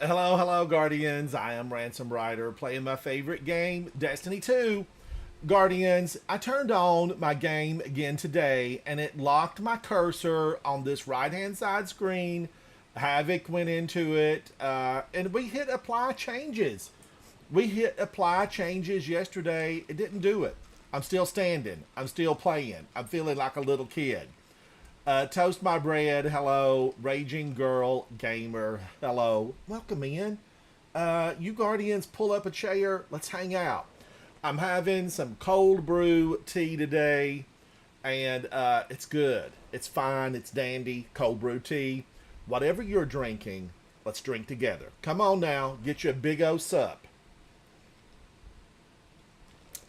Hello, hello, Guardians. I am Ransom Rider playing my favorite game, Destiny 2. Guardians, I turned on my game again today and it locked my cursor on this right hand side screen. Havoc went into it and we hit apply changes. We hit apply changes yesterday. It didn't do it. I'm still standing. I'm still playing. I'm feeling like a little kid. Toast my bread. Hello, raging girl gamer. Hello, welcome in. You Guardians, pull up a chair. Let's hang out. I'm having some cold brew tea today, and it's good. It's fine. It's dandy. Cold brew tea. Whatever you're drinking, let's drink together. Come on now, get you a big O sup.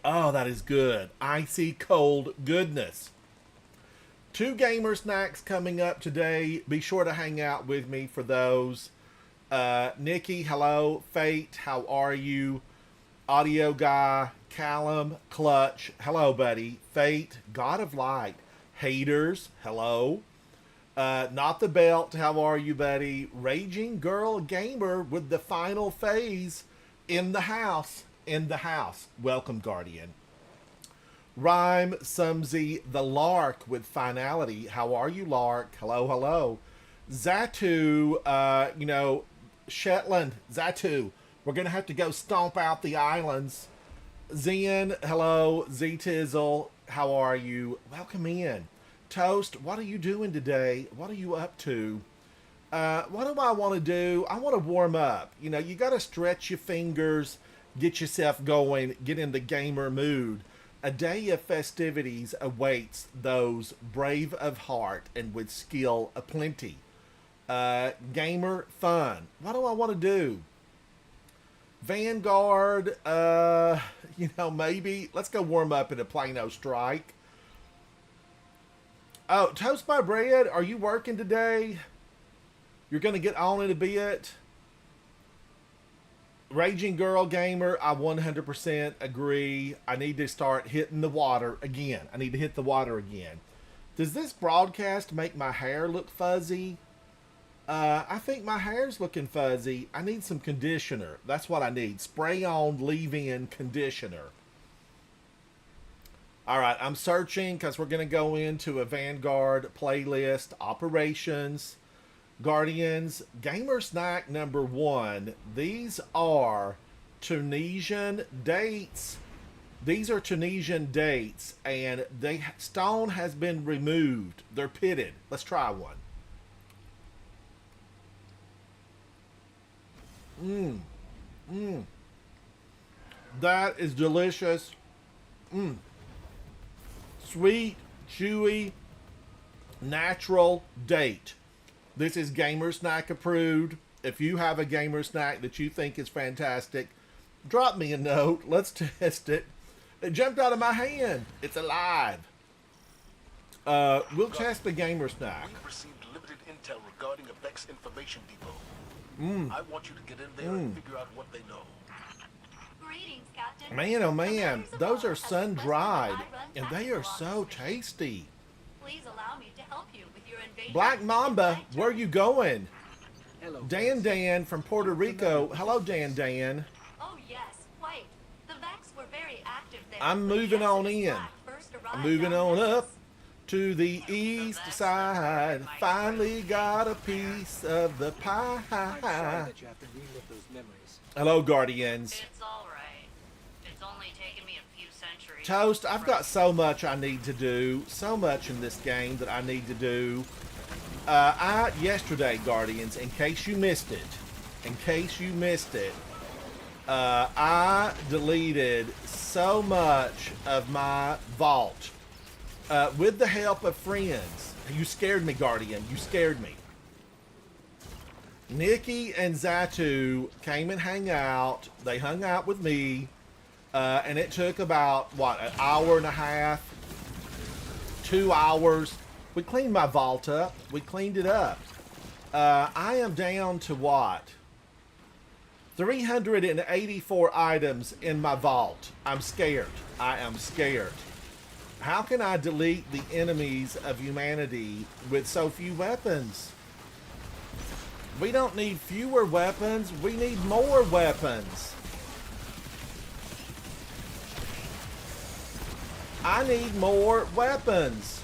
Oh, that is good. Icy cold goodness. Two gamer snacks coming up today. Be sure to hang out with me for those. Nikki, hello. Fate, how are you? Audio guy, Callum, Clutch, hello, buddy. Fate, God of Light, haters, hello. Not the belt, how are you, buddy? Raging girl gamer with the final phase in the house. In the house. Welcome, Guardian. Rhyme Sumsy the Lark with finality. How are you, Lark? Hello, hello. Zatu, Shetland, Zatu. We're going to have to go stomp out the islands. Zen, hello. Z Tizzle, how are you? Welcome in. Toast, what are you doing today? What are you up to? What do I want to do? I want to warm up. You got to stretch your fingers, get yourself going, get in the gamer mood. A day of festivities awaits those brave of heart and with skill aplenty. Gamer fun. What do I want to do? Vanguard, maybe. Let's go warm up in a Plano strike. Oh, Toast My Bread, are you working today? You're going to get on in a bit. Raging Girl Gamer, I 100% agree. I need to start hitting the water again. I need to hit the water again. Does this broadcast make my hair look fuzzy? I think my hair's looking fuzzy. I need some conditioner. That's what I need. Spray on leave-in conditioner. Alright, I'm searching because we're going to go into a Vanguard playlist. Operations. Guardians, Gamer Snack number 1. These are Tunisian dates. These are Tunisian dates, and the stone has been removed. They're pitted. Let's try one. That is delicious. Sweet, chewy, natural date. This is Gamer Snack approved. If you have a Gamer Snack that you think is fantastic, drop me a note. Let's test it. It jumped out of my hand. It's alive. We'll test the Gamer Snack. We've received limited intel regarding a Vex information depot. I want you to get in there and figure out what they know. Greetings, Captain. Man, oh man, those are sun-dried, and they are so tasty. Please allow me to help you with your invasion. Black Mamba, where are you going? Hello, Dan from Puerto Rico. Hello, Dan. Oh yes, quite. The Vex were very active there. I'm when moving on Genesis in. Black first arrived I'm moving on Nexus. up to the east side. Finally got a piece of the sorry pie. that you have to relive those memories. Hello, Guardians. It's all right. It's only taken me a few centuries. Toast, I've got so much I need to do. So much in this game that I need to do. Yesterday, Guardians, in case you missed it, I deleted so much of my vault with the help of friends. You scared me, Guardian. You scared me. Nikki and Zatu came and hung out. They hung out with me, and it took about, an hour and a half, 2 hours. We cleaned my vault up. We cleaned it up. I am down to what? 384 items in my vault. I'm scared. I am scared. How can I delete the enemies of humanity with so few weapons? We don't need fewer weapons. We need more weapons. I need more weapons.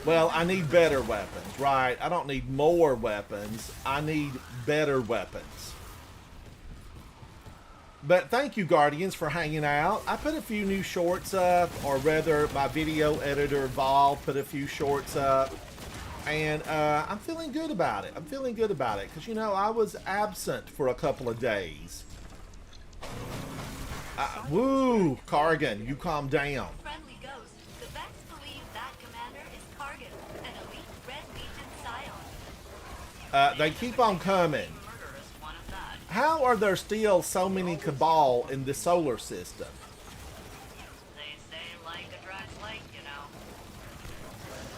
Well, I need better weapons, right? I don't need more weapons. I need better weapons. But thank you, Guardians, for hanging out. I put a few new shorts up, or rather, my video editor, Vol, put a few shorts up. And I'm feeling good about it. I'm feeling good about it. Because, you know, I was absent for a couple of days. Woo! Kargan, you calm down. Friendly Ghost, the Vex believe that commander is Kargan, an elite Red Legion Scion. They keep on coming. Murderous one of that. How are there still so many Cabal in the solar system? They say like a dry slate, you know.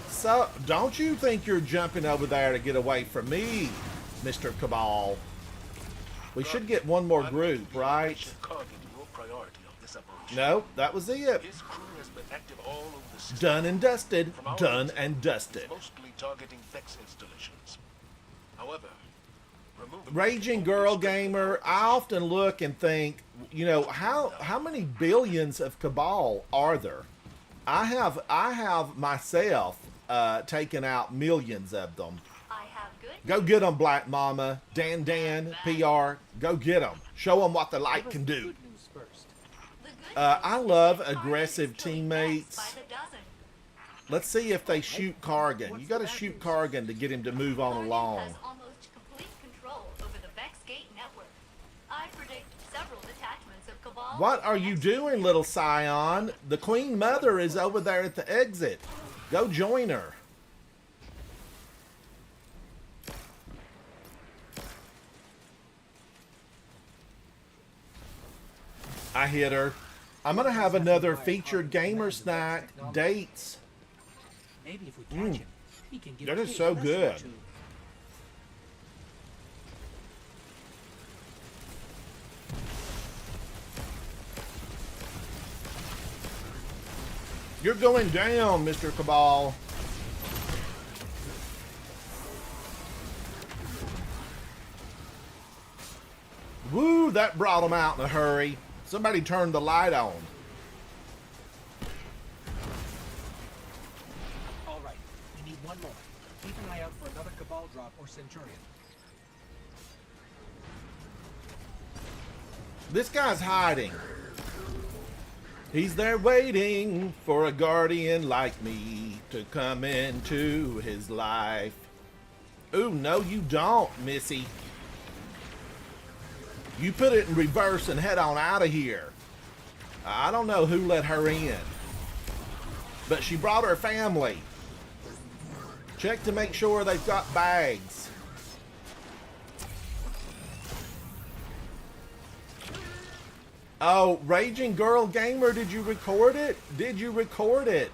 So, don't you think you're jumping over there to get away from me, Mr. Cabal? We should get one more group, right? Kargan your priority of this operation. Nope, that was it. His crew has been active all over the system. Done and dusted. From our Done intel, and dusted. mostly targeting Vex installations. However, remove the Raging Girl Gamer, I often look and think, you know, how many billions of Cabal are there? I have myself taken out millions of them. I have good Go get them, Black Mama, Dan, PR. Go get them. Show them what the light Give us can the do. good news first. The good I news love is Kargan aggressive is killing teammates. Vex by the dozen. Let's see if they shoot Kargan. You got to shoot Kargan to get him to move on Kargan along. has almost complete control over the Vex Gate network. I predict several detachments of Cabal. What are you doing, little Scion? The Queen Mother is over there at the exit. Go join her. I hit her. I'm going to have another featured gamer snack dates. Maybe if we catch him, he can give That is Kate so a lesson or good. two. You're going down, Mr. Cabal. Woo, that brought him out in a hurry. Somebody turned the light on. All right, we need one more. Keep an eye out for another Cabal drop or Centurion. This guy's hiding. He's there waiting for a guardian like me to come into his life. Ooh, no you don't, Missy. You put it in reverse and head on out of here. I don't know who let her in, but she brought her family. Check to make sure they've got bags. Oh, Raging Girl Gamer, did you record it? Did you record it?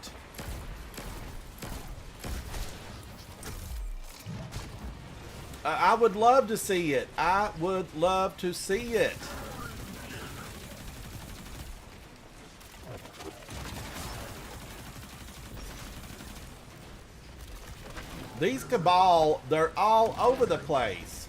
I would love to see it. I would love to see it. These Cabal, they're all over the place.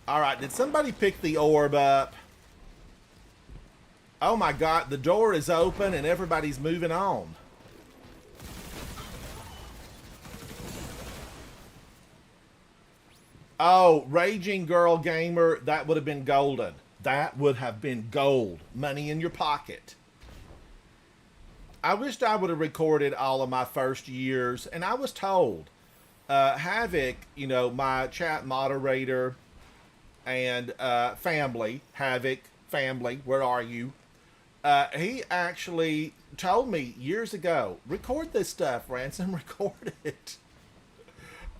All right, did somebody pick the orb up? Oh my God, the door is open and everybody's moving on. Oh, Raging Girl Gamer, that would have been golden. That would have been gold. Money in your pocket. I wished I would have recorded all of my first years, and I was told, Havoc, you know, my chat moderator and family, Havoc, family, where are you? He actually told me years ago, record this stuff, Ransom, record it.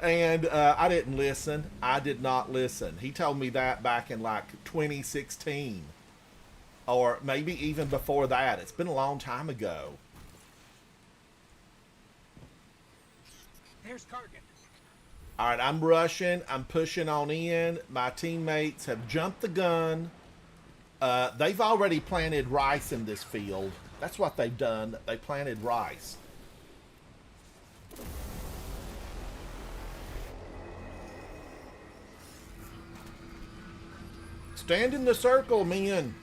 And I didn't listen. I did not listen. He told me that back in like 2016. Or maybe even before that. It's been a long time ago. There's Kargan. All right, I'm rushing. I'm pushing on in. My teammates have jumped the gun. They've already planted rice in this field. That's what they've done. They planted rice. Stand in the circle, men.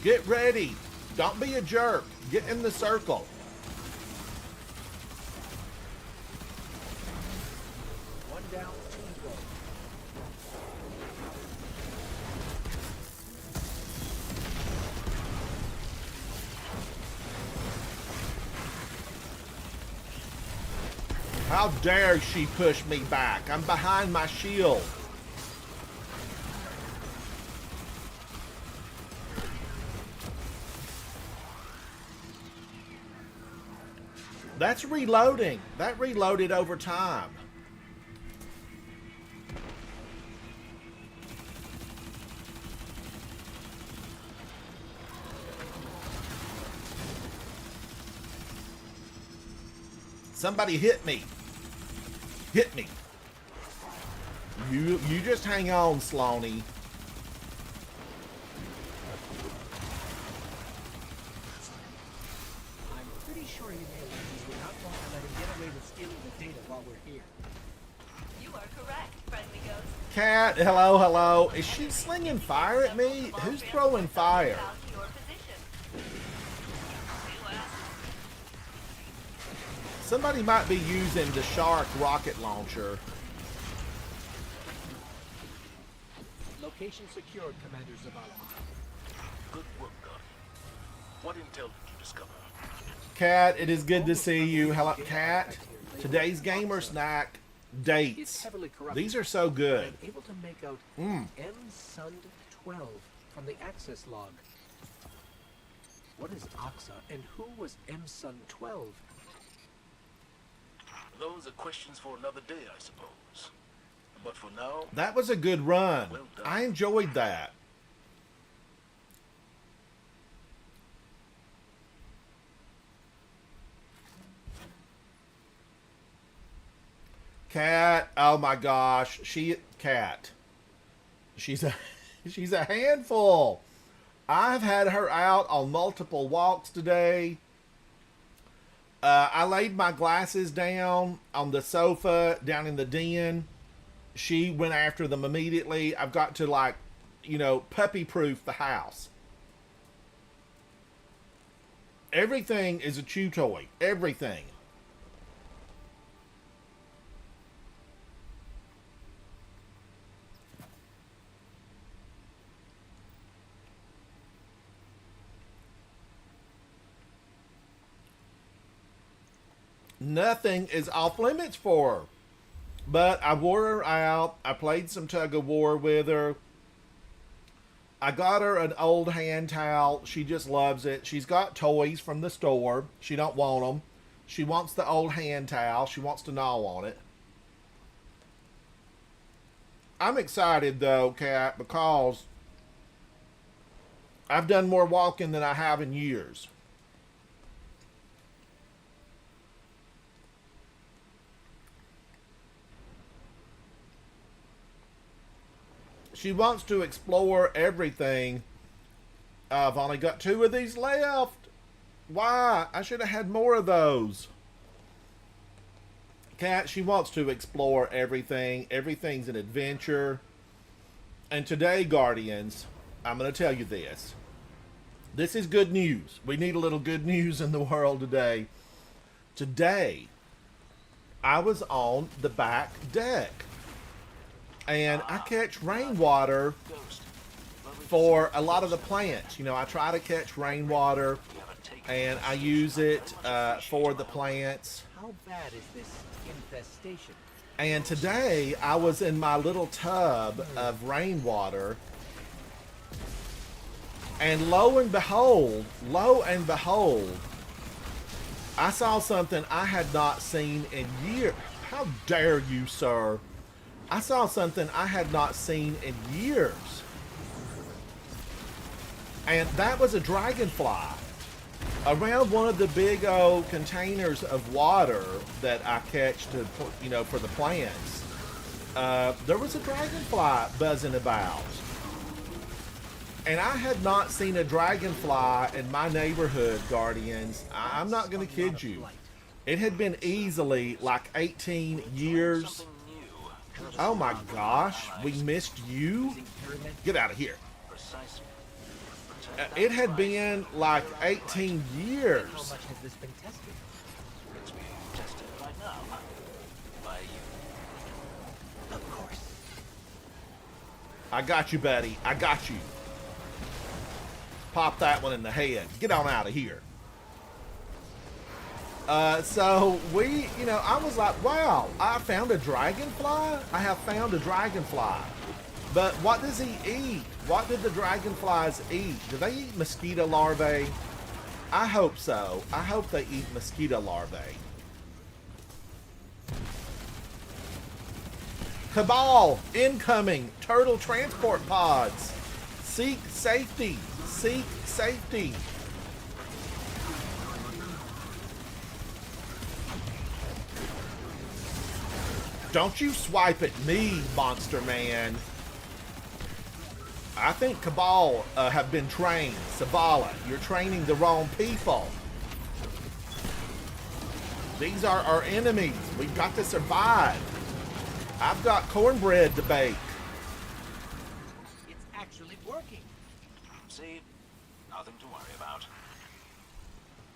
Get ready. Don't be a jerk. Get in the circle. One down, two to go. How dare she push me back? I'm behind my shield. That's reloading. That reloaded over time. Somebody hit me. Hit me. You just hang on, Sloaney. I'm pretty sure you know we would not want to let him get away with stealing the data while we're here. You are correct, friendly ghost. Cat, hello, hello. Is she slinging fire at me? Who's throwing fire? Found your position. You asked. Somebody might be using the Shark rocket launcher. Location secured, Commander Zavala. Good work, Guardian. What intel did you discover? Cat, it is good to see you. Hello, Cat. Today's gamer snack It's dates. heavily corrupted. These are so good. I'm able to make out M-Sund 12 from the access log. What is Oxa and who was M-Sund 12? Those are questions for another day, I suppose. But for now, That was a good run. Well done. I enjoyed that. Cat, oh my gosh, Cat. She's a she's a handful. I've had her out on multiple walks today. I laid my glasses down on the sofa down in the den. She went after them immediately. I've got to, like, puppy proof the house. Everything is a chew toy. Everything. Nothing is off limits for her. But I wore her out. I played some tug of war with her. I got her an old hand towel. She just loves it. She's got toys from the store. She don't want them. She wants the old hand towel. She wants to gnaw on it. I'm excited though, Cat, because I've done more walking than I have in years. She wants to explore everything. I've only got 2 of these left. Why? I should have had more of those. Cat, she wants to explore everything. Everything's an adventure. And today, Guardians, I'm going to tell you this. This is good news. We need a little good news in the world today. Today, I was on the back deck. And I catch rainwater Ghost. for a lot of the plants. I try to catch rainwater and I use it for the plants. How bad is this infestation? And today I was in my little tub of rainwater, and lo and behold, I saw something I had not seen in years. How dare you, sir? I saw something I had not seen in years. And that was a dragonfly. Around one of the big old containers of water that I catch to, for the plants. there was a dragonfly buzzing about. And I had not seen a dragonfly in my neighborhood, Guardians. I'm not going to kid you. It had been easily like 18 years. Oh my gosh, we missed you? Get out of here. It had been like 18 years. How much has this been tested? It's being tested right now. By you. Of course. I got you, buddy. I got you. Pop that one in the head. Get on out of here. So we, I was like, wow, I found a dragonfly? I have found a dragonfly. But what does he eat? What did the dragonflies eat? Do they eat mosquito larvae? I hope so. I hope they eat mosquito larvae. Cabal, incoming, turtle transport pods. Seek safety. Seek safety. Don't you swipe at me, Monster Man. I think Cabal have been trained. Zavala, you're training the wrong people. These are our enemies. We've got to survive. I've got cornbread to bake. It's actually working. See? Nothing to worry about.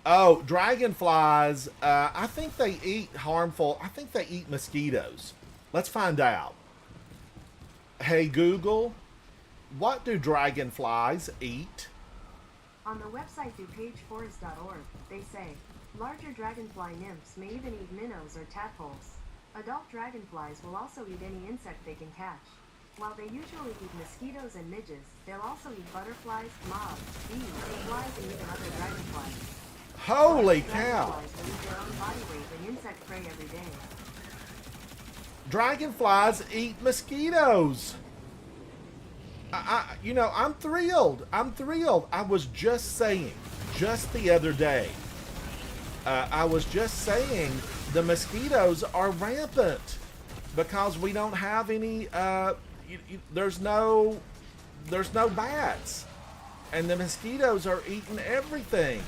Oh, dragonflies. I think they eat harmful. I think they eat mosquitoes. Let's find out. Hey, Google, what do dragonflies eat? On the website dupageforest.org, they say, larger dragonfly nymphs may even eat minnows or tadpoles. Adult dragonflies will also eat any insect they can catch. While they usually eat mosquitoes and midges, they'll also eat butterflies, moths, bees, flies, and even other dragonflies. Holy cow! Dragonflies will eat their own body weight in insect prey every day. Dragonflies eat mosquitoes. I'm thrilled. I'm thrilled. I was just saying, just the other day, I was just saying the mosquitoes are rampant because we don't have any, there's no bats. And the mosquitoes are eating everything.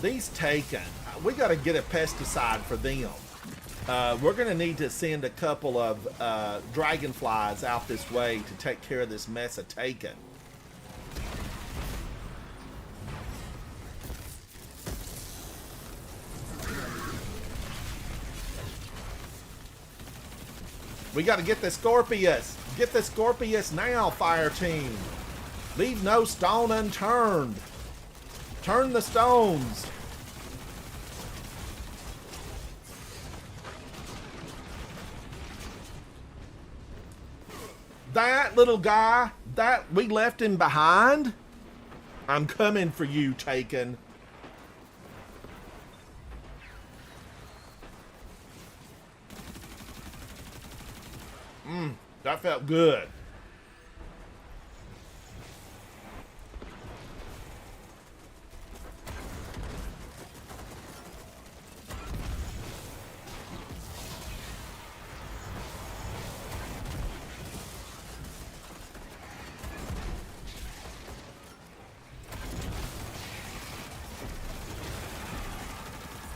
These taken. We got to get a pesticide for them. We're going to need to send a couple of dragonflies out this way to take care of this mess of taken. We got to get the Scorpius. Get the Scorpius now, fire team. Leave no stone unturned. Turn the stones. That little guy, that we left him behind. I'm coming for you, Taken. That felt good.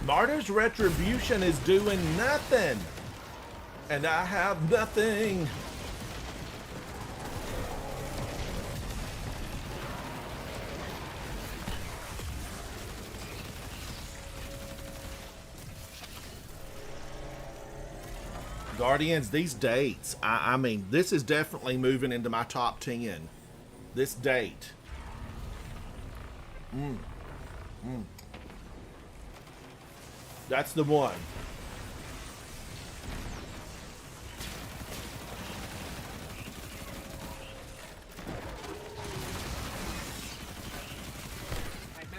Martyr's Retribution is doing nothing. And I have nothing. Guardians, these dates, I mean, this is definitely moving into my top 10. This date. That's the one.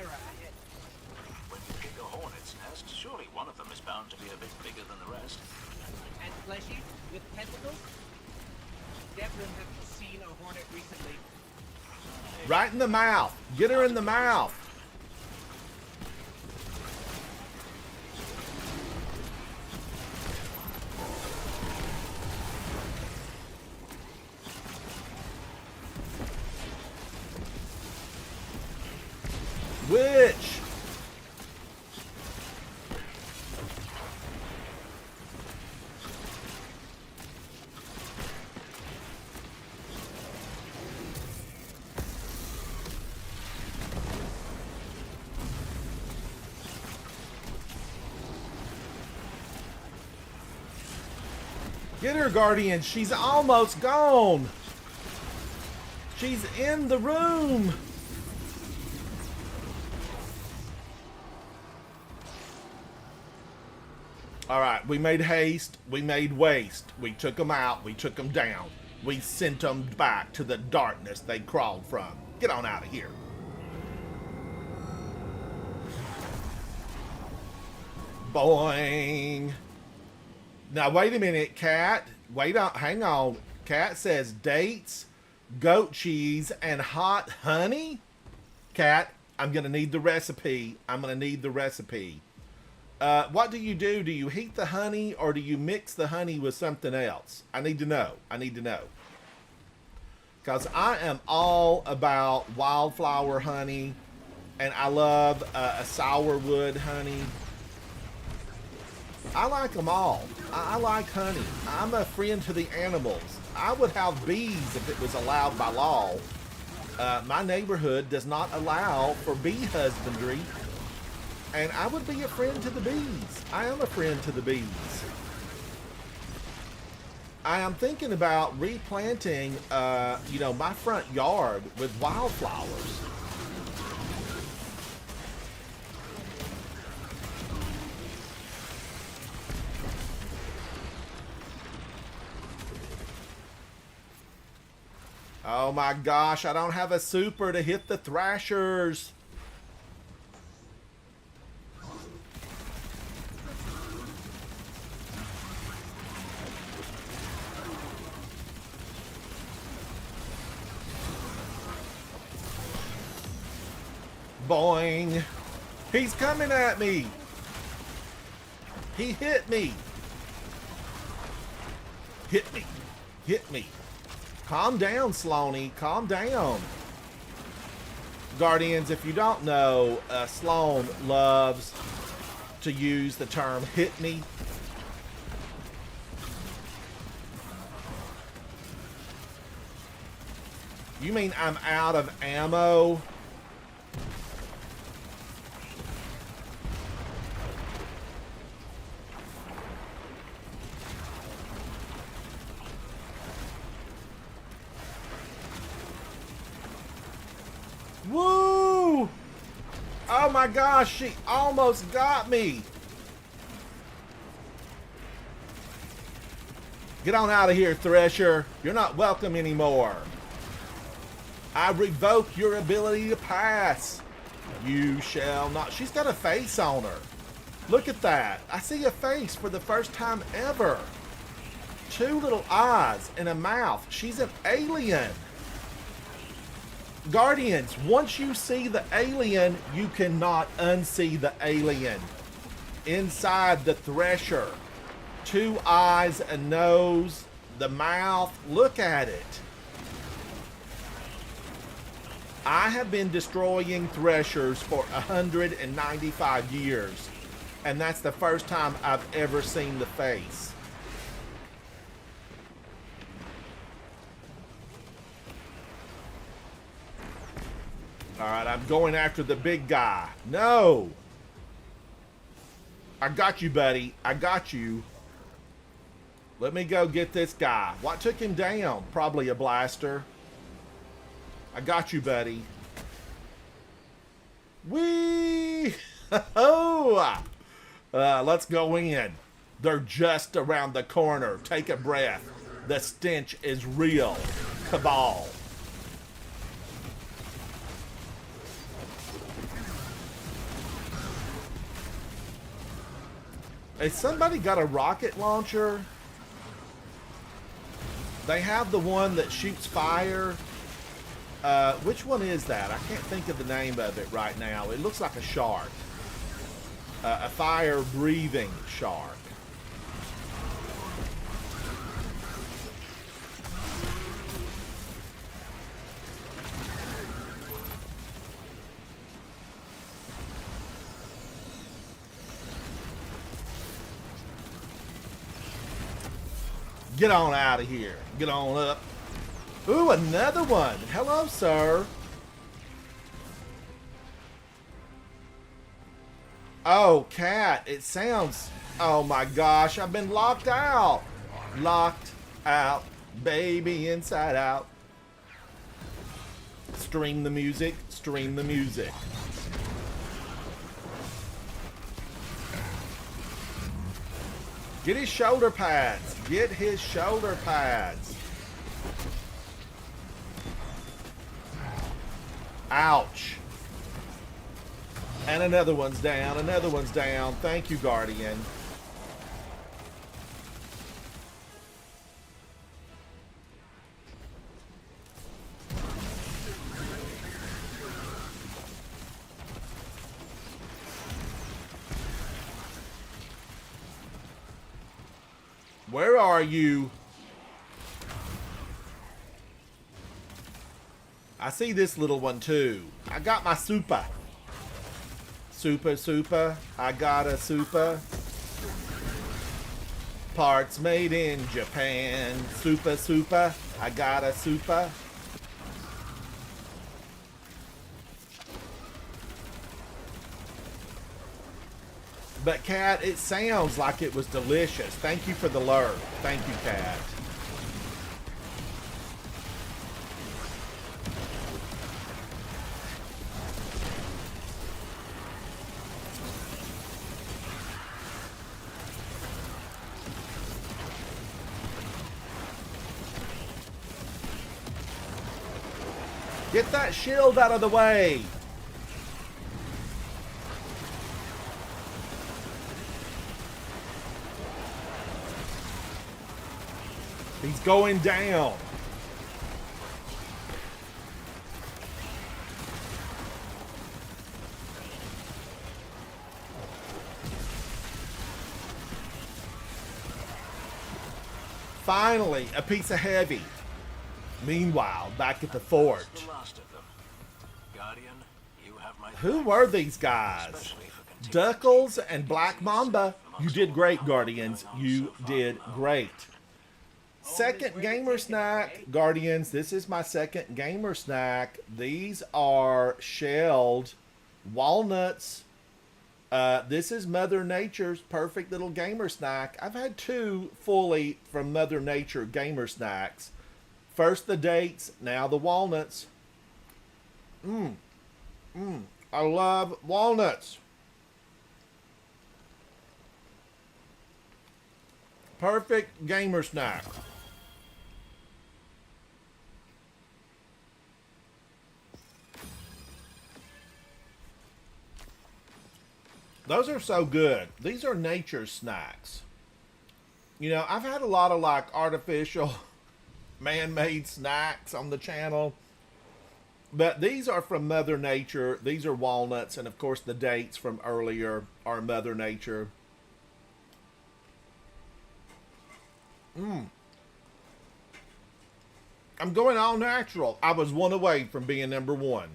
Chimera ahead. When you kick a hornet's nest, surely one of them is bound to be a bit bigger than the rest. And fleshy with tentacles? Devlin has seen a hornet recently. Right in the mouth. Get her in the mouth. Get her, Guardian. She's almost gone. She's in the room. All right, we made haste. We made waste. We took them out. We took them down. We sent them back to the darkness they crawled from. Get on out of here. Boing. Now, wait a minute, Cat. Wait on. Hang on. Cat says dates, goat cheese, and hot honey. Cat, I'm going to need the recipe. I'm going to need the recipe. What do? Do you heat the honey or do you mix the honey with something else? I need to know. I need to know. Because I am all about wildflower honey, and I love a sourwood honey. I like them all. I like honey. I'm a friend to the animals. I would have bees if it was allowed by law. My neighborhood does not allow for bee husbandry. And I would be a friend to the bees. I am a friend to the bees. I am thinking about replanting, my front yard with wildflowers. Oh my gosh, I don't have a super to hit the thrashers. Boing. He's coming at me. He hit me. Hit me. Hit me. Calm down, Sloaney. Calm down. Guardians, if you don't know, Sloan loves to use the term hit me. You mean I'm out of ammo? Woo! Oh my gosh, she almost got me. Get on out of here, Thresher. You're not welcome anymore. I revoke your ability to pass. You shall not. She's got a face on her. Look at that. I see a face for the first time ever. 2 little eyes and a mouth. She's an alien. Guardians, once you see the alien, you cannot unsee the alien. Inside the Thresher, 2 eyes, a nose, the mouth, look at it. I have been destroying Threshers for 195 years, and that's the first time I've ever seen the face. Alright, I'm going after the big guy. No! I got you, buddy. I got you. Let me go get this guy. What took him down? Probably a blaster. I got you, buddy. Whee! Oh! Let's go in. They're just around the corner. Take a breath. The stench is real. Cabal. Has somebody got a rocket launcher? They have the one that shoots fire. Which one is that? I can't think of the name of it right now. It looks like a shark. A fire-breathing shark. Get on out of here. Get on up. Ooh, another one. Hello, sir. Oh, cat. It sounds... Oh, my gosh. I've been locked out. Locked out, baby, inside out. Stream the music, stream the music. Get his shoulder pads. Get his shoulder pads. Ouch. And another one's down. Another one's down. Thank you, Guardian. Where are you? I see this little one too. I got my super. Super. I got a super. Parts made in Japan. Super. I got a super. But Cat, it sounds like it was delicious. Thank you for the lurk. Thank you, Cat. Get that shield out of the way. He's going down. Finally, a piece of heavy. Meanwhile, back at the fort. That's the last of them. Guardian, you have my Who were these guys? especially for continuing Duckles and Black Mamba. You did great, Guardians. You did great. Second gamer snack, Guardians. This is my second gamer snack. These are shelled walnuts. This is Mother Nature's perfect little gamer snack. I've had two fully from Mother Nature gamer snacks. First the dates, now the walnuts. I love walnuts. Perfect gamer snack. Those are so good. These are nature snacks. You know, I've had a lot of like artificial man-made snacks on the channel. But these are from Mother Nature. These are walnuts. And of course the dates from earlier are Mother Nature. I'm going all natural. I was one away from being number one.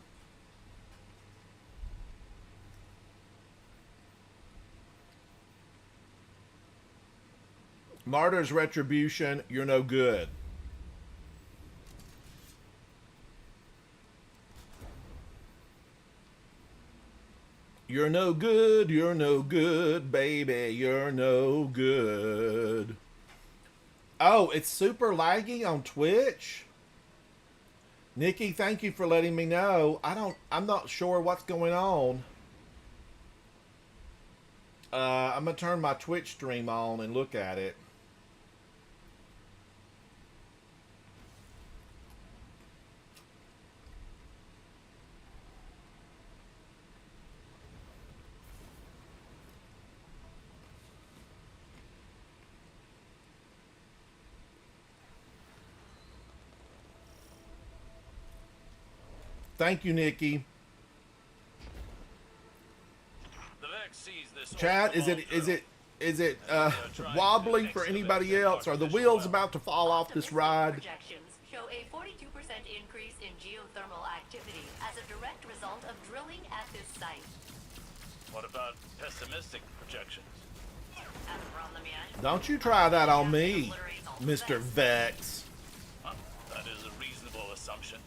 Martyr's Retribution, you're no good. You're no good, baby, you're no good. Oh, it's super laggy on Twitch? Nikki, thank you for letting me know. I'm not sure what's going on. I'm gonna turn my Twitch stream on and look at it. Thank you, Nikki. The Vex sees this Chat, is it wobbly for anybody else? Are the wheels about to fall off this ride? Projections show a 42% increase in geothermal activity as a direct result of drilling at this site. What about pessimistic projections? Haven't run them yet. Don't you try that on me, Mr. Vex. That is a reasonable assumption.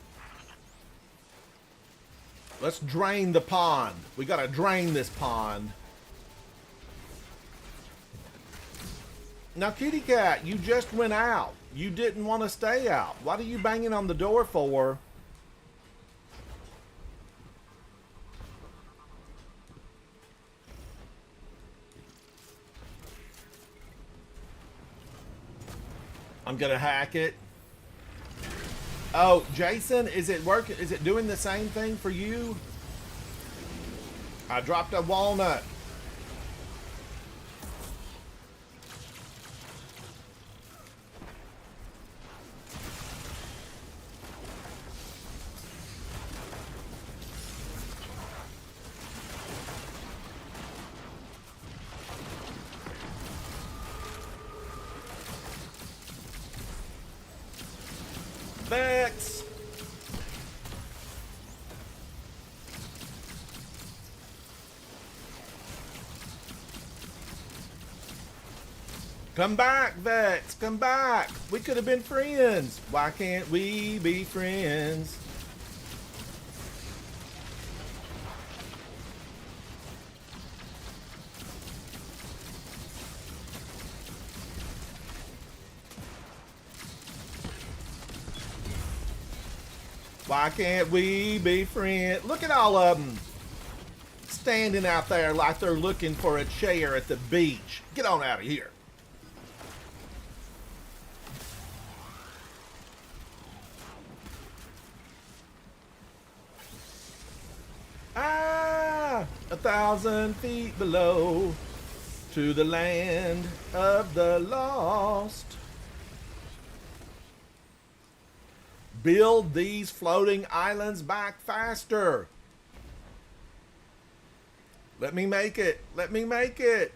Let's drain the pond. We gotta drain this pond. Now, kitty cat, you just went out. You didn't want to stay out. What are you banging on the door for? I'm gonna hack it. Oh, Jason, is it working? Is it doing the same thing for you? I dropped a walnut. Vex. Come back, Vex. Come back. We could have been friends. Why can't we be friends? Why can't we be friends? Look at all of them standing out there like they're looking for a chair at the beach. Get on out of here. Ah, 1,000 feet below to the land of the lost. Build these floating islands back faster. Let me make it. Let me make it.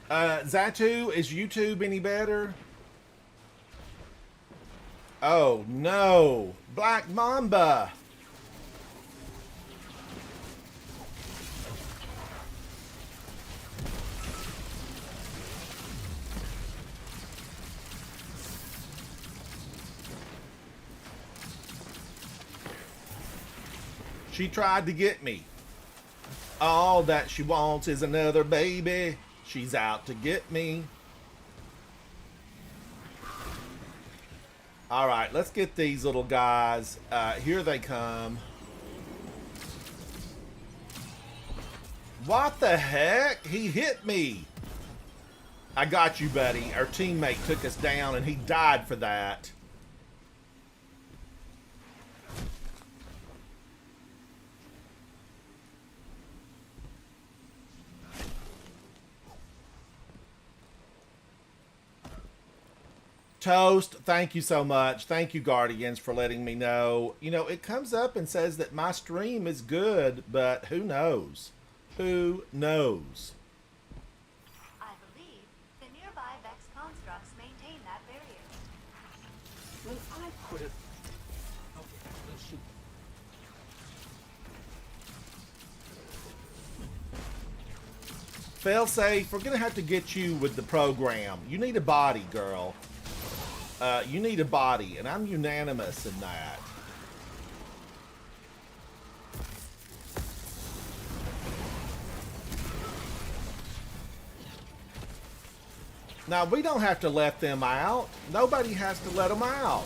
Zatu, is YouTube any better? Oh no. Black Mamba. She tried to get me. All that she wants is another baby. She's out to get me. All right, let's get these little guys. Here they come. What the heck? He hit me. I got you, buddy. Our teammate took us down and he died for that. Toast, thank you so much. Thank you, Guardians, for letting me know. You know, it comes up and says that my stream is good, but who knows? Who knows? I believe the nearby Vex constructs maintain that barrier. Well, I could have. Okay, let's shoot. Failsafe, we're going to have to get you with the program. You need a body, girl. You need a body, and I'm unanimous in that. Now, we don't have to let them out. Nobody has to let them out.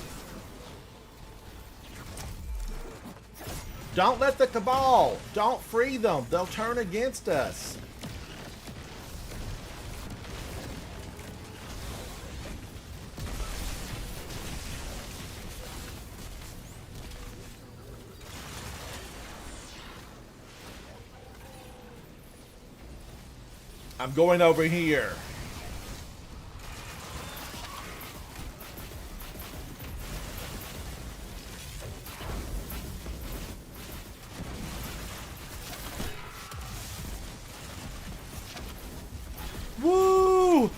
Don't let the Cabal. Don't free them. They'll turn against us. I'm going over here. Woo!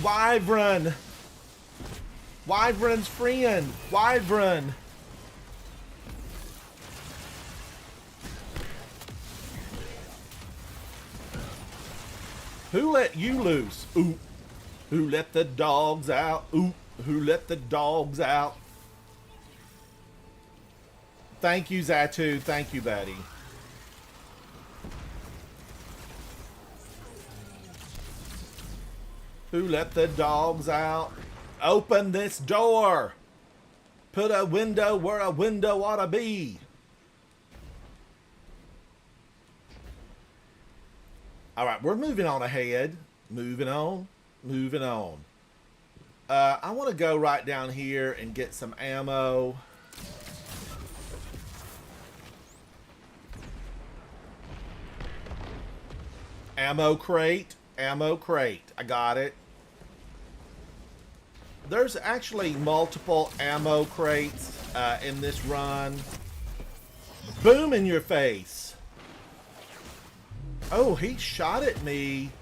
Wyvern. Wyvern's friend. Wyvern. Who let you loose? Ooh. Who let the dogs out? Ooh. Who let the dogs out? Thank you, Zatu. Thank you, buddy. Who let the dogs out? Open this door. Put a window where a window ought to be. All right, we're moving on ahead. Moving on. I want to go right down here and get some ammo. Ammo crate. I got it. There's actually multiple ammo crates in this run. Boom in your face. Oh, he shot at me.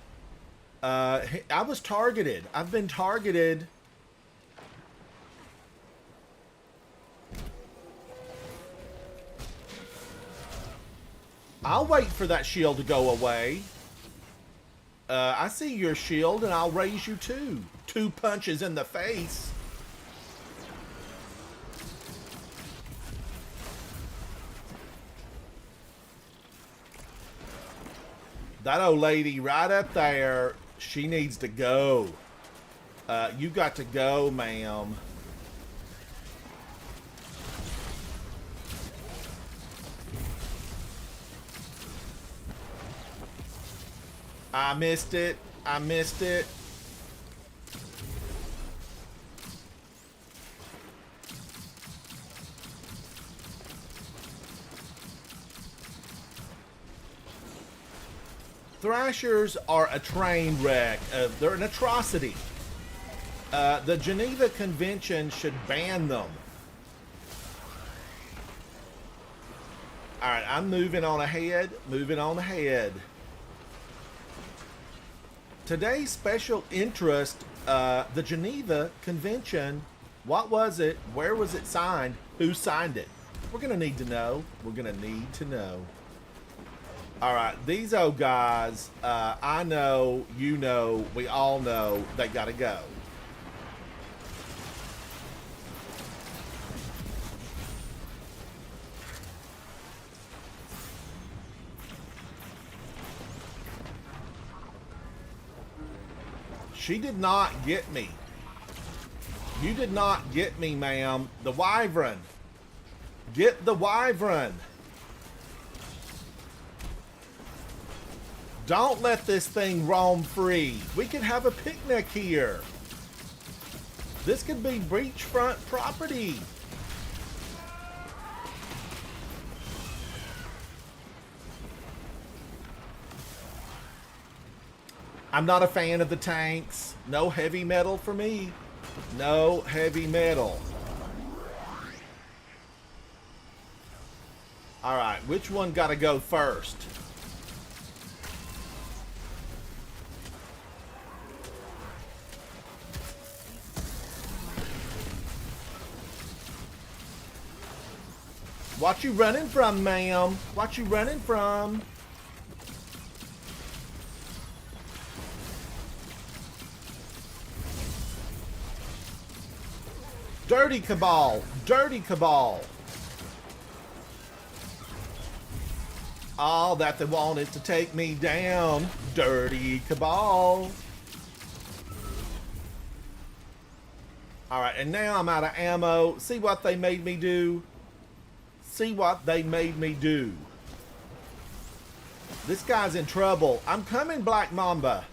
I was targeted. I've been targeted. I'll wait for that shield to go away. I see your shield and I'll raise you too. 2 punches in the face. That old lady right up there, she needs to go. You got to go, ma'am. I missed it. Thrashers are a train wreck. They're an atrocity. The Geneva Convention should ban them. Alright, I'm moving on ahead. Today's special interest, the Geneva Convention. What was it? Where was it signed? Who signed it? We're going to need to know. Alright, these old guys, I know, you know, we all know they got to go. She did not get me. You did not get me, ma'am. The Wyvern. Get the Wyvern. Don't let this thing roam free. We could have a picnic here. This could be beachfront property. I'm not a fan of the tanks. No heavy metal for me. No heavy metal. Alright, which one gotta go first? What you running from, ma'am? What you running from? Dirty Cabal! Dirty Cabal! All that they wanted to take me down. Dirty Cabal! Alright, and now I'm out of ammo. See what they made me do? See what they made me do. This guy's in trouble. I'm coming, Black Mamba.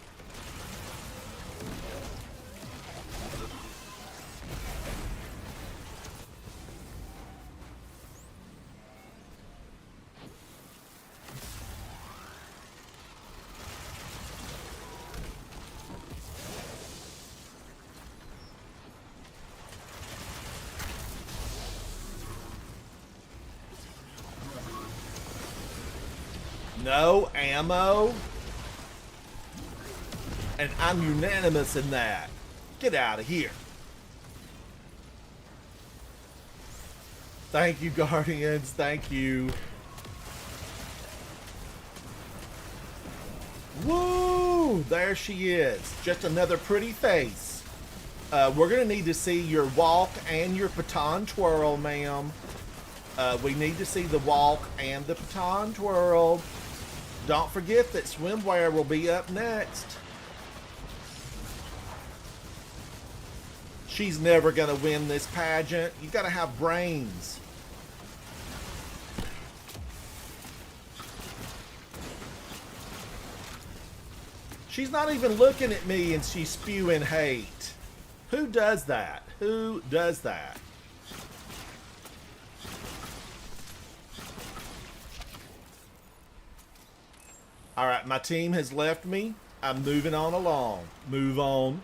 No ammo? And I'm unanimous in that. Get out of here. Thank you, Guardians. Thank you. Woo! There she is. Just another pretty face. We're going to need to see your walk and your baton twirl, ma'am. We need to see the walk and the baton twirl. Don't forget that swimwear will be up next. She's never gonna win this pageant. You gotta have brains. She's not even looking at me and she's spewing hate. Who does that? Who does that? All right, my team has left me. I'm moving on along. Move on.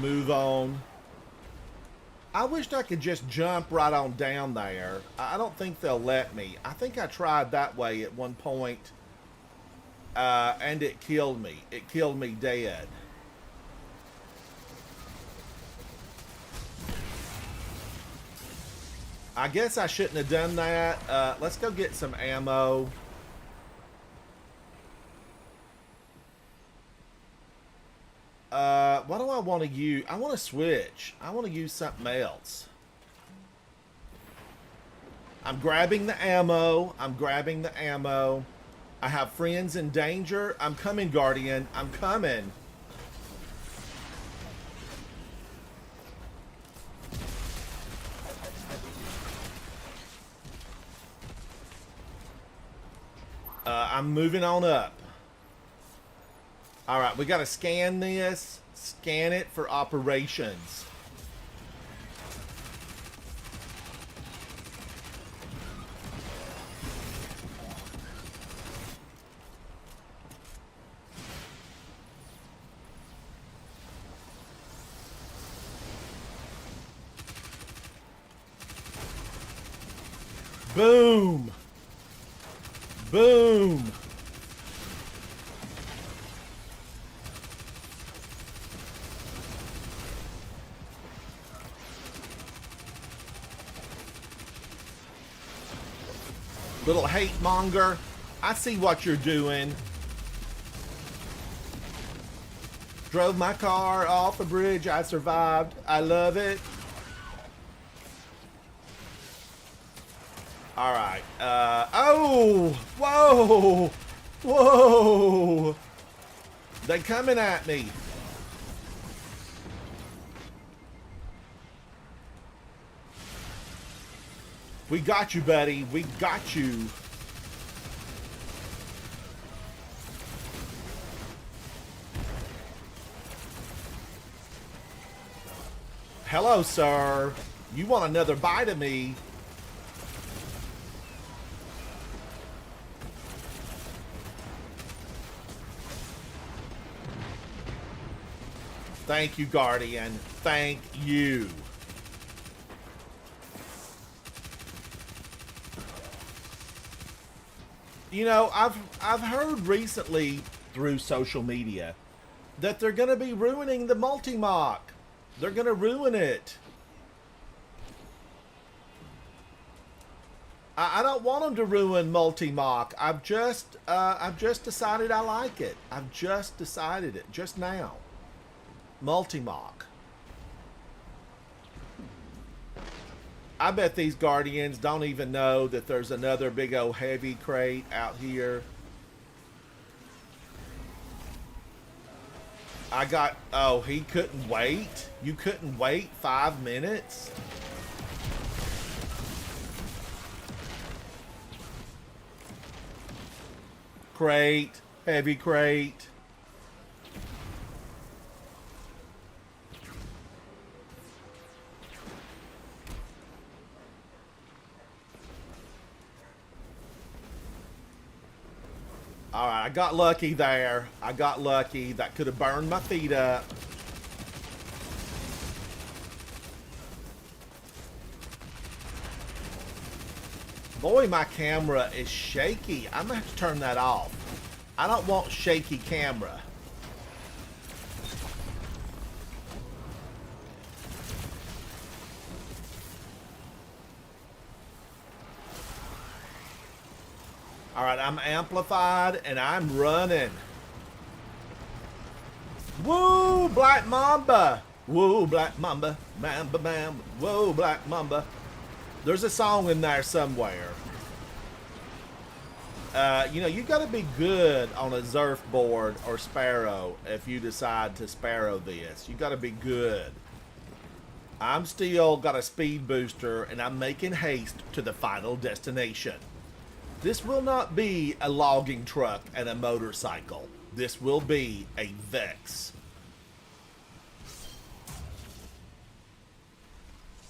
Move on. I wished I could just jump right on down there. I don't think they'll let me. I think I tried that way at one point, and it killed me. It killed me dead. I guess I shouldn't have done that. Let's go get some ammo. What do I want to use? I want to switch. I want to use something else. I'm grabbing the ammo. I'm grabbing the ammo. I have friends in danger. I'm coming, Guardian. I'm coming. I'm moving on up. All right, we got to scan this, scan it for operations. Boom. Boom. Little hate monger. I see what you're doing. Drove my car off the bridge. I survived. I love it. All right. Oh, whoa, whoa. They're coming at me. We got you, buddy. We got you. Hello, sir. You want another bite of me? Thank you, Guardian. Thank you. You know, I've heard recently through social media that they're going to be ruining the multi-mock. They're going to ruin it. I don't want them to ruin multi-mock. I've just decided I like it. I've just decided it just now. Multi-mock. I bet these Guardians don't even know that there's another big old heavy crate out here. Oh, he couldn't wait? You couldn't wait 5 minutes? Crate, heavy crate. All right, I got lucky there. I got lucky. That could have burned my feet up. Boy, my camera is shaky. I'm going to have to turn that off. I don't want shaky camera. All right, I'm amplified and I'm running. Woo, Black Mamba. Woo, Black Mamba. Mamba, mamba. Whoa, Black Mamba. There's a song in there somewhere. You know, you got to be good on a Zerf board or Sparrow if you decide to Sparrow this. You got to be good. I'm still got a speed booster, and I'm making haste to the final destination. This will not be a logging truck and a motorcycle. This will be a Vex.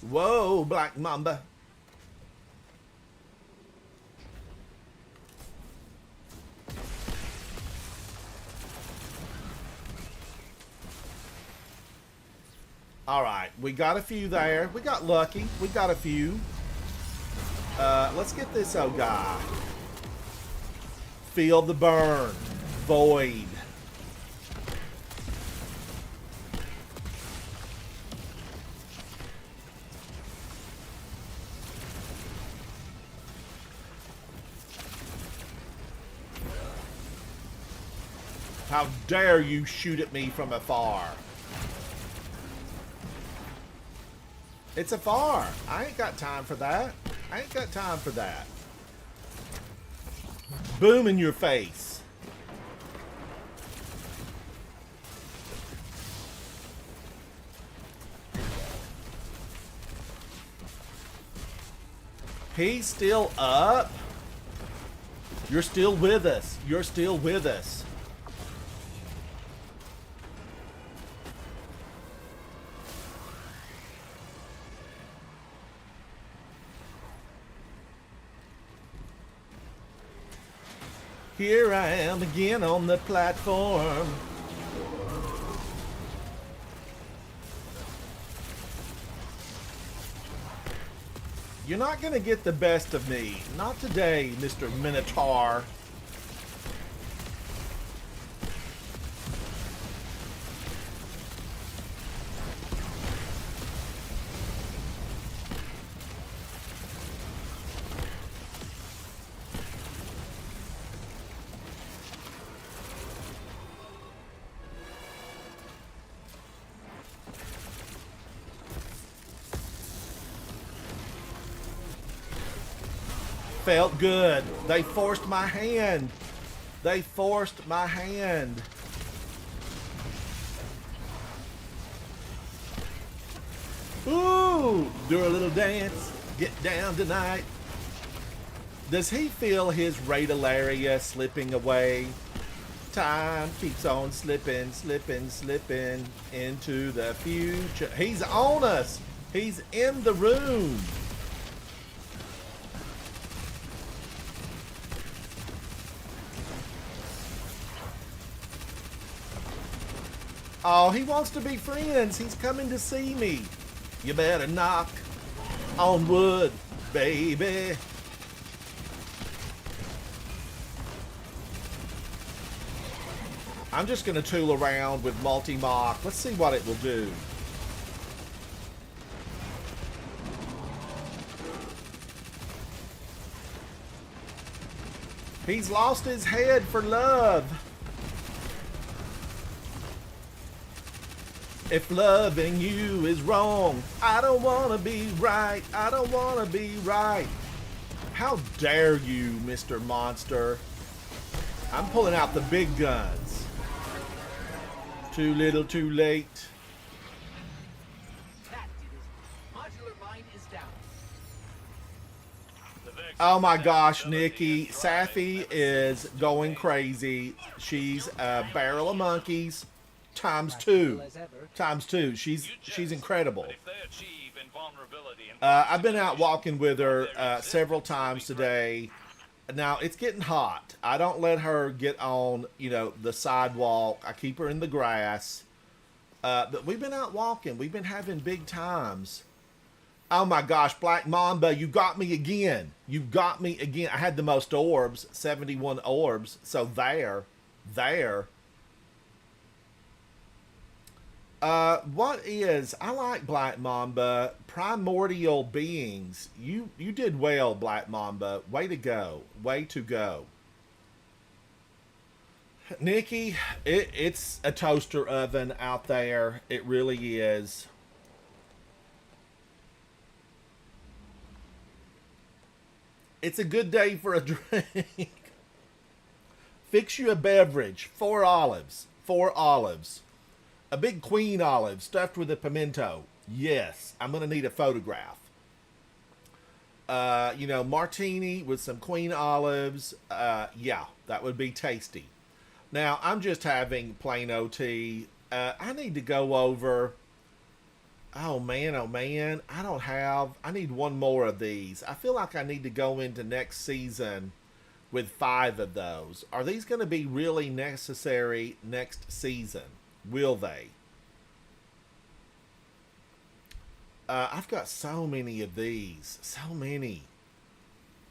Whoa, Black Mamba. All right, we got a few there. We got lucky. We got a few. Let's get this old guy. Feel the burn. Void. How dare you shoot at me from afar? It's afar. I ain't got time for that. I ain't got time for that. Boom in your face. He's still up. You're still with us. You're still with us. Here I am again on the platform. You're not gonna get the best of me. Not today, Mr. Minotaur. Felt good. They forced my hand. They forced my hand. Ooh, do a little dance. Get down tonight. Does he feel his Radalaria slipping away? Time keeps on slipping, slipping, slipping into the future. He's on us. He's in the room. Oh, he wants to be friends. He's coming to see me. You better knock on wood, baby. I'm just going to tool around with multi-mock. Let's see what it will do. He's lost his head for love. If loving you is wrong, I don't want to be right. I don't want to be right. How dare you, Mr. Monster? I'm pulling out the big guns. Too little, too late. Oh my gosh, Nikki. Safi is going crazy. She's a barrel of monkeys. Times two. Times two. She's incredible. I've been out walking with her several times today. Now, it's getting hot. I don't let her get on, the sidewalk. I keep her in the grass. But we've been out walking. We've been having big times. Oh my gosh, Black Mamba, you got me again. You got me again. I had the most orbs, 71 orbs. So there. What is, I like Black Mamba, primordial beings. You did well, Black Mamba. Way to go. Way to go. Nikki, it's a toaster oven out there. It really is. It's a good day for a drink. Fix you a beverage. 4 olives. 4 olives. A big queen olive stuffed with a pimento. Yes, I'm going to need a photograph. Martini with some queen olives. Yeah, that would be tasty. Now, I'm just having plain OT. I need to go over... Oh man, I need one more of these. I feel like I need to go into next season with 5 of those. Are these going to be really necessary next season? Will they? I've got so many of these. So many.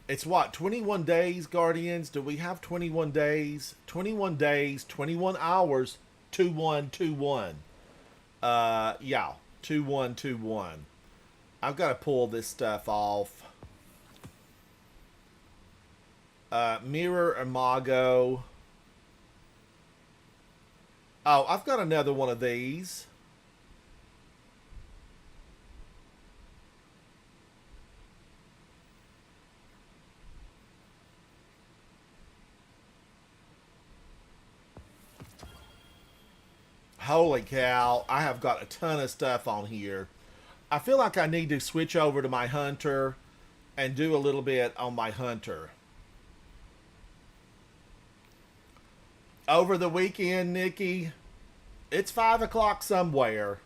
It's what, 21 days, Guardians? Do we have 21 days? 21 days, 21 hours, 2121. Yeah, 2121. I've got to pull this stuff off. Mirror Imago. Oh, I've got another one of these. Holy cow, I have got a ton of stuff on here. I feel like I need to switch over to my Hunter and do a little bit on my Hunter. Over the weekend, Nikki, it's 5 o'clock somewhere.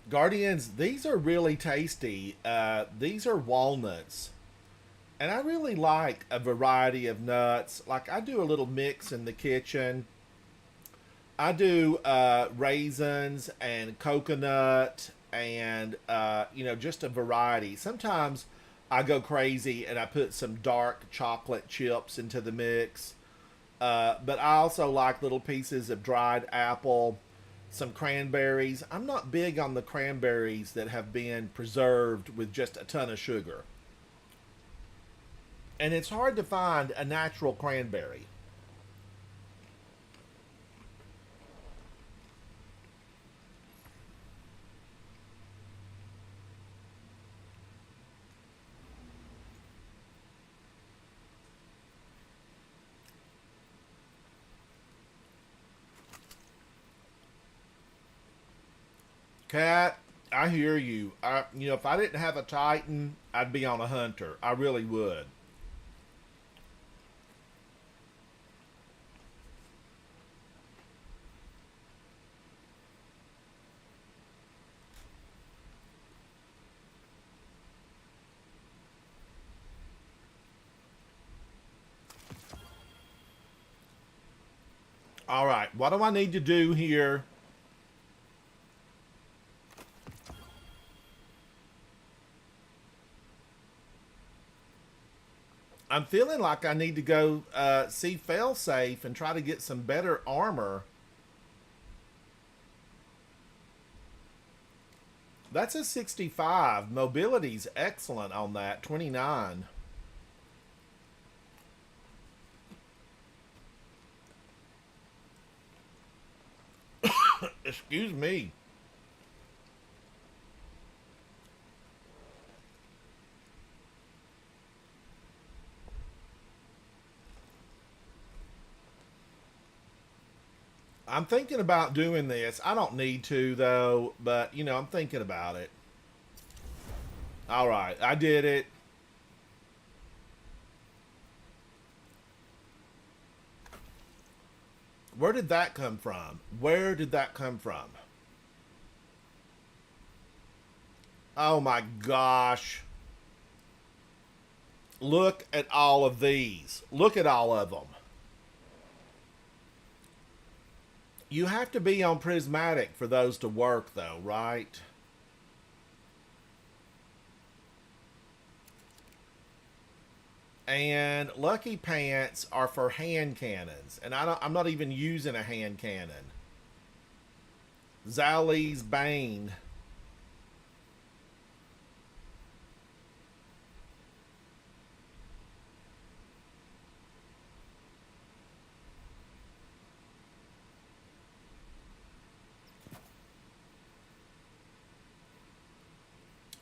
Guardians, these are really tasty. These are walnuts. And I really like a variety of nuts. Like, I do a little mix in the kitchen. I do raisins and coconut and, just a variety. Sometimes I go crazy and I put some dark chocolate chips into the mix. But I also like little pieces of dried apple, some cranberries. I'm not big on the cranberries that have been preserved with just a ton of sugar. And it's hard to find a natural cranberry. Cat, I hear you. If I didn't have a Titan, I'd be on a Hunter. I really would. All right, what do I need to do here? I'm feeling like I need to go see Failsafe and try to get some better armor. That's a 65. Mobility's excellent on that. 29. Excuse me. I'm thinking about doing this. I don't need to, though, but, I'm thinking about it. All right, I did it. Where did that come from? Where did that come from? Oh, my gosh. Look at all of these. Look at all of them. You have to be on Prismatic for those to work, though, right? And Lucky Pants are for hand cannons, and I'm not even using a hand cannon. Zali's Bane.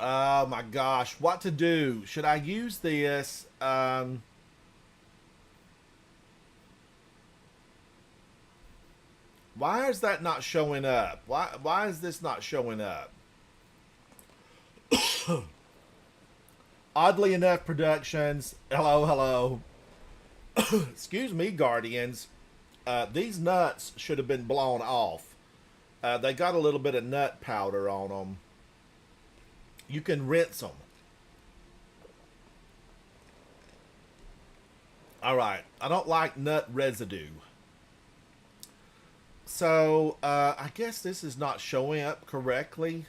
Oh my gosh, what to do? Should I use this? Why is that not showing up? Why is this not showing up? Oddly enough, Productions. Hello, hello. Excuse me, Guardians. These nuts should have been blown off. They got a little bit of nut powder on them. You can rinse them. All right. I don't like nut residue. So, I guess this is not showing up correctly.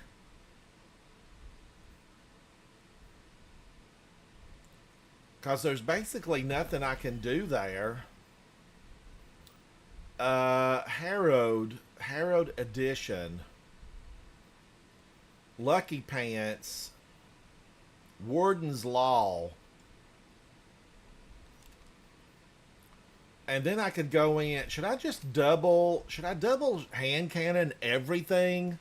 Because there's basically nothing I can do there. Harrowed Edition. Lucky Pants. Warden's Law. And then I could go in. Should I double hand cannon everything?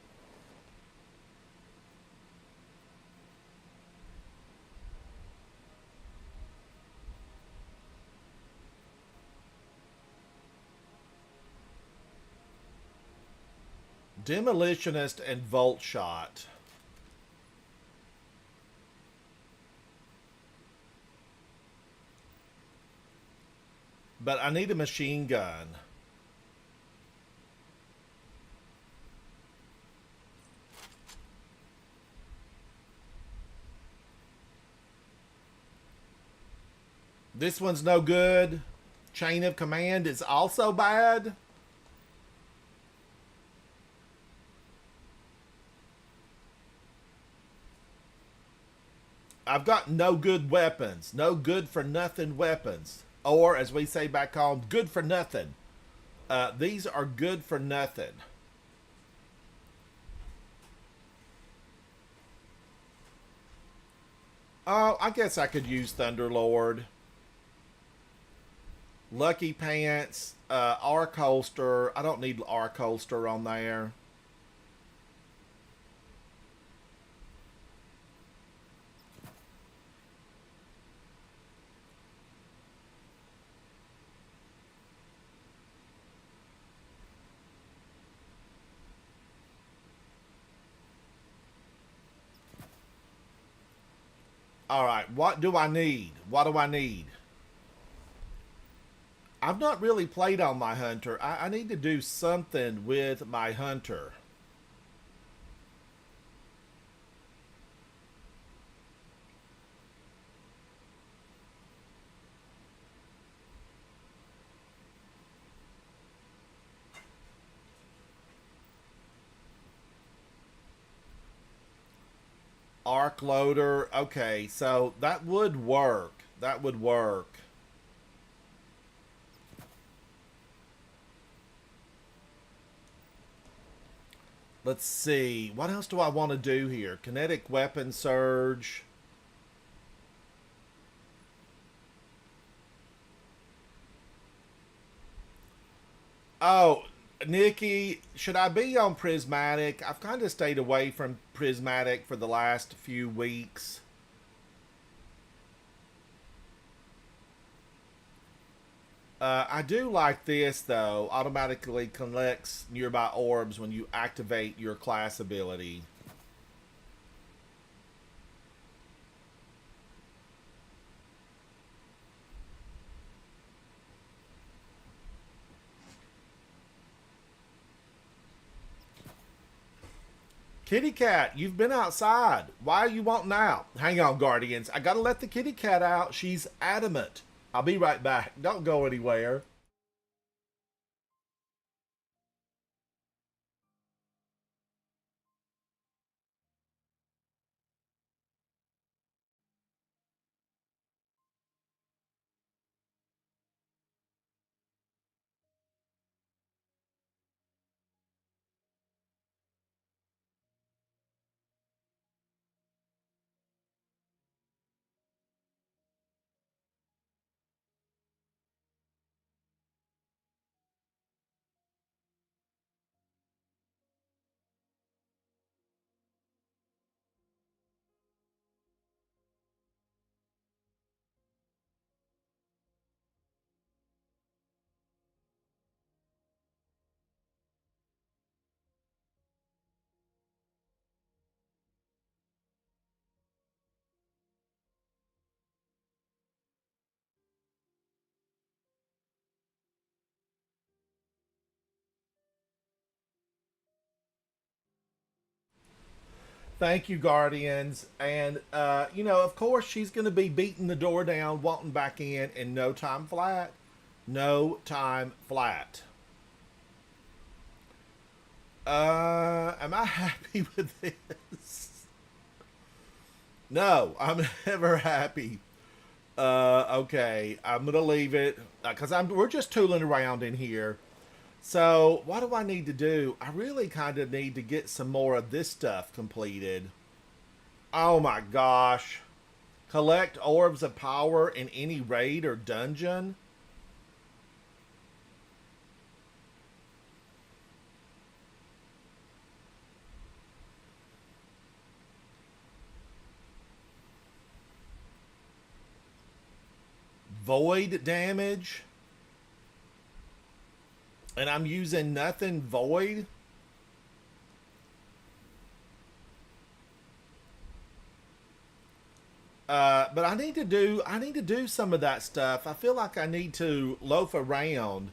Demolitionist and Volt Shot. But I need a machine gun. This one's no good. Chain of Command is also bad. I've got no good weapons. No good for nothing weapons. Or, as we say back home, good for nothing. These are good for nothing. Oh, I guess I could use Thunderlord. Lucky Pants, Arc Holster. I don't need Arc Holster on there. All right, what do I need? What do I need? I've not really played on my Hunter. I need to do something with my Hunter. Arc loader. Okay, so that would work. That would work. Let's see. What else do I want to do here? Kinetic weapon surge. Oh, Nikki, should I be on Prismatic? I've kind of stayed away from Prismatic for the last few weeks. I do like this, though. Automatically collects nearby orbs when you activate your class ability. Kitty cat, you've been outside. Why are you wanting out? Hang on, Guardians. I gotta let the kitty cat out. She's adamant. I'll be right back. Don't go anywhere. Thank you, Guardians. And, you know, of course, she's going to be beating the door down, wanting back in no time flat. No time flat. Am I happy with this? No, I'm never happy. Okay, I'm going to leave it because we're just tooling around in here. So, what do I need to do? I really kind of need to get some more of this stuff completed. Oh my gosh. Collect orbs of power in any raid or dungeon. Void damage. And I'm using nothing void. But I need to do some of that stuff. I feel like I need to loaf around.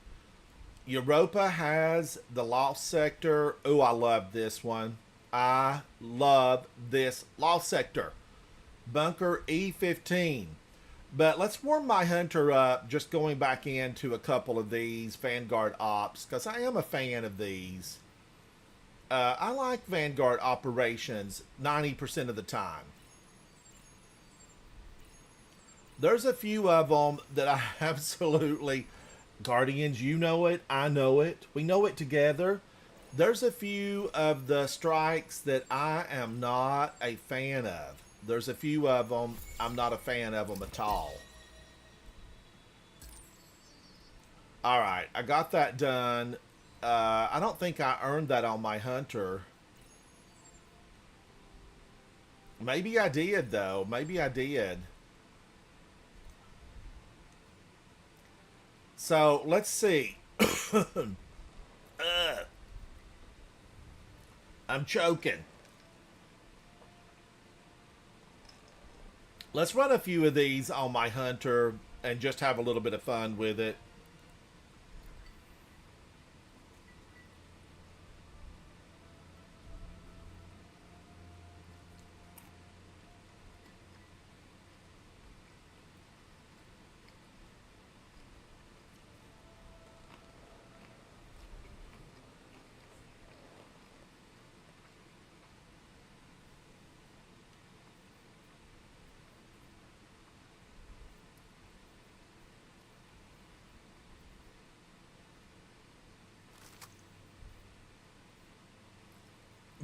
Europa has the Lost Sector. Oh, I love this one. I love this Lost Sector. Bunker E15. But let's warm my hunter up just going back into a couple of these Vanguard Ops, because I am a fan of these. I like Vanguard operations 90% of the time. There's a few of them that I absolutely... Guardians, you know it, I know it, we know it together. There's a few of the strikes that I am not a fan of. There's a few of them, I'm not a fan of them at all. Alright, I got that done. I don't think I earned that on my hunter. Maybe I did, though. Maybe I did. So, let's see. I'm choking. Let's run a few of these on my hunter and just have a little bit of fun with it.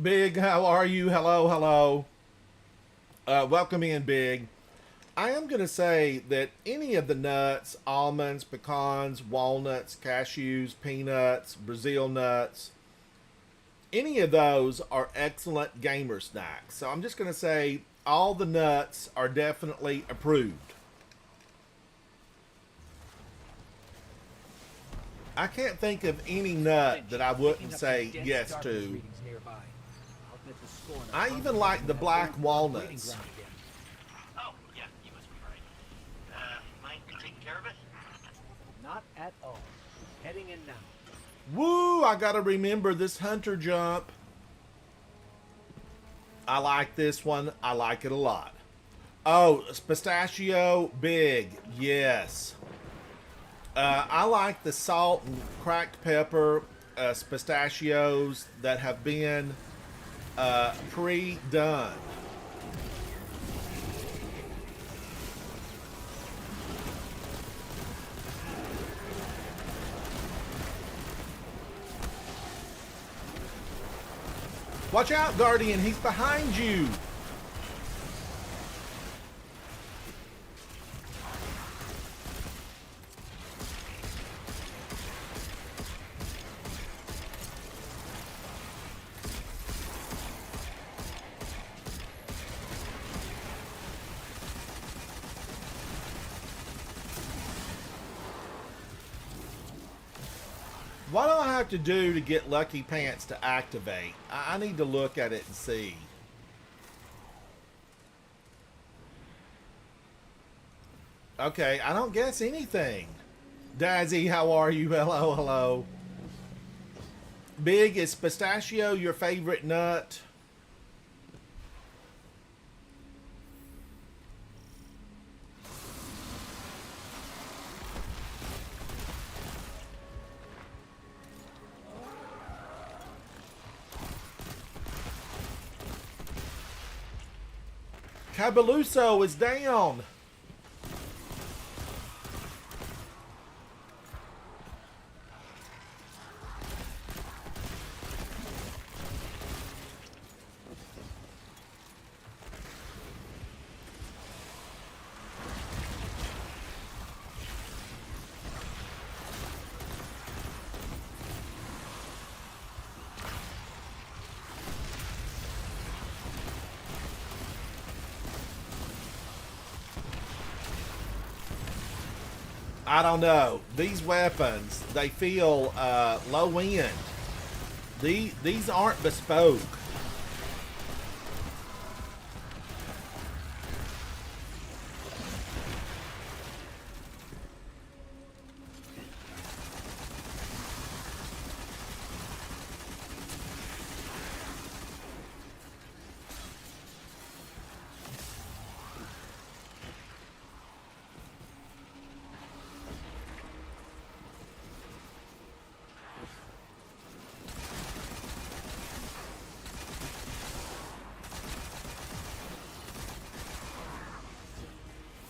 Big, how are you? Hello, hello. Welcome in, Big. I am going to say that any of the nuts, almonds, pecans, walnuts, cashews, peanuts, Brazil nuts, any of those are excellent gamer snacks. So I'm just going to say all the nuts are definitely approved. I can't think of any nut that I wouldn't say yes to. I even like the black walnuts. Oh, yeah, you must be right. Mind taking care of it? Not at all. Heading in now. Woo! I gotta remember this hunter jump. I like this one. I like it a lot. Oh, pistachio, big. Yes. I like the salt and cracked pepper pistachios that have been pre-done. Watch out, Guardian, he's behind you. What do I have to do to get Lucky Pants to activate? I need to look at it and see. Okay, I don't guess anything. Dazzy, how are you? Hello, hello. Big, is pistachio your favorite nut? Cabeluso is down. I don't know. These weapons, they feel low end. These aren't bespoke.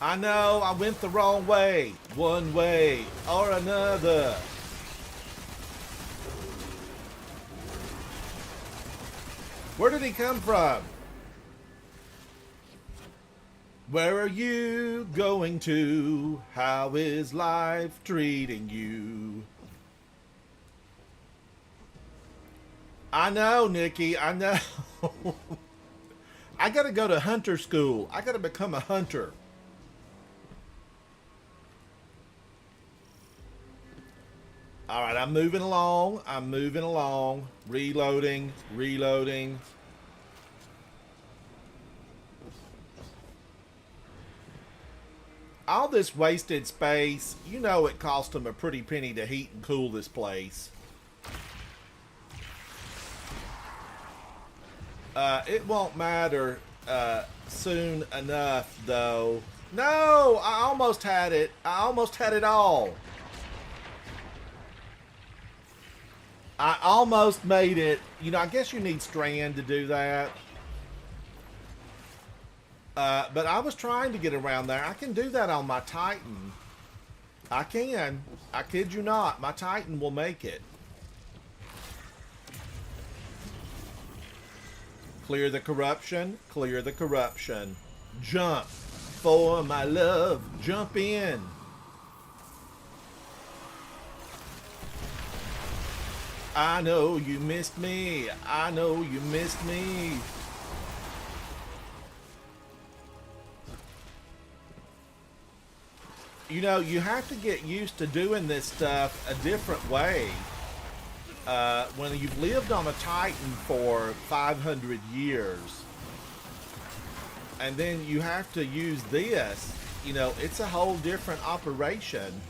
I know I went the wrong way. One way or another. Where did he come from? Where are you going to? How is life treating you? I know, Nikki, I know. I gotta go to hunter school. I gotta become a hunter. Alright, I'm moving along. I'm moving along. Reloading. Reloading. All this wasted space. You know it cost them a pretty penny to heat and cool this place. It won't matter soon enough, though. No! I almost had it. I almost had it all. I almost made it. You know, I guess you need Strand to do that. But I was trying to get around there. I can do that on my Titan. I can. I kid you not. My Titan will make it. Clear the corruption. Clear the corruption. Jump. For my love. Jump in. I know you missed me. I know you missed me. You know, you have to get used to doing this stuff a different way. When you've lived on a Titan for 500 years, and then you have to use this, you know, it's a whole different operation.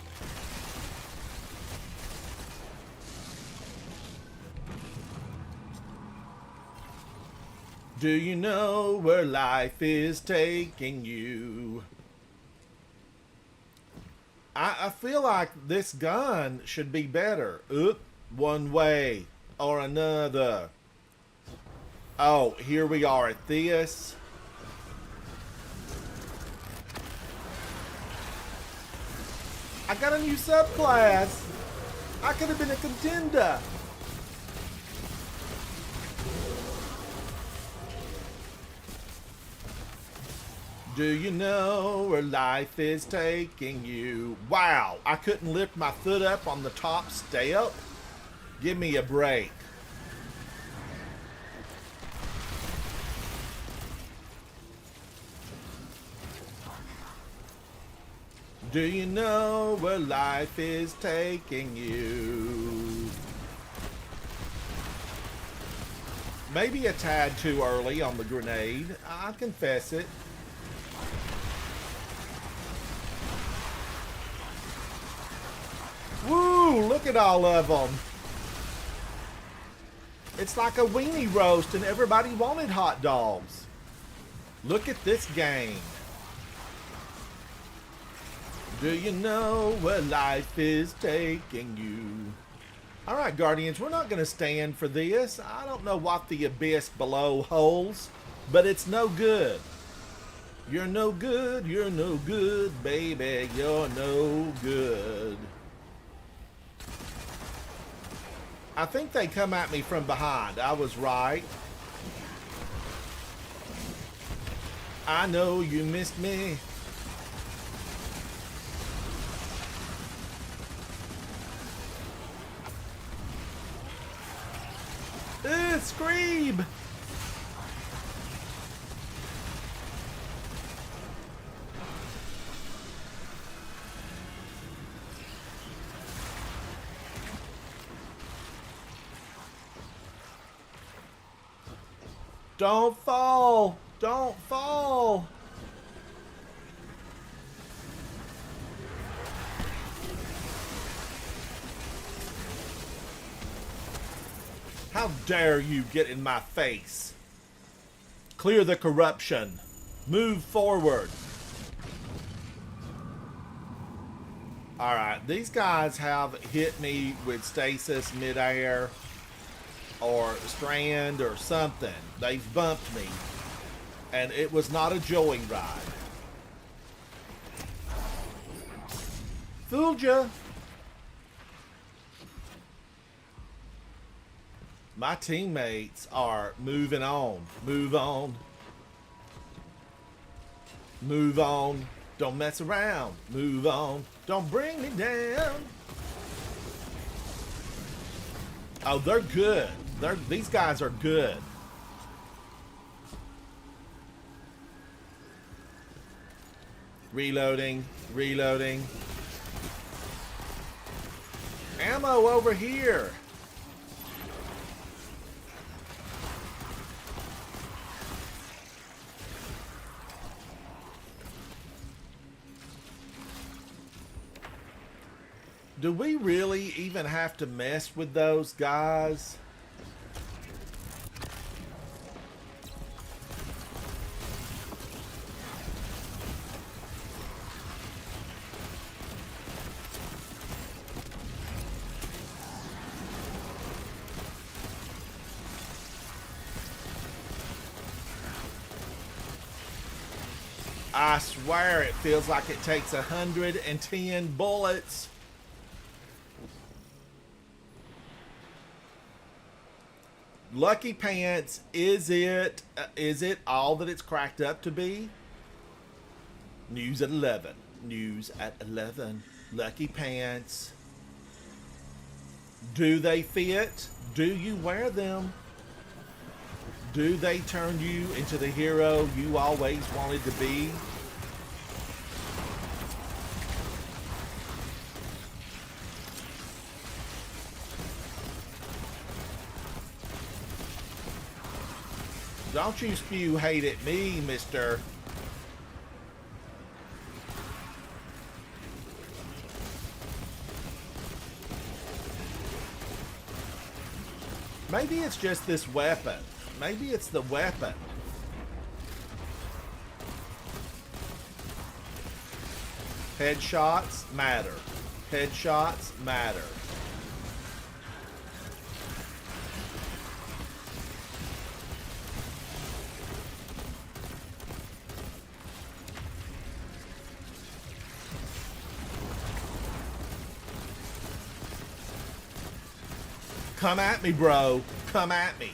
Do you know where life is taking you? I feel like this gun should be better. Oop, one way or another. Oh, here we are at this. I got a new subclass. I could have been a contender. Do you know where life is taking you? Wow, I couldn't lift my foot up on the top step? Give me a break. Do you know where life is taking you? Maybe a tad too early on the grenade. I confess it. Woo! Look at all of them. It's like a weenie roast and everybody wanted hot dogs. Look at this game. Do you know where life is taking you? Alright, Guardians, we're not going to stand for this. I don't know what the abyss below holds, but it's no good. You're no good, baby. You're no good. I think they come at me from behind. I was right. I know you missed me. Scream! Don't fall! Don't fall! How dare you get in my face? Clear the corruption. Move forward. Alright, these guys have hit me with stasis midair or strand or something. They've bumped me. And it was not a joyride. Fooled ya. My teammates are moving on. Move on. Move on. Don't mess around. Move on. Don't bring me down. Oh, they're good. These guys are good. Reloading. Reloading. Ammo over here. Do we really even have to mess with those guys? I swear it feels like it takes 110 bullets. Lucky Pants, is it all that it's cracked up to be? News at 11. News at 11. Lucky Pants. Do they fit? Do you wear them? Do they turn you into the hero you always wanted to be? Don't you spew hate at me, mister. Maybe it's just this weapon. Maybe it's the weapon. Headshots matter. Headshots matter. Come at me, bro. Come at me.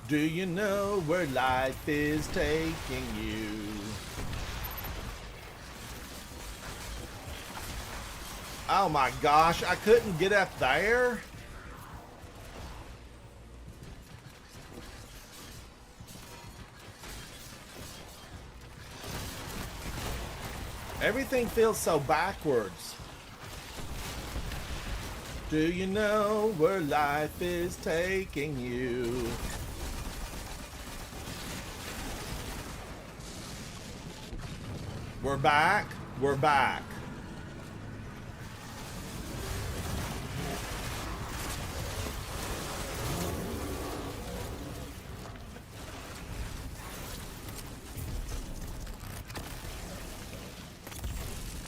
Do you know where life is taking you? Oh my gosh, I couldn't get up there? Everything feels so backwards. Do you know where life is taking you? We're back. We're back.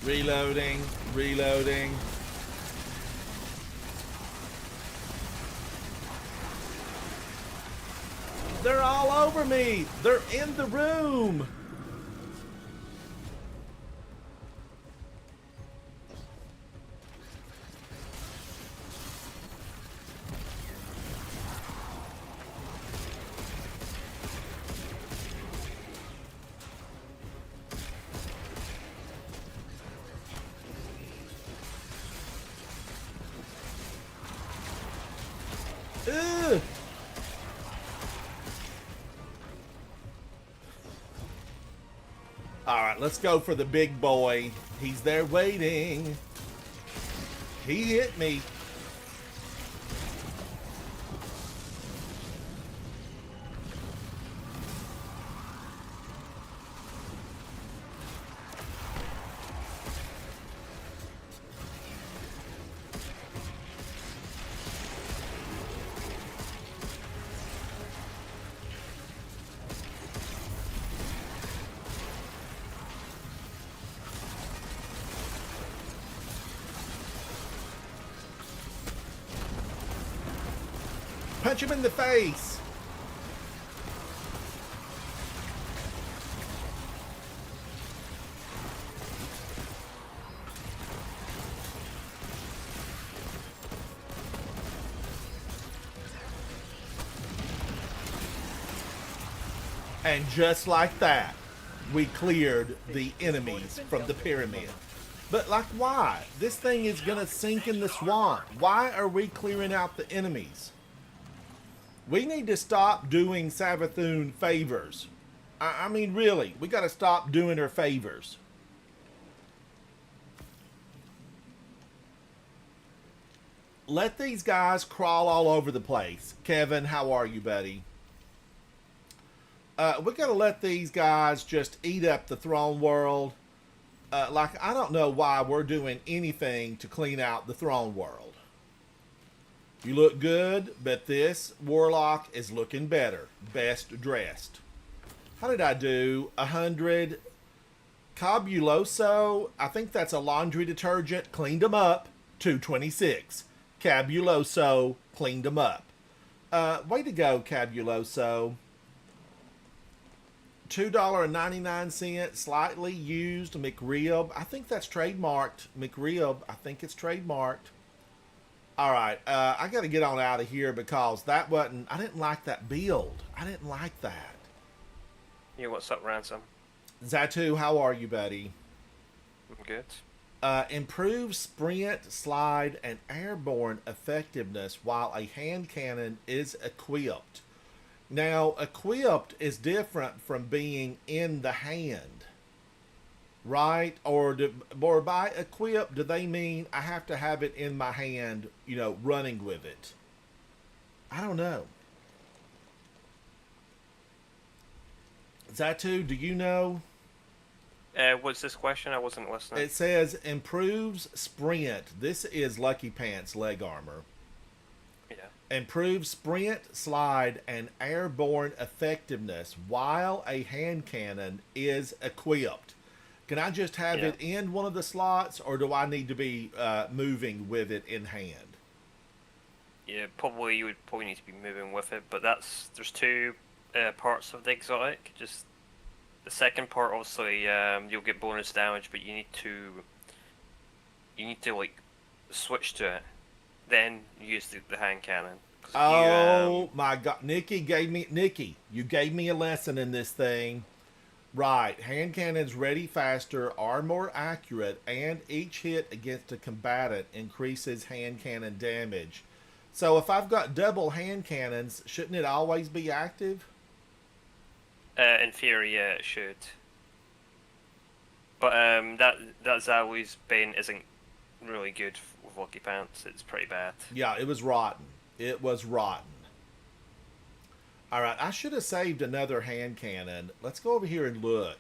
Reloading, reloading. over me. They're in the room. Ugh. All right, let's go for the big boy. He's there waiting. He hit me. Punch him in the face. And just like that, we cleared the enemies from the pyramid. But like, why? This thing is gonna sink in the swamp. Why are we clearing out the enemies? We need to stop doing Savathun favors. I mean, really, we gotta stop doing her favors. Let these guys crawl all over the place. Kevin, how are you, buddy? We gotta let these guys just eat up the throne world. Like, I don't know why we're doing anything to clean out the throne world. You look good, but this warlock is looking better. Best dressed. How did I do? 100. Cabuloso, I think that's a laundry detergent. Cleaned them up. 226. Cabuloso, cleaned them up. Way to go, Cabuloso. $2.99, slightly used McRib. I think that's trademarked. McRib, I think it's trademarked. All right, I got to get on out of here because that wasn't, I didn't like that build. I didn't like that. Yeah, what's up, Ransom? Zatu, how are you, buddy? I'm good. Improve sprint, slide, and airborne effectiveness while a hand cannon is equipped. Now, equipped is different from being in the hand, right? Or by equipped, do they mean I have to have it in my hand, you know, running with it? I don't know. Zatu, do you know? What's this question? I wasn't listening. It says improves sprint. This is Lucky Pants leg armor. Yeah. Improves sprint, slide, and airborne effectiveness while a hand cannon is equipped. Can I just have it in one of the slots, or do I need to be moving with it in hand? Yeah, probably you would probably need to be moving with it, but there's two parts of the exotic. Just the second part, obviously, you'll get bonus damage, but you need to like switch to it, then use the hand cannon. Oh my God, Nikki, you gave me a lesson in this thing. Right, hand cannons ready faster, are more accurate, and each hit against a combatant increases hand cannon damage. So if I've got double hand cannons, shouldn't it always be active? In theory, yeah, it should. But that Zawu's Bane isn't really good with Lucky Pants. It's pretty bad. Yeah, it was rotten. It was rotten. All right, I should have saved another hand cannon. Let's go over here and look.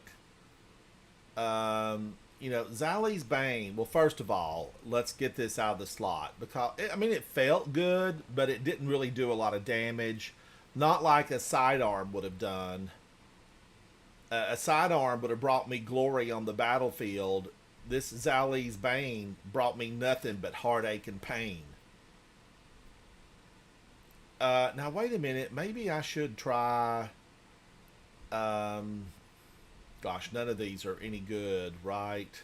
You know, Zali's Bane. Well, first of all, let's get this out of the slot. Because, I mean, it felt good, but it didn't really do a lot of damage. Not like a sidearm would have done. A sidearm would have brought me glory on the battlefield. This Zali's Bane brought me nothing but heartache and pain. Now, wait a minute. Maybe I should try Gosh, none of these are any good, right?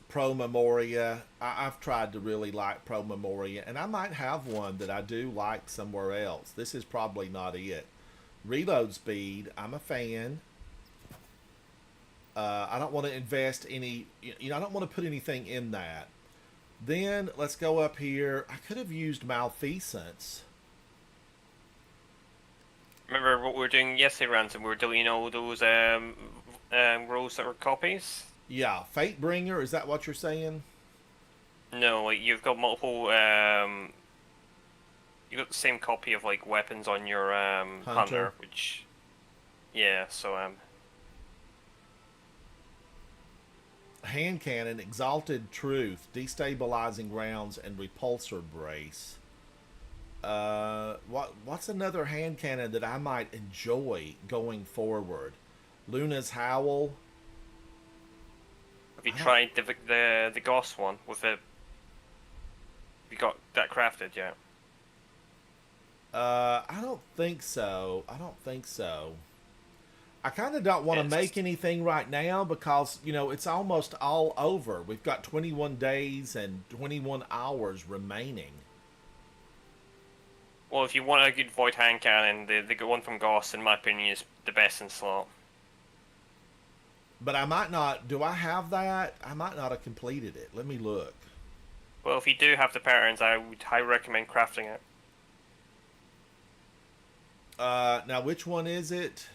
Pro Memoria. I've tried to really like Pro Memoria, and I might have one that I do like somewhere else. This is probably not it. Reload speed, I'm a fan. I don't want to invest any, I don't want to put anything in that. Then let's go up here. I could have used Malfeasance. Remember what we were doing yesterday, Ransom? We were deleting all those roles that were copies. Yeah, Fatebringer, is that what you're saying? No, like you've got multiple. You got the same copy of like weapons on your hunter, which. Yeah, so Hand cannon, exalted truth, destabilizing rounds, and repulsor brace. What's another hand cannon that I might enjoy going forward? Luna's Howl. Have you tried the Goss one with the? You got that crafted yet? I don't think so. I kind of don't want to make anything right now because, it's almost all over. We've got 21 days and 21 hours remaining. Well, if you want a good void hand cannon, the good one from Goss, in my opinion, is the best in slot. But I might not. Do I have that? I might not have completed it. Let me look. Well, if you do have the patterns, I would highly recommend crafting it. Now, which one is it?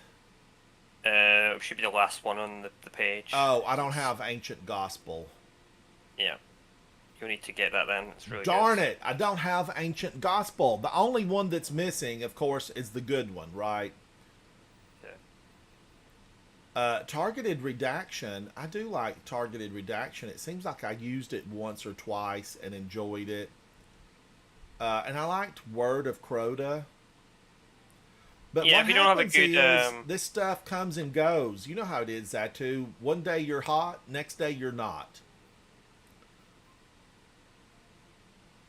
It should be the last one on the page. Oh, I don't have Ancient Gospel. Yeah. You'll need to get that then. It's really Darn good. it! I don't have Ancient Gospel. The only one that's missing, of course, is the good one, right? Yeah. Targeted Redaction. I do like Targeted Redaction. It seems like I used it once or twice and enjoyed it. And I liked Word of Crota. But yeah, what if you don't have a happens good, is this stuff comes and goes. You know how it is, Zatu. One day you're hot, next day you're not.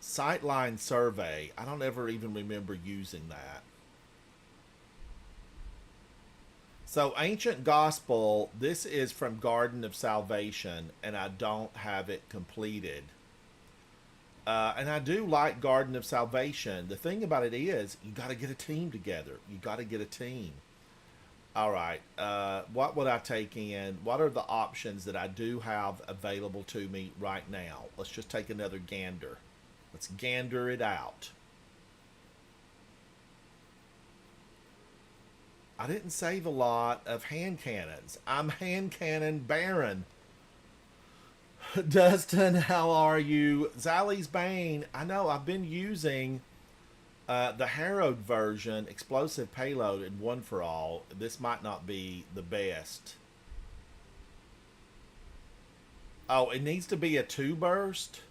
Sightline Survey. I don't ever even remember using that. So Ancient Gospel, this is from Garden of Salvation, and I don't have it completed. And I do like Garden of Salvation. The thing about it is, you got to get a team together. You got to get a team. All right. What would I take in? What are the options that I do have available to me right now? Let's just take another gander. Let's gander it out. I didn't save a lot of hand cannons. I'm hand cannon baron. Dustin, how are you? Zally's Bane. I know I've been using the harrowed version, explosive payload, and one for all. This might not be the best. Oh, it needs to be a 2 burst.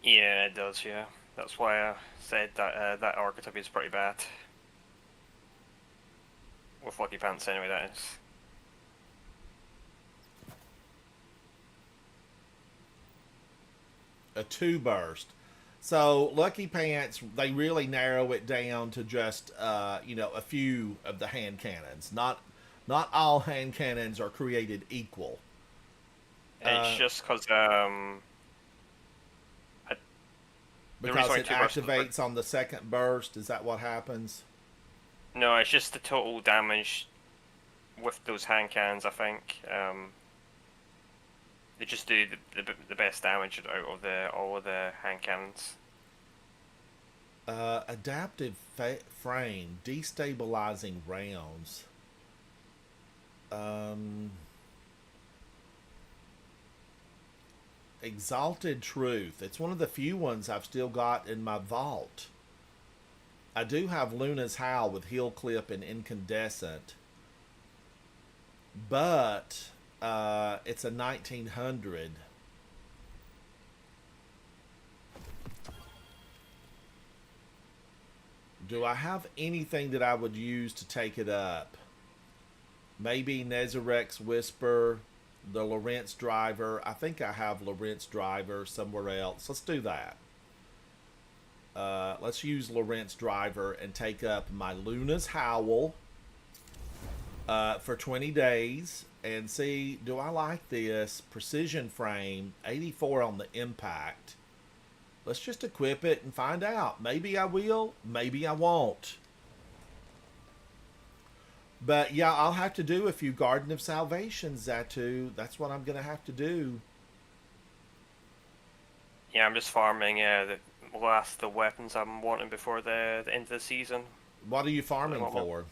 Yeah, it does, yeah. That's why I said that that archetype is pretty bad. With Lucky Pants, anyway, that is. A 2 burst. So Lucky Pants, they really narrow it down to just a few of the hand cannons. Not all hand cannons are created equal. It's just because because it activates on the second burst. Is that what happens? No, it's just the total damage with those hand cannons, I think. They just do the best damage out of all of the hand cannons. Adaptive frame, destabilizing rounds. Exalted Truth. It's one of the few ones I've still got in my vault. I do have Luna's Howl with Heel Clip and Incandescent. But it's a 1900. Do I have anything that I would use to take it up? Maybe Nezarek's Whisper, the Lorentz Driver. I think I have Lorentz Driver somewhere else. Let's do that. let's use Lorentz Driver and take up my Luna's Howl for 20 days and see, do I like this precision frame, 84 on the impact. Let's just equip it and find out. Maybe I will, maybe I won't. But yeah, I'll have to do a few Garden of Salvation, Zatu. That's what I'm going to have to do. Yeah, I'm just farming the weapons I'm wanting before the end of the season. What are you farming for?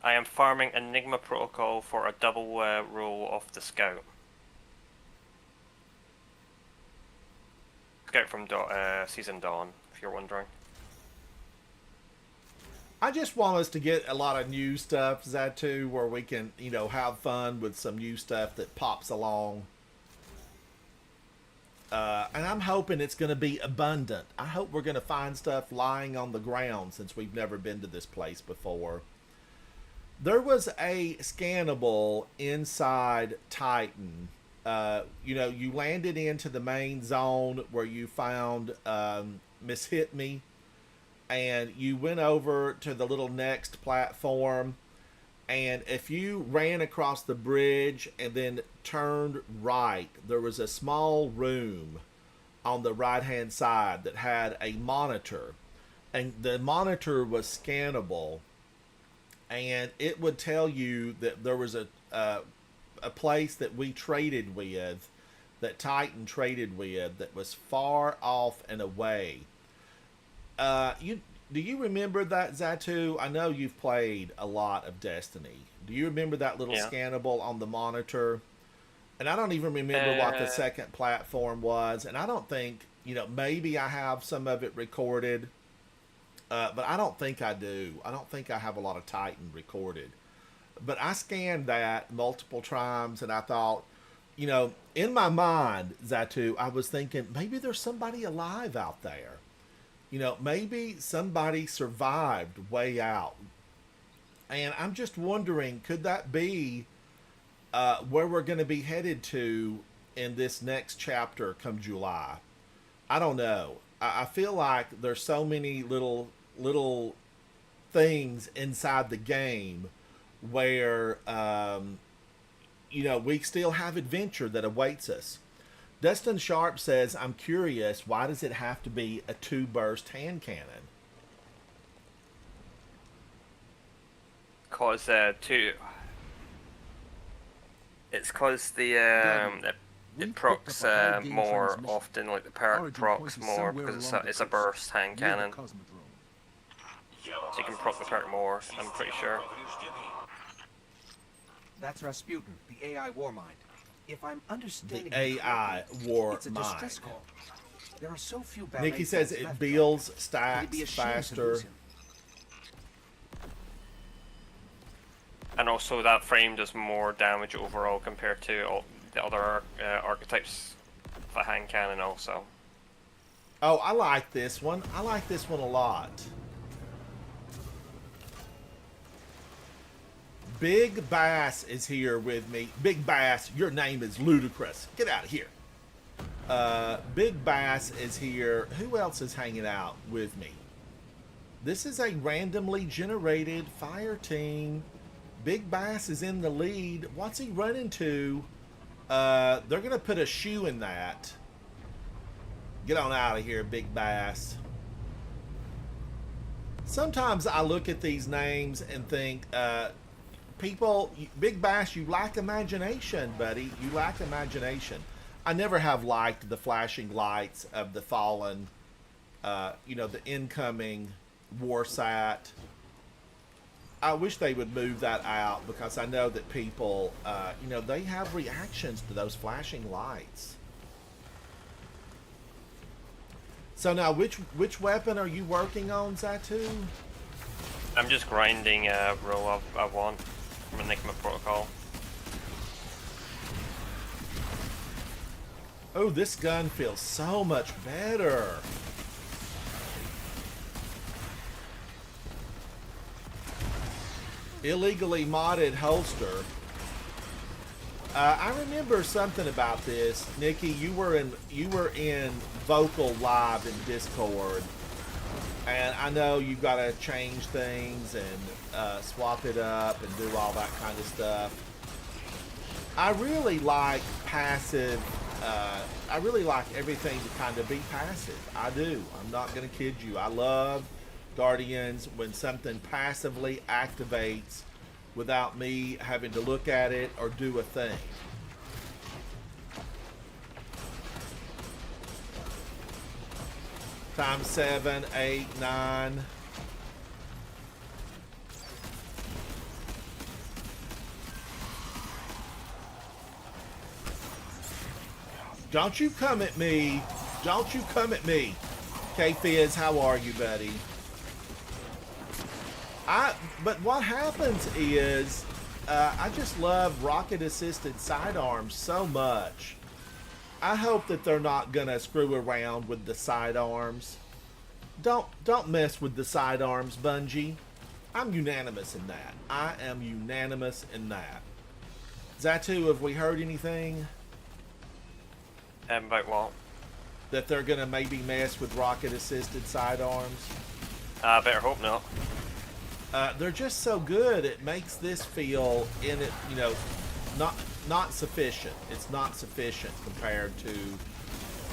I am farming Enigma Protocol for a double roll off the Scout. Scout from Season Dawn, if you're wondering. I just want us to get a lot of new stuff, Zatu, where we can, you know, have fun with some new stuff that pops along. And I'm hoping it's going to be abundant. I hope we're going to find stuff lying on the ground since we've never been to this place before. There was a scannable inside Titan. You know, you landed into the main zone where you found Miss Hit Me. And you went over to the little next platform. And if you ran across the bridge and then turned right, there was a small room on the right-hand side that had a monitor. And the monitor was scannable. And it would tell you that there was a place that we traded with, that Titan traded with, that was far off and away. Do you remember that, Zatu? I know you've played a lot of Destiny. Do you remember that little scannable on the monitor? And I don't even remember what the second platform was. And I don't think, you know, maybe I have some of it recorded. But I don't think I do. I don't think I have a lot of Titan recorded. But I scanned that multiple times and I thought, you know, in my mind, Zatu, I was thinking maybe there's somebody alive out there. You know, maybe somebody survived way out. And I'm just wondering, could that be where we're going to be headed to in this next chapter come July? I don't know. I feel like there's so many little things inside the game where, you know, we still have adventure that awaits us. Dustin Sharp says, I'm curious, why does it have to be a 2-burst hand cannon? Cause it's cause it procs more often, like the perk procs more because it's a burst hand cannon. So you can proc the perk more, I'm pretty sure. That's Rasputin, the AI Warmind. If I'm understanding The AI War it's a Mind. distress call. There are so few Nikki says it builds stacks faster. And also that frame does more damage overall compared to all the other archetypes of the hand cannon also. Oh, I like this one. I like this one a lot. Big Bass is here with me. Big Bass, your name is ludicrous. Get out of here. Big Bass is here. Who else is hanging out with me? This is a randomly generated fire team. Big Bass is in the lead. What's he running to? They're going to put a shoe in that. Get on out of here, Big Bass. Sometimes I look at these names and think, people, Big Bass, you lack imagination, buddy. You lack imagination. I never have liked the flashing lights of the fallen, you know, the incoming Warsat. I wish they would move that out because I know that people, you know, they have reactions to those flashing lights. So now, which weapon are you working on, Zatu? I'm just grinding roll I want from Enigma Protocol. Oh, this gun feels so much better. Illegally modded holster. I remember something about this, Nikki. You were in Vocal Live in Discord, And I know you've got to change things and swap it up and do all that kind of stuff. I really like passive. I really like everything to kind of be passive. I do. I'm not going to kid you. I love Guardians when something passively activates without me having to look at it or do a thing. Times 7, 8, 9. Don't you come at me. Don't you come at me. K-Fizz, how are you, buddy? But what happens is, I just love rocket-assisted sidearms so much. I hope that they're not gonna screw around with the sidearms. Don't mess with the sidearms, Bungie. I'm unanimous in that. I am unanimous in that. Zatu, have we heard anything? About what? That they're gonna maybe mess with rocket-assisted sidearms? Better hope not. They're just so good. It makes this feel not sufficient. It's not sufficient compared to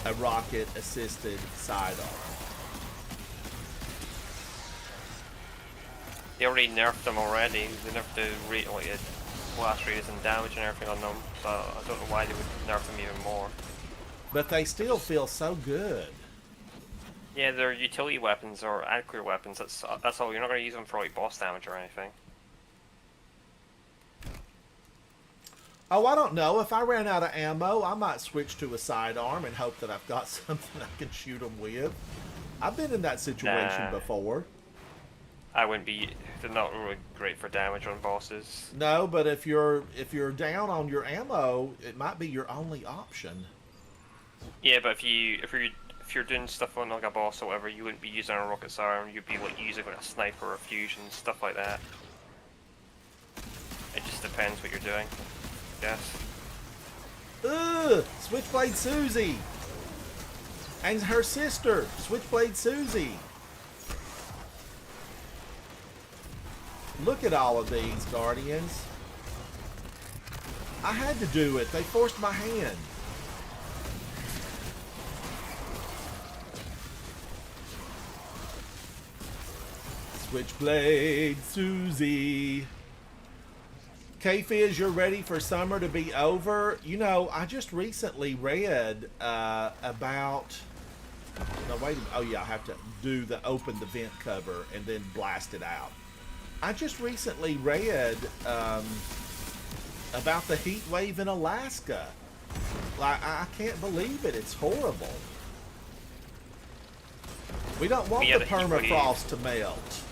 a rocket-assisted sidearm. They already nerfed them already. They nerfed the rate, like blast radius and damage and everything on them. So I don't know why they would nerf them even more. But they still feel so good. Yeah, they're utility weapons or accurate weapons. That's all. You're not going to use them for like boss damage or anything. Oh, I don't know. If I ran out of ammo, I might switch to a sidearm and hope that I've got something I can shoot them with. I've been in that situation before. I wouldn't be. They're not really great for damage on bosses. No, but if you're down on your ammo, it might be your only option. Yeah, but if you're doing stuff on like a boss or whatever, you wouldn't be using a rocket siren. You'd be like using like a sniper or a fusion, stuff like that. It just depends what you're doing. Yes. Ugh! Switchblade Susie! And her sister, Switchblade Susie! Look at all of these, Guardians. I had to do it. They forced my hand. Switchblade Susie. K-Fizz, you're ready for summer to be over? You know, I just recently read about... No, wait a minute. Oh, yeah, I have to do the open the vent cover and then blast it out. I just recently read about the heat wave in Alaska. Like, I can't believe it. It's horrible. We don't want the permafrost to melt.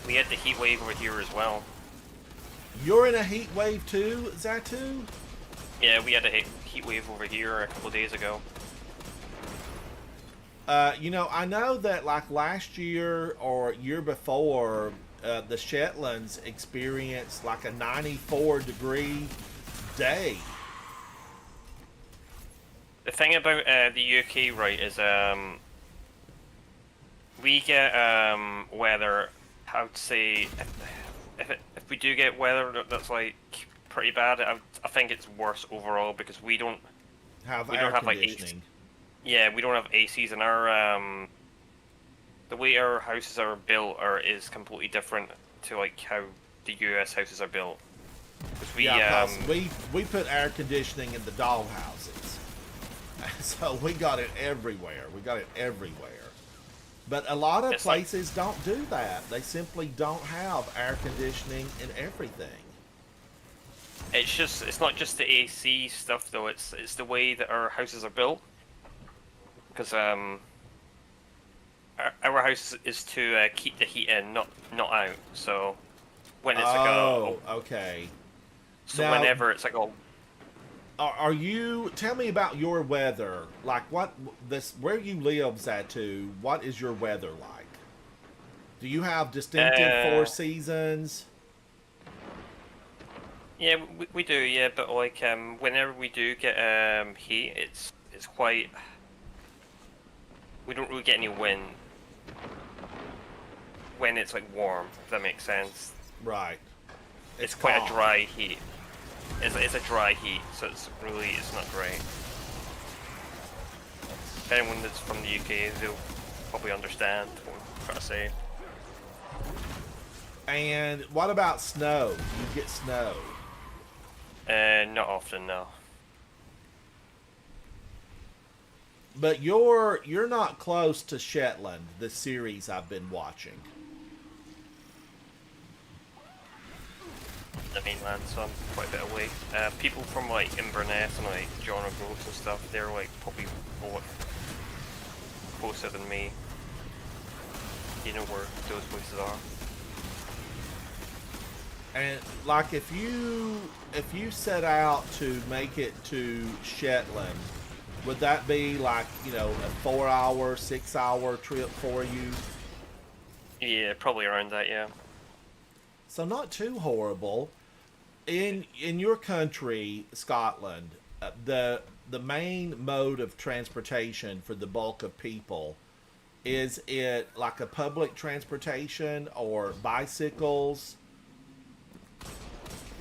We had the heat wave over here as well. You're in a heat wave too, Zatu? Yeah, we had a heat wave over here a couple of days ago. You know, I know that like last year or year before, the Shetlands experienced like a 94-degree day. The thing about the UK, right, is we get weather. I would say if we do get weather that's like pretty bad, I think it's worse overall because we don't have AC. Yeah, we don't have ACs in our the way our houses are built is completely different to like how the US houses are built. We put air conditioning in the doll houses, so we got it everywhere. But a lot of places don't do that. They simply don't have air conditioning in everything. It's not just the AC stuff though. It's the way that our houses are built. Because our house is to keep the heat in, not out. So when it's okay. So now, whenever it's like are you? Tell me about your weather. Like where you live, Zatu? What is your weather like? Do you have distinctive 4 seasons? Yeah, we do. Yeah, but like whenever we do get heat, it's quite. We don't really get any wind. when it's like warm, if that makes sense. Right. It's quite calm. a dry heat. It's a dry heat, so it's not great. If anyone that's from the UK, they'll probably understand what I'm trying to say. And what about snow? You get snow. Not often, no. But you're not close to Shetland, the series I've been watching. The mainland, so I'm quite a bit away. People from like Inverness and like John O'Groats and stuff, they're like probably more closer than me. You know where those places are. And like if you set out to make it to Shetland, would that be like, you know, a 4-hour, 6-hour trip for you? Yeah, probably around that, yeah. So not too horrible. In your country, Scotland, the main mode of transportation for the bulk of people, is it like a public transportation or bicycles?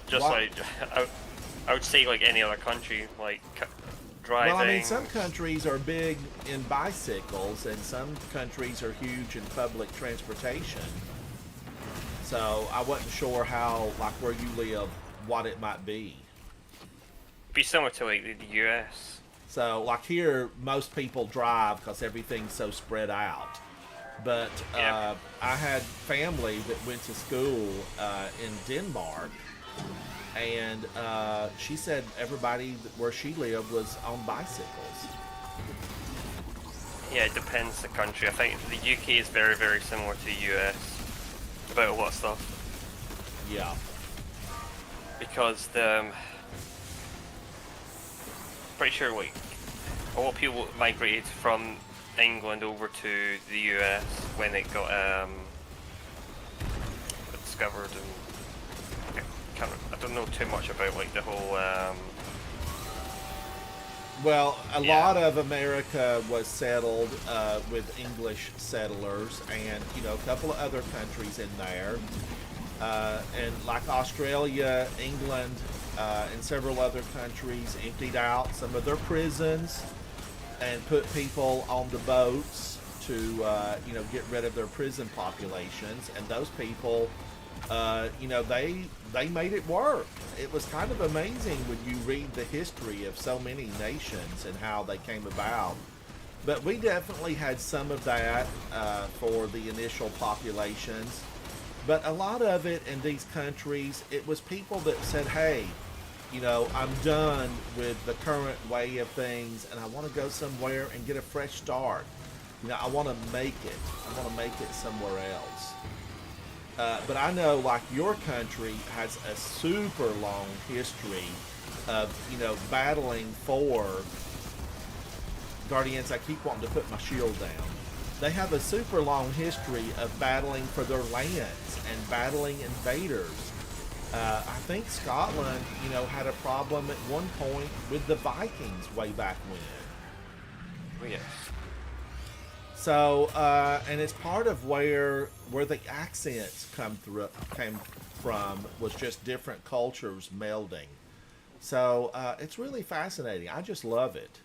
Just What? like I would say like any other country, like driving. Well, I mean, some countries are big in bicycles, and some countries are huge in public transportation. So I wasn't sure how, like where you live, what it might be. Be similar to like the US. So like here, most people drive because everything's so spread out. But Yeah. I had family that went to school in Denmark, and she said everybody where she lived was on bicycles. Yeah, it depends the country. I think the UK is very, very similar to the US about a lot of stuff. Yeah. Because pretty sure like a lot of people migrated from England over to the US when it got discovered, and I don't know too much about like the whole Well, a Yeah. lot of America was settled with English settlers, and you know, a couple of other countries in there, and like Australia, England, and several other countries emptied out some of their prisons and put people on the boats to you know, get rid of their prison populations, and those people, you know, they made it work. It was kind of amazing when you read the history of so many nations and how they came about. But we definitely had some of that for the initial populations. But a lot of it in these countries, it was people that said, hey, you know, I'm done with the current way of things, and I want to go somewhere and get a fresh start. You know, I want to make it. I want to make it somewhere else. But I know, like, your country has a super long history of, you know, battling for Guardians. I keep wanting to put my shield down. They have a super long history of battling for their lands and battling invaders. I think Scotland, you know, had a problem at one point with the Vikings way back when. yes. So, and it's part of where the accents came from was just different cultures melding. So it's really fascinating. I just love it.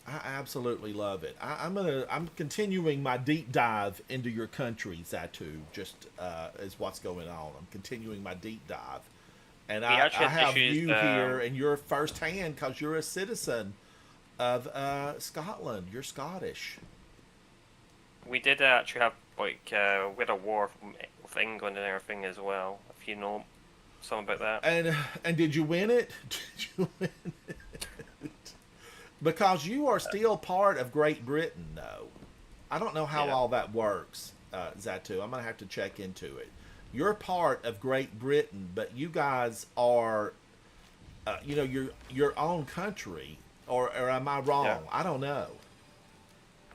I absolutely love it. I'm continuing my deep dive into your country, Zatu. Just is what's going on. I'm continuing my deep dive, and I actually have issues, you here, and you're firsthand because you're a citizen of Scotland. You're Scottish. We did actually have like we had a war with England and everything as well. If you know something about that. And did you win it? Did you win it? Because you are still part of Great Britain, though. I don't know how Yeah. all that works, Zatu. I'm gonna have to check into it. You're part of Great Britain, but you guys are, you know, your own country, or am I wrong? Yeah. I don't know.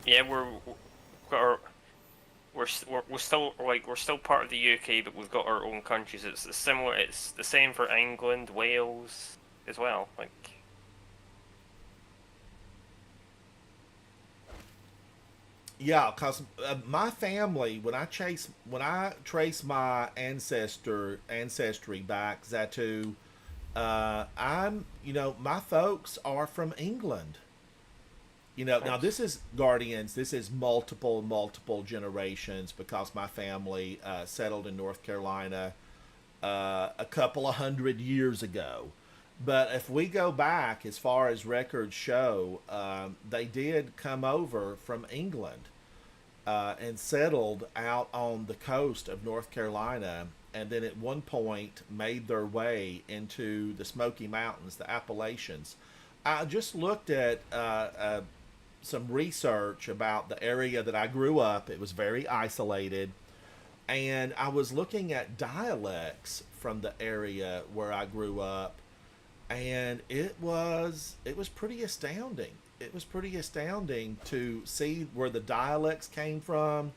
Yeah, we're still like we're still part of the UK, but we've got our own countries. It's similar. It's the same for England, Wales, as well. Like. Yeah, cause my family, when I trace my ancestry back, Zatu, my folks are from England. Now this is Guardians. This is multiple generations because my family settled in North Carolina a couple of 100 years ago. But if we go back as far as records show, they did come over from England and settled out on the coast of North Carolina, and then at one point made their way into the Smoky Mountains, the Appalachians. I just looked at some research about the area that I grew up. It was very isolated, and I was looking at dialects from the area where I grew up, and it was pretty astounding. It was pretty astounding to see where the dialects came from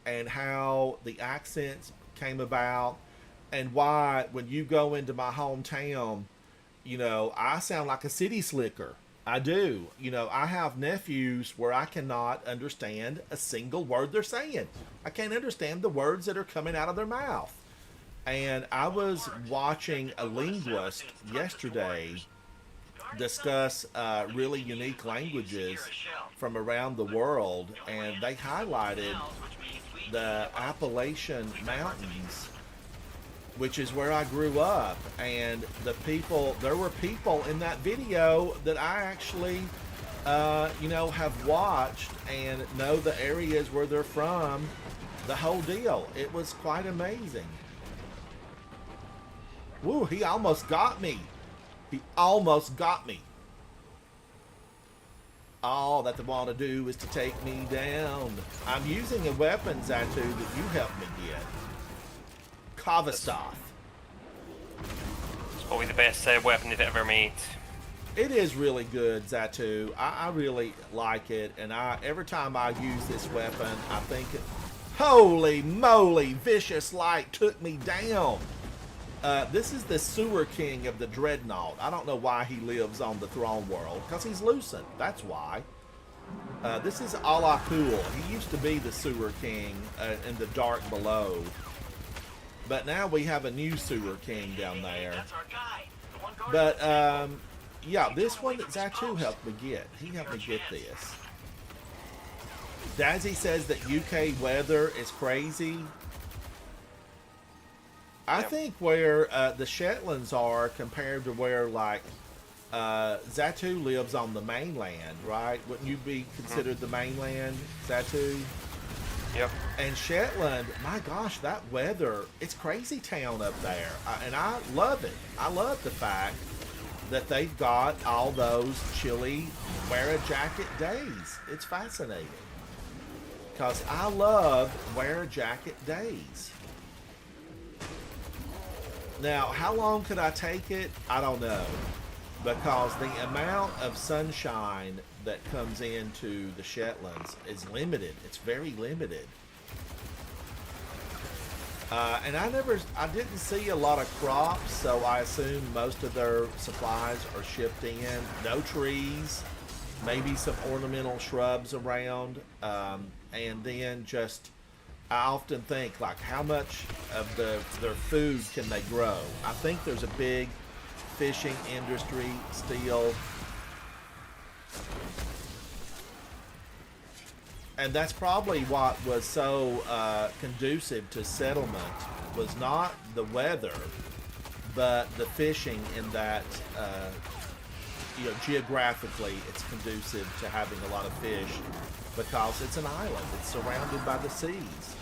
and how the accents came about, and why when you go into my hometown, I sound like a city slicker. I do. I have nephews where I cannot understand a single word they're saying. I can't understand the words that are coming out of their mouth. And I was watching a linguist yesterday discuss really unique languages from around the world, and they highlighted the Appalachian Mountains, which is where I grew up. And there were people in that video that I actually, have watched and know the areas where they're from, the whole deal. It was quite amazing. Woo, he almost got me. He almost got me. All that they want to do is to take me down. I'm using a weapon, Zatu, that you helped me get. Kavastov. It's probably the best weapon they've ever made. It is really good, Zatu. I really like it, and every time I use this weapon, I think, holy moly, Vicious Light took me down. This is the sewer king of the Dreadnought. I don't know why he lives on the throne world, because he's Lucent. That's why. This is Alakul. He used to be the sewer king in the Dark Below. But now we have a new sewer king down there. But, yeah, this one that Zatu helped me get. He helped me get this. Dazzy says that UK weather is crazy. I think where the Shetlands are compared to where, like, Zatu lives on the mainland, right? Wouldn't you be considered the mainland, Zatu? Yep. And Shetland, my gosh, that weather, it's crazy town up there. And I love it. I love the fact that they've got all those chilly, wear a jacket days. It's fascinating. Because I love wear a jacket days. Now, how long could I take it? I don't know. Because the amount of sunshine that comes into the Shetlands is limited. It's very limited. And I didn't see a lot of crops, so I assume most of their supplies are shipped in. No trees, maybe some ornamental shrubs around, and then just, I often think, like, how much of their food can they grow? I think there's a big fishing industry still. And that's probably what was so conducive to settlement, was not the weather, but the fishing in that, geographically it's conducive to having a lot of fish because it's an island. It's surrounded by the seas.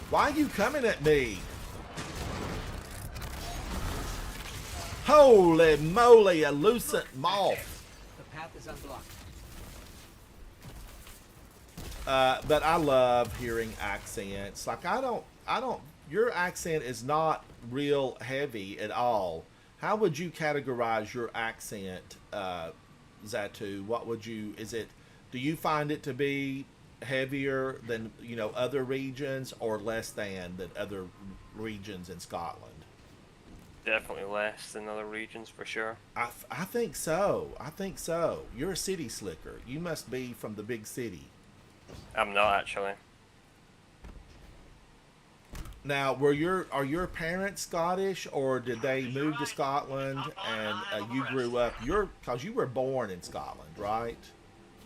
Why are you coming at me? Holy moly, a lucent moth. The path is unblocked. But I love hearing accents. Like, your accent is not real heavy at all. How would you categorize your accent, Zatu? Do you find it to be heavier than, other regions, or less than other regions in Scotland? Definitely less than other regions for sure. I think so. I think so. You're a city slicker. You must be from the big city. I'm not actually. Now, are your parents Scottish, or did they move to Scotland and you grew up? Because you were born in Scotland, right?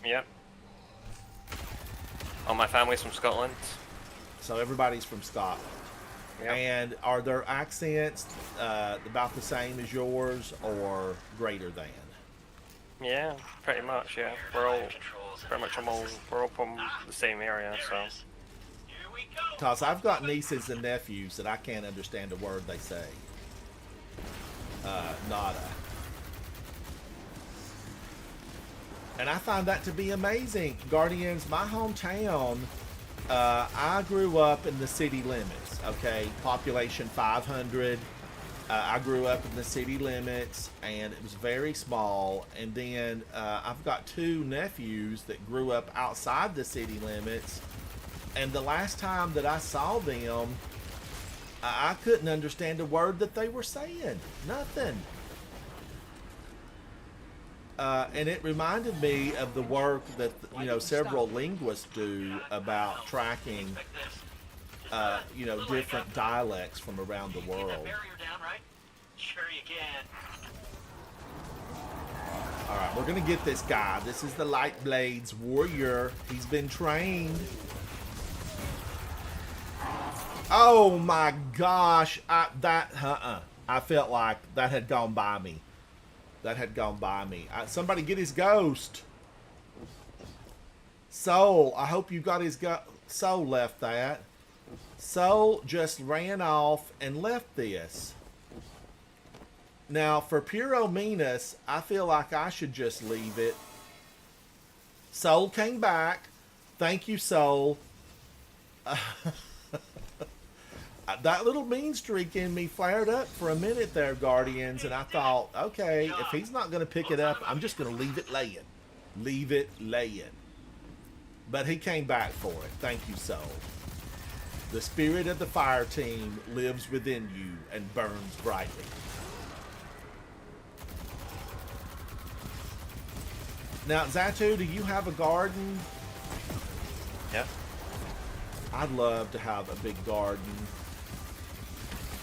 Yep. All my family's from Scotland. So everybody's from Scotland. Yep. And are their accents about the same as yours, or greater than? Yeah, pretty much. Yeah, we're all from the same area, so. Because I've got nieces and nephews that I can't understand a word they say. Nada. And I find that to be amazing. Guardians, my hometown, I grew up in the city limits, okay? Population 500. I grew up in the city limits, and it was very small. And then I've got two nephews that grew up outside the city limits. And the last time that I saw them, I couldn't understand a word that they were saying. Nothing. And it reminded me of the work that, several linguists do about tracking, different dialects from around the world. Sure you can. All right, we're going to get this guy. This is the Light Blades warrior. He's been trained. Oh my gosh, I felt like that had gone by me. Somebody get his ghost. Soul, I hope you got his Soul left that. Soul just ran off and left this. Now, for Pyromenas, I feel like I should just leave it. Soul came back. Thank you, Soul. That little mean streak in me flared up for a minute there, Guardians, and I thought, okay, if he's not going to pick it up, I'm just going to leave it laying. Leave it laying. But he came back for it. Thank you, Soul. The spirit of the fire team lives within you and burns brightly. Now, Zatu, do you have a garden? Yeah. I'd love to have a big garden.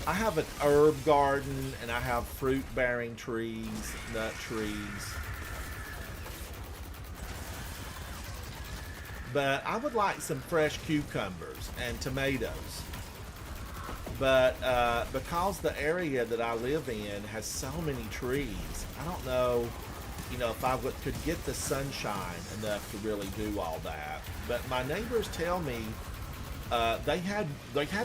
I have an herb garden, and I have fruit-bearing trees, nut trees. But I would like some fresh cucumbers and tomatoes. But because the area that I live in has so many trees, I don't know, if I could get the sunshine enough to really do all that. But my neighbors tell me they had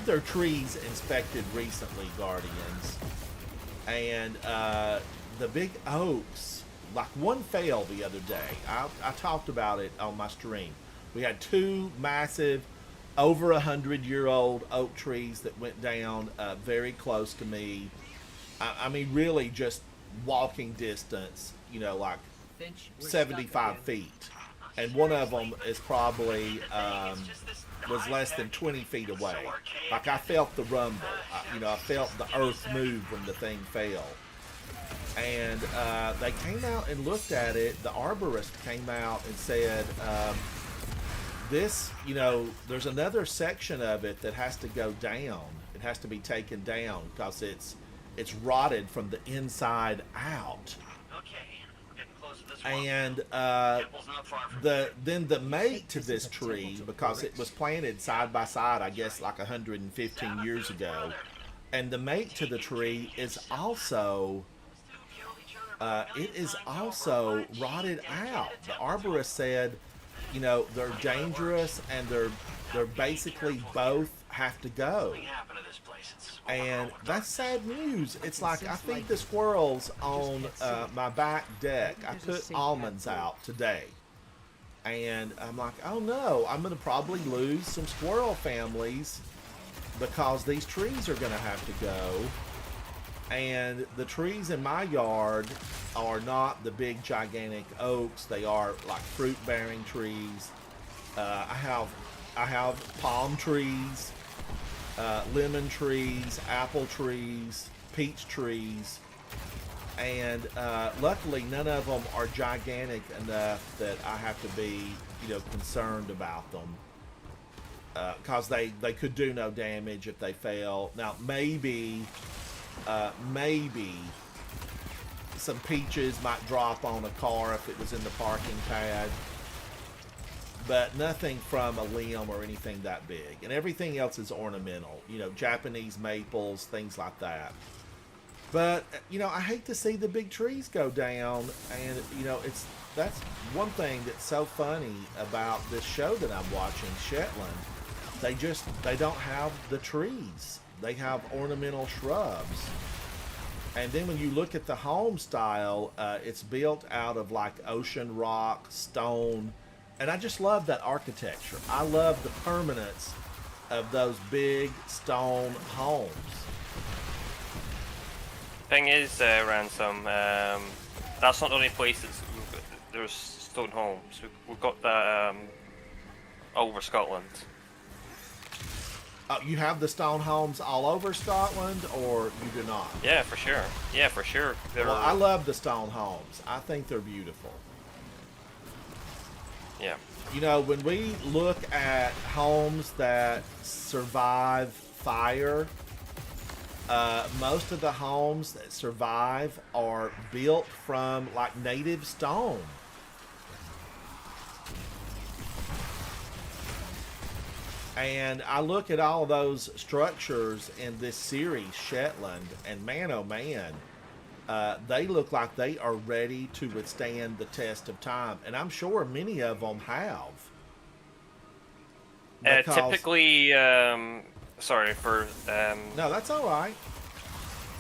their trees inspected recently, Guardians, and the big oaks, like one fell the other day. I talked about it on my stream. We had two massive, over 100-year-old oak trees that went down very close to me. I mean, really just walking distance, like 75 feet. And one of them is probably was less than 20 feet away. Like, I felt the rumble. I felt the earth move when the thing fell. And they came out and looked at it. The arborist came out and said, this, there's another section of it that has to go down. It has to be taken down because it's rotted from the inside out. And then the mate to this tree, because it was planted side by side, I guess like 115 years ago, and the mate to the tree is also rotted out. The arborist said, they're dangerous, and they're basically both have to go. And that's sad news. It's like I feed the squirrels on my back deck. I put almonds out today. And I'm like, oh no, I'm going to probably lose some squirrel families because these trees are going to have to go. And the trees in my yard are not the big gigantic oaks. They are like fruit-bearing trees. I have palm trees. Lemon trees, apple trees, peach trees, and luckily none of them are gigantic enough that I have to be, concerned about them. Because they could do no damage if they fell. Now, maybe some peaches might drop on a car if it was in the parking pad. But nothing from a limb or anything that big. And everything else is ornamental. Japanese maples, things like that. But, I hate to see the big trees go down. And, that's one thing that's so funny about this show that I'm watching, Shetland. They don't have the trees. They have ornamental shrubs. And then when you look at the home style, it's built out of like ocean rock, stone. And I just love that architecture. I love the permanence of those big stone homes. Thing is, Ransom, that's not the only place there's stone homes. We've got that all over Scotland. You have the stone homes all over Scotland, or you do not? Yeah, for sure. Well, I love the stone homes. I think they're beautiful. Yeah. When we look at homes that survive fire, most of the homes that survive are built from like native stone. And I look at all those structures in this series, Shetland, and man, oh man, they look like they are ready to withstand the test of time. And I'm sure many of them have. Typically, sorry for... No, that's all right.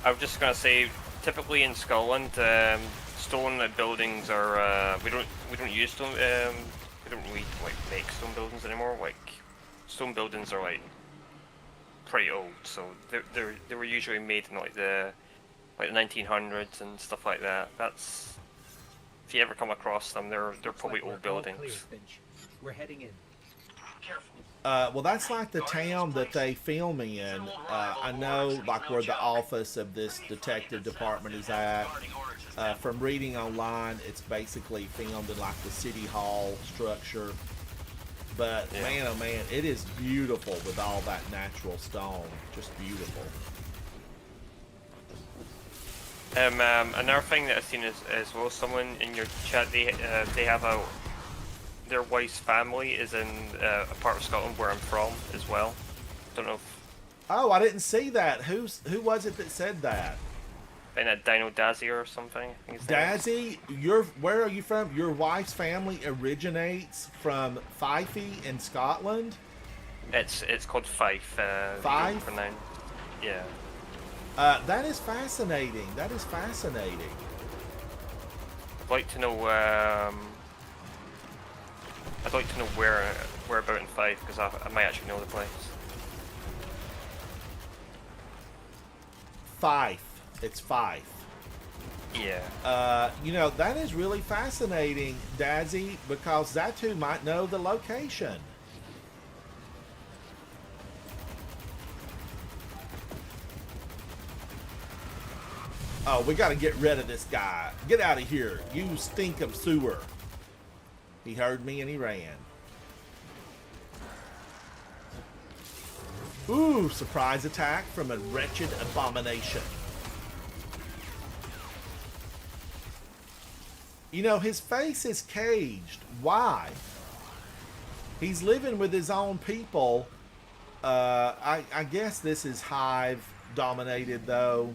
I was just going to say, typically in Scotland, stone buildings are... we don't use stone... we don't really make stone buildings anymore. Stone buildings are pretty old, so they were usually made in the 1900s and stuff like that. That's, if you ever come across them, they're probably old buildings. Clear, Finch. We're heading in. Careful. Well, that's like the town that they film in. I know, like where the office of this detective department is at. From reading online, it's basically filmed in like the city hall structure. But man, oh man, it is beautiful with all that natural stone. Just beautiful. Another thing that I've seen is as well, someone in your chat, they have their wife's family is in a part of Scotland where I'm from as well. Don't know if... Oh, I didn't see that. Who was it that said that? In a Dino Dazzy or something. I think Dazzy, where are you from? Your wife's family originates from Fife in Scotland? It's called Fife. Fife? Yeah. That is fascinating. That is fascinating. I'd like to know where about in Fife, because I might actually know the place. Fife. It's Fife. Yeah. That is really fascinating, Dazzy, because Zatu might know the location. Oh, we gotta get rid of this guy. Get out of here. You stink of sewer. He heard me and he ran. Ooh, surprise attack from a wretched abomination. His face is caged. Why? He's living with his own people. I guess this is Hive dominated, though.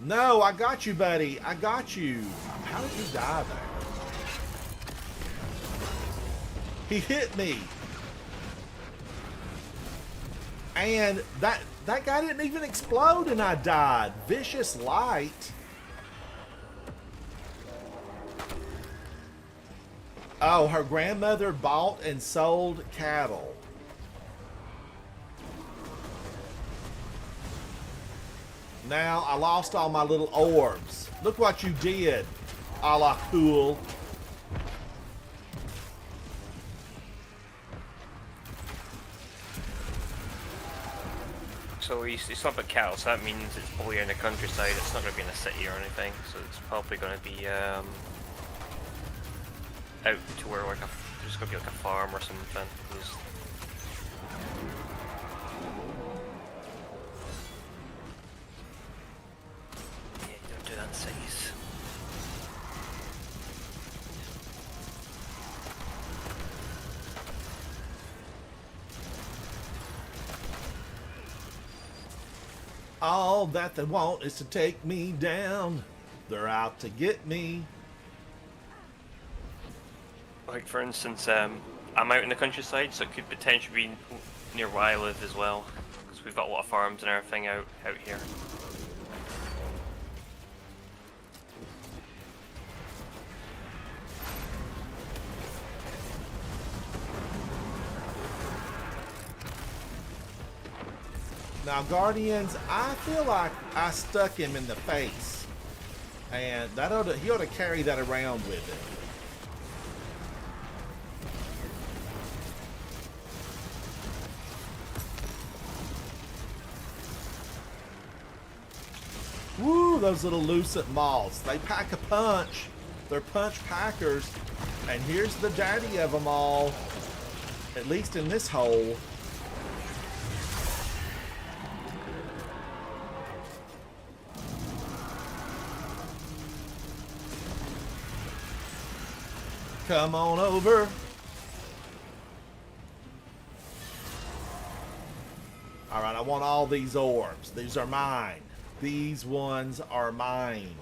No, I got you, buddy. I got you. How did you die there? He hit me. And that guy didn't even explode and I died. Vicious light. Oh, her grandmother bought and sold cattle. Now I lost all my little orbs. Look what you did, a la cool. So he's not about cattle, so that means it's probably in the countryside. It's not going to be in a city or anything. So it's probably going to be out to where like there's going to be like a farm or something. Yeah, don't do that in cities. All that they want is to take me down. They're out to get me. Like for instance, I'm out in the countryside, so it could potentially be near where I live as well, because we've got a lot of farms and everything out here. Now, Guardians, I feel like I stuck him in the face, and he ought to carry that around with him. Woo, those little lucent moths. They pack a punch. They're punch packers. And here's the daddy of them all, at least in this hole. Come on over. Alright, I want all these orbs. These are mine. These ones are mine.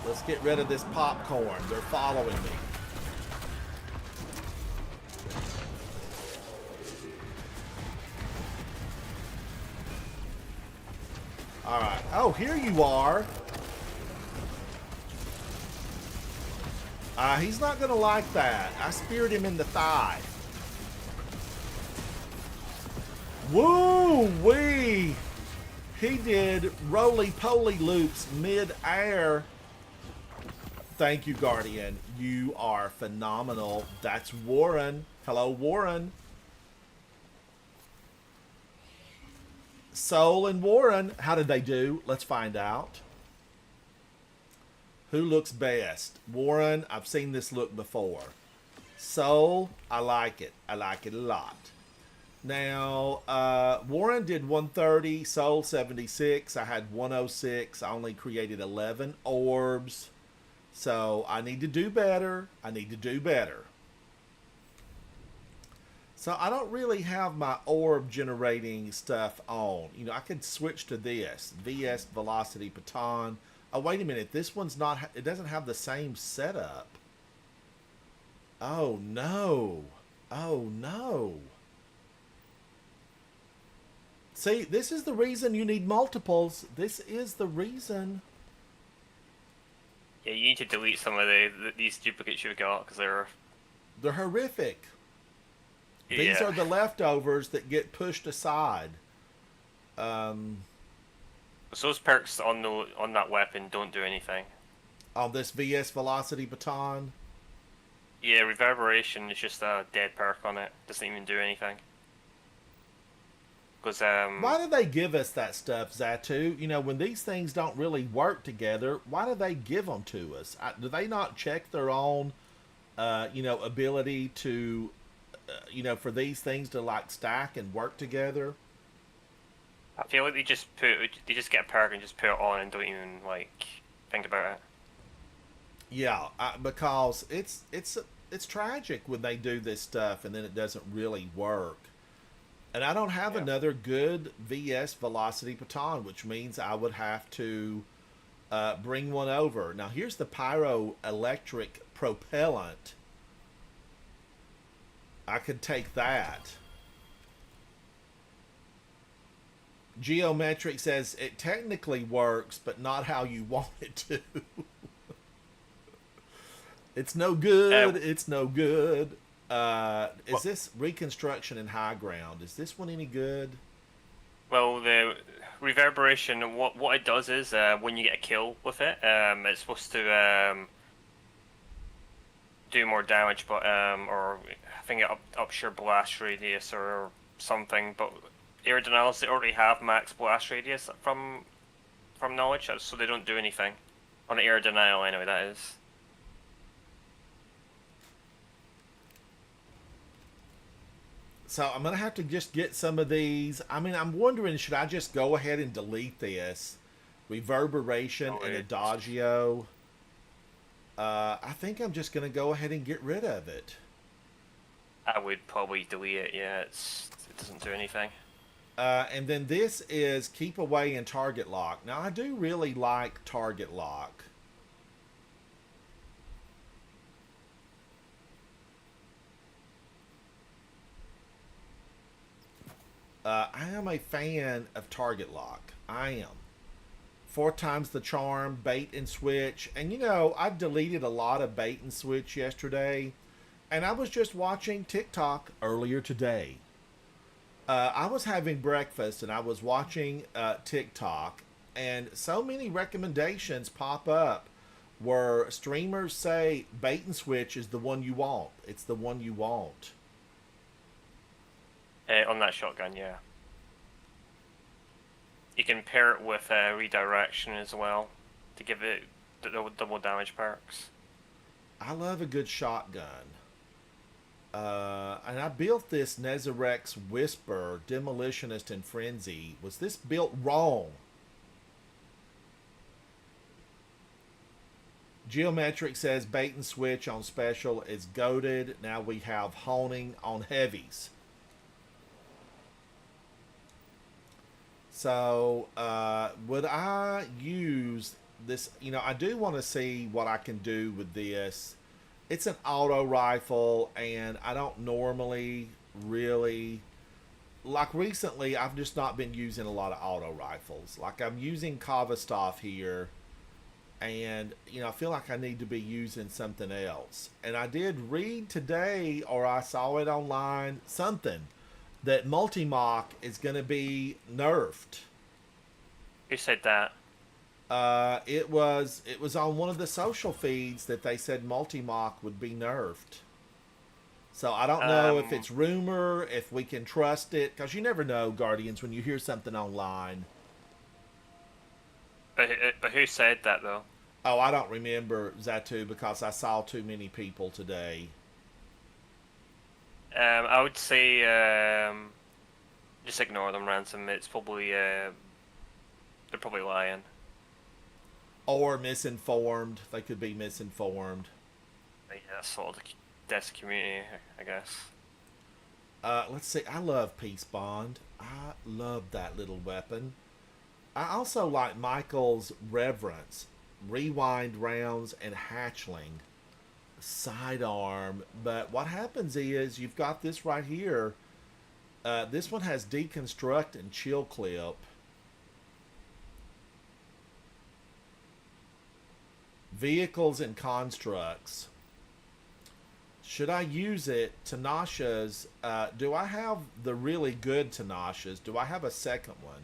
Let's get rid of this popcorn. They're following me. Alright. Oh, here you are. He's not going to like that. I speared him in the thigh. Woo-wee! He did roly-poly loops mid-air. Thank you, Guardian. You are phenomenal. That's Warren. Hello, Warren. Soul and Warren, how did they do? Let's find out. Who looks best? Warren, I've seen this look before. Soul, I like it. I like it a lot. Now, Warren did 130, Soul 76. I had 106. I only created 11 orbs. So I need to do better. I need to do better. So I don't really have my orb generating stuff on. You know, I could switch to this. VS Velocity Baton. Oh, wait a minute. This one's not... It doesn't have the same setup. Oh, no. Oh, no. See, this is the reason you need multiples. This is the reason. Yeah, you need to delete some of these duplicates you've got, because they're horrific. These are the leftovers that get pushed aside. So those perks on that weapon don't do anything. On this VS Velocity Baton? Yeah, Reverberation is just a dead perk on it. Doesn't even do anything. Because why do they give us that stuff, Zatu? You know, when these things don't really work together, why do they give them to us? Do they not check their own, you know, ability to... you know, for these things to like stack and work together? I feel like they just get a perk and just put it on and don't even like think about it. Yeah, because it's tragic when they do this stuff and then it doesn't really work. And I don't have another good VS Velocity Baton, which means I would have to bring one over. Now here's the Pyroelectric Propellant. I could take that. Geometric says it technically works, but not how you want it to. It's no good. It's no good. Is this Reconstruction and High Ground? Is this one any good? Well, the Reverberation, what it does is when you get a kill with it, it's supposed to do more damage, but or I think it ups your blast radius or something. But air denials, they already have max blast radius from knowledge, so they don't do anything on air denial anyway. That is. So I'm gonna have to just get some of these. I mean, I'm wondering, should I just go ahead and delete this reverberation and adagio? I think I'm just gonna go ahead and get rid of it. I would probably delete it. Yeah, it doesn't do anything. And then this is keep away and target lock. Now I do really like target lock. I am a fan of target lock. I am. 4 times the charm, bait and switch. And you know, I deleted a lot of bait and switch yesterday. And I was just watching TikTok earlier today. I was having breakfast and I was watching TikTok. And so many recommendations pop up where streamers say bait and switch is the one you want. It's the one you want. On that shotgun, yeah. You can pair it with redirection as well to give it double damage perks. I love a good shotgun. And I built this Nezarex Whisper, Demolitionist, and Frenzy. Was this built wrong? Geometric says bait and switch on special is goated. Now we have honing on heavies. So, would I use this? You know, I do want to see what I can do with this. It's an auto rifle, and I don't normally really... Like, recently, I've just not been using a lot of auto rifles. Like, I'm using Kavastov here, and, you know, I feel like I need to be using something else. And I did read today, or I saw it online, something that Multi-Mach is going to be nerfed. Who said that? It was on one of the social feeds that they said Multi-Mach would be nerfed. So I don't know if it's rumor, if we can trust it, because you never know, Guardians, when you hear something online. But who said that, though? Oh, I don't remember, Zatu, because I saw too many people today. I would say just ignore them, Ransom. It's probably they're probably lying. Or misinformed. They could be misinformed. Yeah, that's sort of the desk community, I guess. Let's see. I love Peace Bond. I love that little weapon. I also like Michael's Reverence, Rewind Rounds, and Hatchling. Sidearm. But what happens is you've got this right here. This one has Deconstruct and Chill Clip. Vehicles and Constructs. Should I use it? Tanasha's. Do I have the really good Tanasha's? Do I have a second one?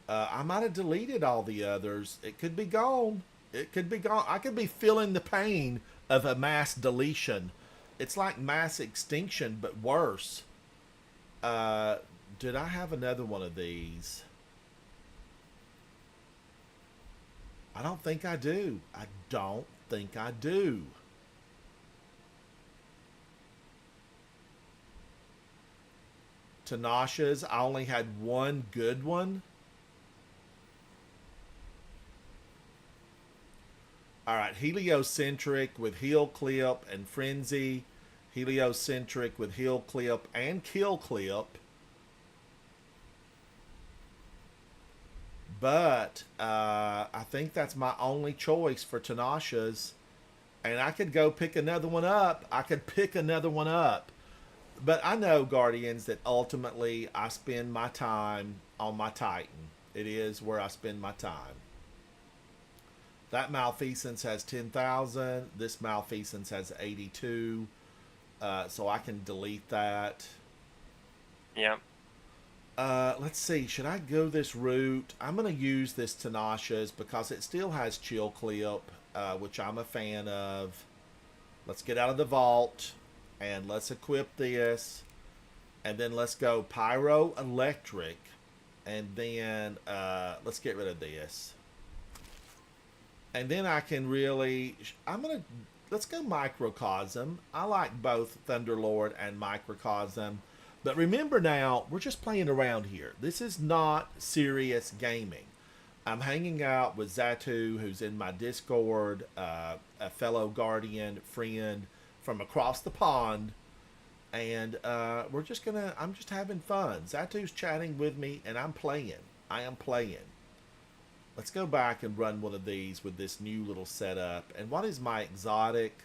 I might have deleted all the others. It could be gone. It could be gone. I could be feeling the pain of a mass deletion. It's like mass extinction, but worse. Did I have another one of these? I don't think I do. I don't think I do. Tanasha's, I only had one good one. Alright, Heliocentric with Heal Clip and Frenzy. Heliocentric with Heal Clip and Kill Clip. But I think that's my only choice for Tanasha's. And I could go pick another one up. I could pick another one up. But I know, Guardians, that ultimately I spend my time on my Titan. It is where I spend my time. That Malfeasance has 10,000. This Malfeasance has 82. So I can delete that. Yeah. Let's see. Should I go this route? I'm going to use this Tanasha's because it still has chill clip, which I'm a fan of. Let's get out of the vault and let's equip this. And then let's go pyro electric. And then let's get rid of this. And then I can really... Let's go Microcosm. I like both Thunderlord and Microcosm. But remember now, we're just playing around here. This is not serious gaming. I'm hanging out with Zatu, who's in my Discord, a fellow Guardian friend from across the pond. And I'm just having fun. Zatu's chatting with me, and I'm playing. I am playing. Let's go back and run one of these with this new little setup. And what is my exotic?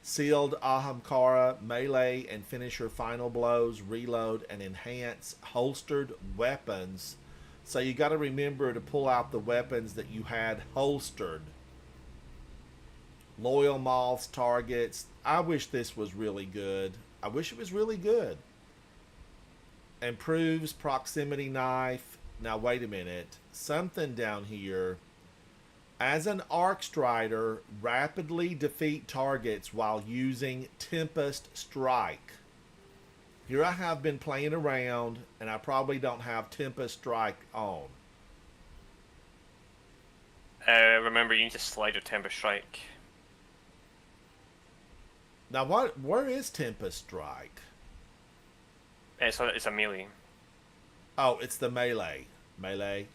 Sealed Ahamkara, melee and finisher final blows, reload and enhance holstered weapons. So you got to remember to pull out the weapons that you had holstered. Loyal moths, targets. I wish this was really good. I wish it was really good. Improves proximity knife. Now wait a minute. Something down here. As an Arc Strider, rapidly defeat targets while using Tempest Strike. Here I have been playing around, and I probably don't have Tempest Strike on. Remember, you need to slide your Tempest Strike. Now, where is Tempest Strike? It's a melee. Oh, it's the melee. Melee.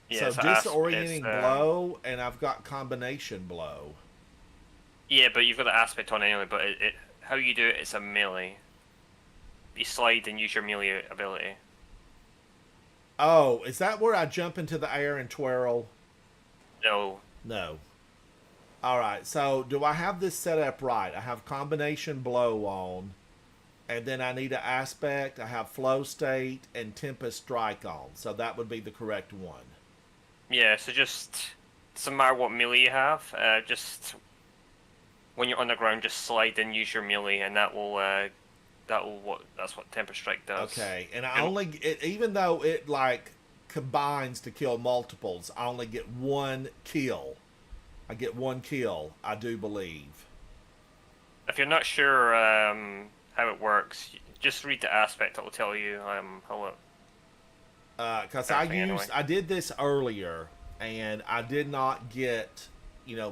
Yeah, so disorienting blow, and I've got combination blow. Yeah, but you've got the aspect on anyway, but how you do it, it's a melee. You slide and use your melee ability. Oh, is that where I jump into the air and twirl? No. Alright, so do I have this set up right? I have combination blow on, and then I need an aspect. I have flow state and Tempest Strike on, so that would be the correct one. Yeah, so just, doesn't matter what melee you have, just when you're on the ground, just slide and use your melee, and that's what Tempest Strike does. Okay, and even though it like combines to kill multiples, I only get one kill. I get one kill, I do believe. If you're not sure how it works, just read the aspect. It will tell you how it. Because I did this earlier, and I did not get,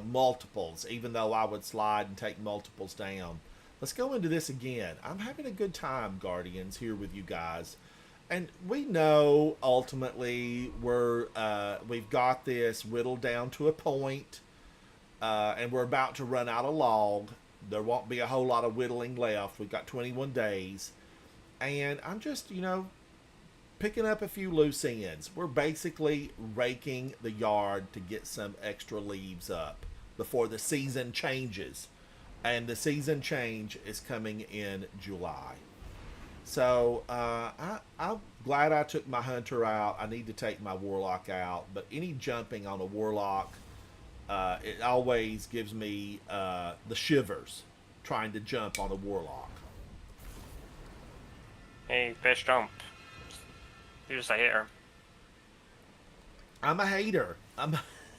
multiples, even though I would slide and take multiples down. Let's go into this again. I'm having a good time, Guardians, here with you guys. And we know, ultimately, we've got this whittled down to a point, and we're about to run out of log. There won't be a whole lot of whittling left. We've got 21 days. And I'm just, picking up a few loose ends. We're basically raking the yard to get some extra leaves up before the season changes. And the season change is coming in July. So I'm glad I took my hunter out. I need to take my warlock out. But any jumping on a warlock, it always gives me the shivers trying to jump on a warlock. Hey, best jump. You're just a hater. I'm a hater. I'm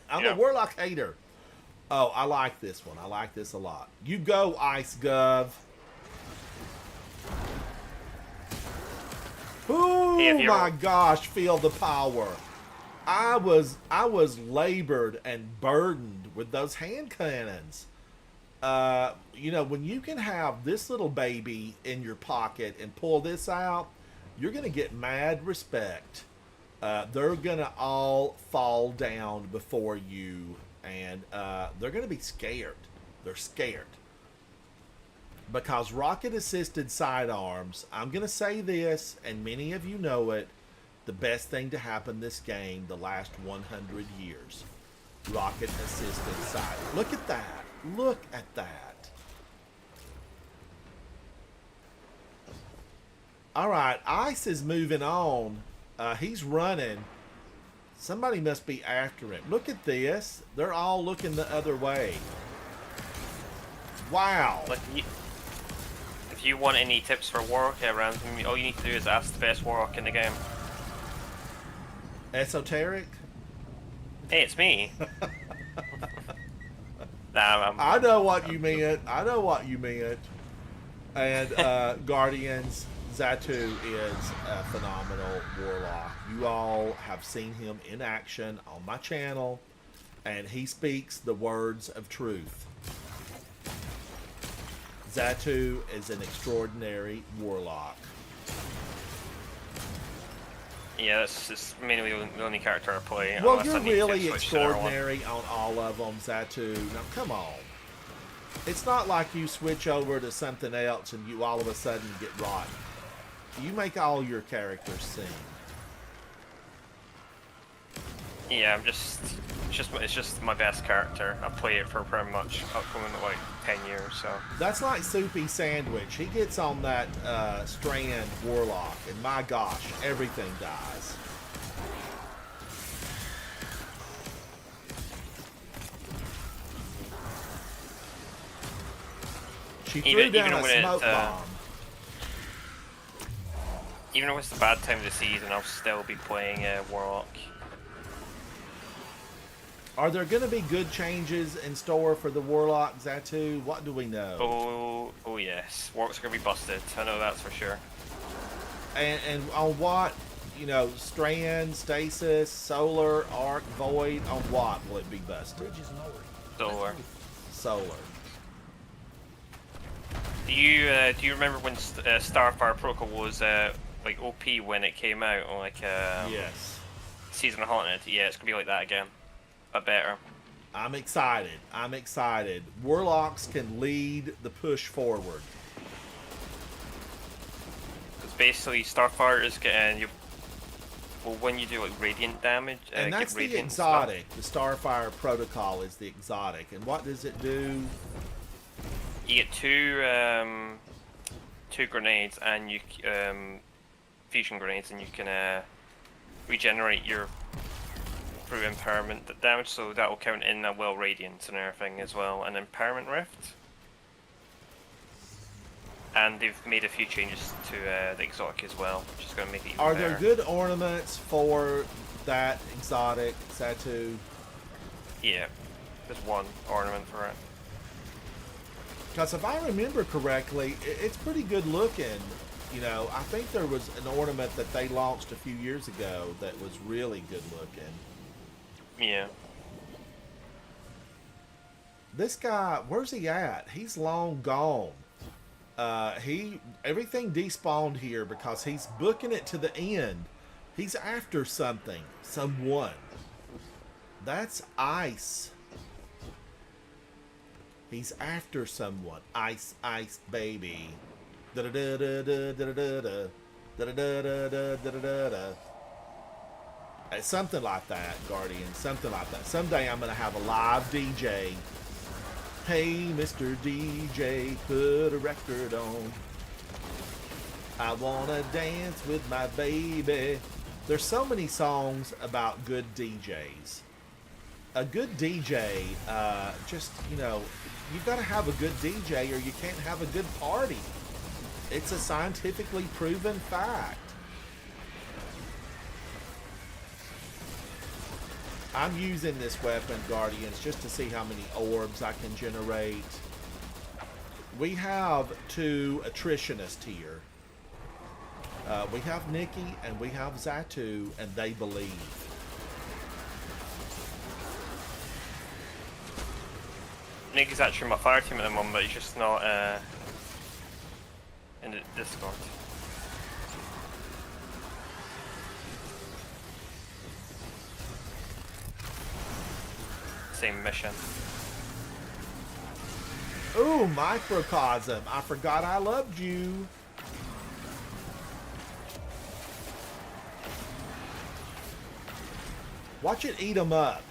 a warlock hater. Oh, I like this one. I like this a lot. You go, Ice Gov. Oh my gosh, feel the power. I was labored and burdened with those hand cannons. When you can have this little baby in your pocket and pull this out, you're going to get mad respect. They're going to all fall down before you, and they're going to be scared. They're scared. Because rocket-assisted sidearms, I'm going to say this, and many of you know it, the best thing to happen this game the last 100 years. Rocket-assisted sidearms. Look at that. Look at that. Alright, Ice is moving on. He's running. Somebody must be after him. Look at this. They're all looking the other way. Wow. If If you want any tips for Warlock, Random, all you need to do is ask the best Warlock in the game. Esoteric? Hey, it's me. Nah, I know what you meant. I know what you meant. And Guardians, Xatu is a phenomenal Warlock. You all have seen him in action on my channel, and he speaks the words of truth. Xatu is an extraordinary Warlock. yeah, that's just mainly the only character I play. Well, unless I you're need to really switch to another one. extraordinary on all of them, Xatu. Now, come on. It's not like you switch over to something else and you all of a sudden get rotten. You make all your characters sing. Yeah, it's just my best character. I've played it for pretty much upcoming like 10 years, so. That's like Soupy Sandwich. He gets on that Strand Warlock, and my gosh, everything dies. She threw down a smoke bomb. Even though it's the bad time of the season, I'll still be playing Warlock. Are there going to be good changes in store for the Warlock, Xatu? What do we know? Oh yes. Warlock's going to be busted. I know that's for sure. And on what? You know, Strand, Stasis, Solar, Arc, Void, on what will it be busted? Solar. Solar. Do you remember when Starfire Protocol was like OP when it came out, or like Yes. Season of Haunted? Yeah, it's gonna be like that again, but better. I'm excited. I'm excited. Warlocks can lead the push forward. Because basically Starfire is getting you. Well, when you do like radiant damage, And that's get the radiant exotic. The Starfire Protocol is the exotic. And what does it do? You get two grenades and you fusion grenades, and you can regenerate your through impairment damage, so that will count in well radiant and everything as well, and impairment rift. And they've made a few changes to the exotic as well, which is going to make it even Are better. there good ornaments for that exotic, Xatu? Yeah, there's one ornament for it. Because if I remember correctly, it's pretty good looking. You know, I think there was an ornament that they launched a few years ago that was really good looking. Yeah. This guy, where's he at? He's long gone. Everything despawned here because he's booking it to the end. He's after something, someone. That's Ice. He's after someone. Ice, Ice, baby. Da da da da da da da da da da da da da da da. Something like that, Guardian. Something like that. Someday I'm gonna have a live DJ. Hey, Mr. DJ, put a record on. I wanna dance with my baby. There's so many songs about good DJs. A good DJ, just, you know, you've got to have a good DJ or you can't have a good party. It's a scientifically proven fact. I'm using this weapon, Guardians, just to see how many orbs I can generate. We have two attritionists here. We have Nikki and we have Xatu, and they believe. Nick is actually my fire team at the moment, but he's just not in the Discord. Same mission. Ooh, Microcosm. I forgot I loved you. Watch it eat them up.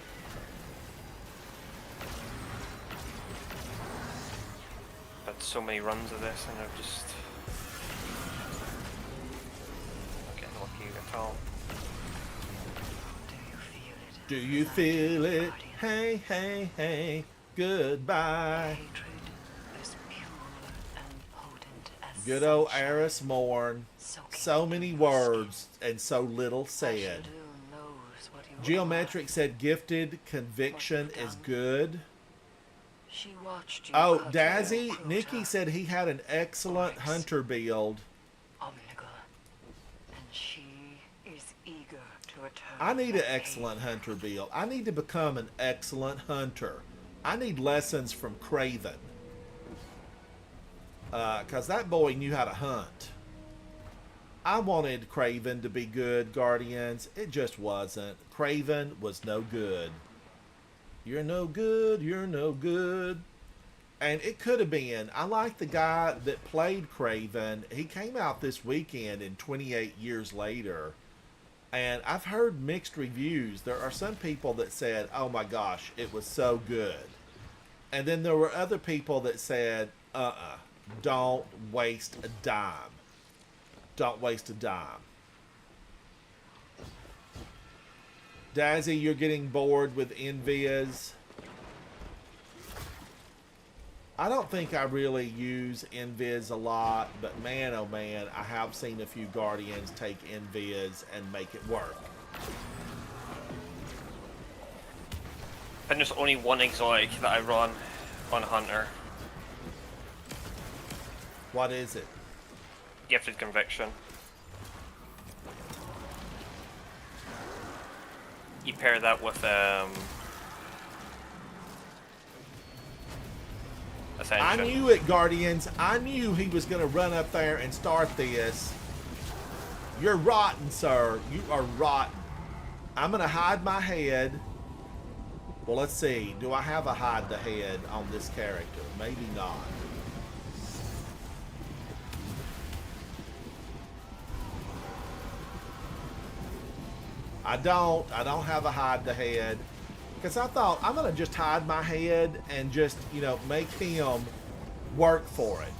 Had so many runs of this, and I've just not getting lucky at all. Do you feel it? Hey, hey, hey. Goodbye. Hatred, as pure and potent as Good old Eris Morn. So So many words and so little said. knows what you Geometric said gifted conviction is good. She watched you. Oh, cut Dazzy, your Nikki quota. said he had an excellent hunter build. Omega. And she is eager to return. I need an that excellent hunter build. I need to become an excellent hunter. I need lessons from Craven. Because that boy knew how to hunt. I wanted Craven to be good, Guardians. It just wasn't. Craven was no good. You're no good, you're no good. And it could have been. I like the guy that played Craven. He came out this weekend in 28 Years Later. And I've heard mixed reviews. There are some people that said, oh my gosh, it was so good. And then there were other people that said, don't waste a dime. Don't waste a dime. Dazzy, you're getting bored with Invis. I don't think I really use Invis a lot, but man, oh man, I have seen a few Guardians take Invis and make it work. I think there's only one exotic that I run on Hunter. What is it? Gifted Conviction. You pair that with Ascension. I knew it, Guardians. I knew he was going to run up there and start this. You're rotten, sir. You are rotten. I'm going to hide my head. Well, let's see. Do I have a hide the head on this character? Maybe not. I don't have a hide the head. Because I thought, I'm going to just hide my head and just, you know, make him work for it.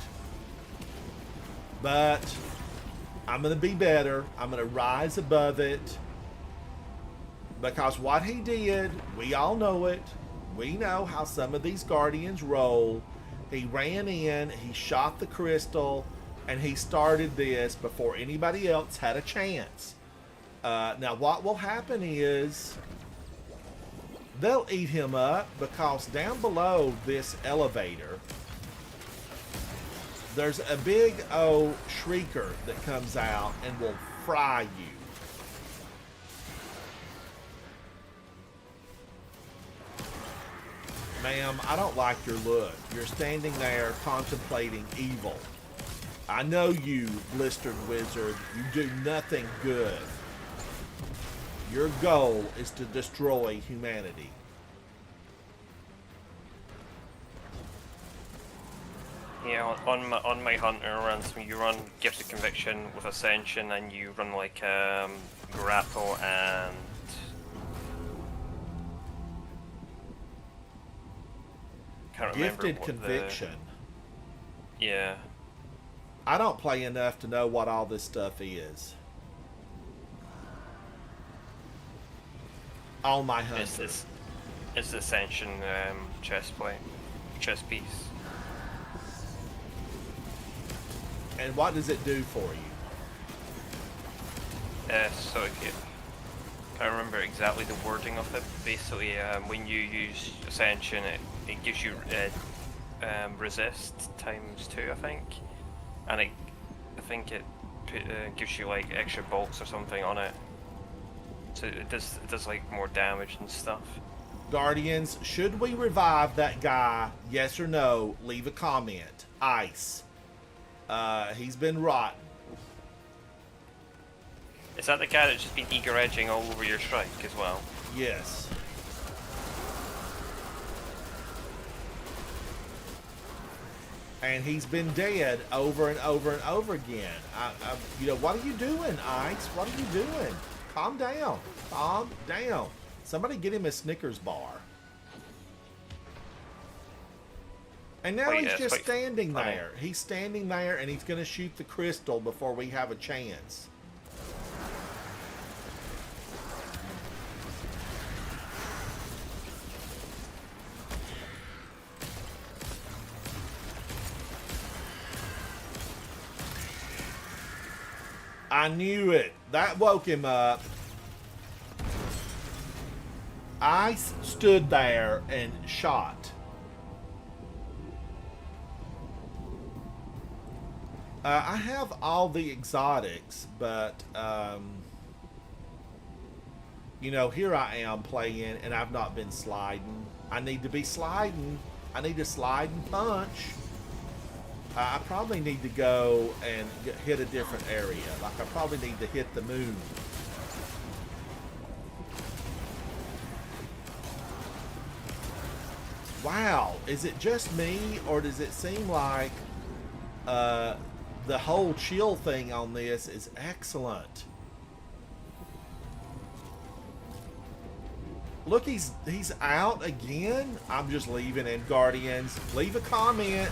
But I'm going to be better. I'm going to rise above it. Because what he did, we all know it. We know how some of these Guardians roll. He ran in, he shot the crystal, and he started this before anybody else had a chance. Now what will happen is they'll eat him up because down below this elevator there's a big old shrieker that comes out and will fry you. Ma'am, I don't like your look. You're standing there contemplating evil. I know you, blistered wizard. You do nothing good. Your goal is to destroy humanity. Yeah, on my Hunter runs, you run Gifted Conviction with Ascension, and you run like Grapple and can't remember Gifted what Conviction. Yeah. I don't play enough to know what all this stuff is. On my hunter. It's the Ascension chest piece. And what does it do for you? So if you can't remember exactly the wording of it. Basically, when you use Ascension, it gives you resist ×2, I think, and I think it gives you like extra bolts or something on it. So it does like more damage and stuff. Guardians, should we revive that guy? Yes or no? Leave a comment. Ice. He's been rotten. Is that the guy that's just been eager edging all over your strike as well? Yes. And he's been dead over and over and over again. You know, what are you doing, Ice? What are you doing? Calm down. Calm down. Somebody get him a Snickers bar. And now he's just standing there. He's standing there and he's going to shoot the crystal before we have a chance. I knew it. That woke him up. I stood there and shot. I have all the exotics, but, you know, here I am playing, and I've not been sliding. I need to be sliding. I need to slide and punch. I probably need to go and hit a different area. Like, I probably need to hit the moon. Wow, is it just me, or does it seem like the whole chill thing on this is excellent? Look, he's out again. I'm just leaving in, Guardians. Leave a comment.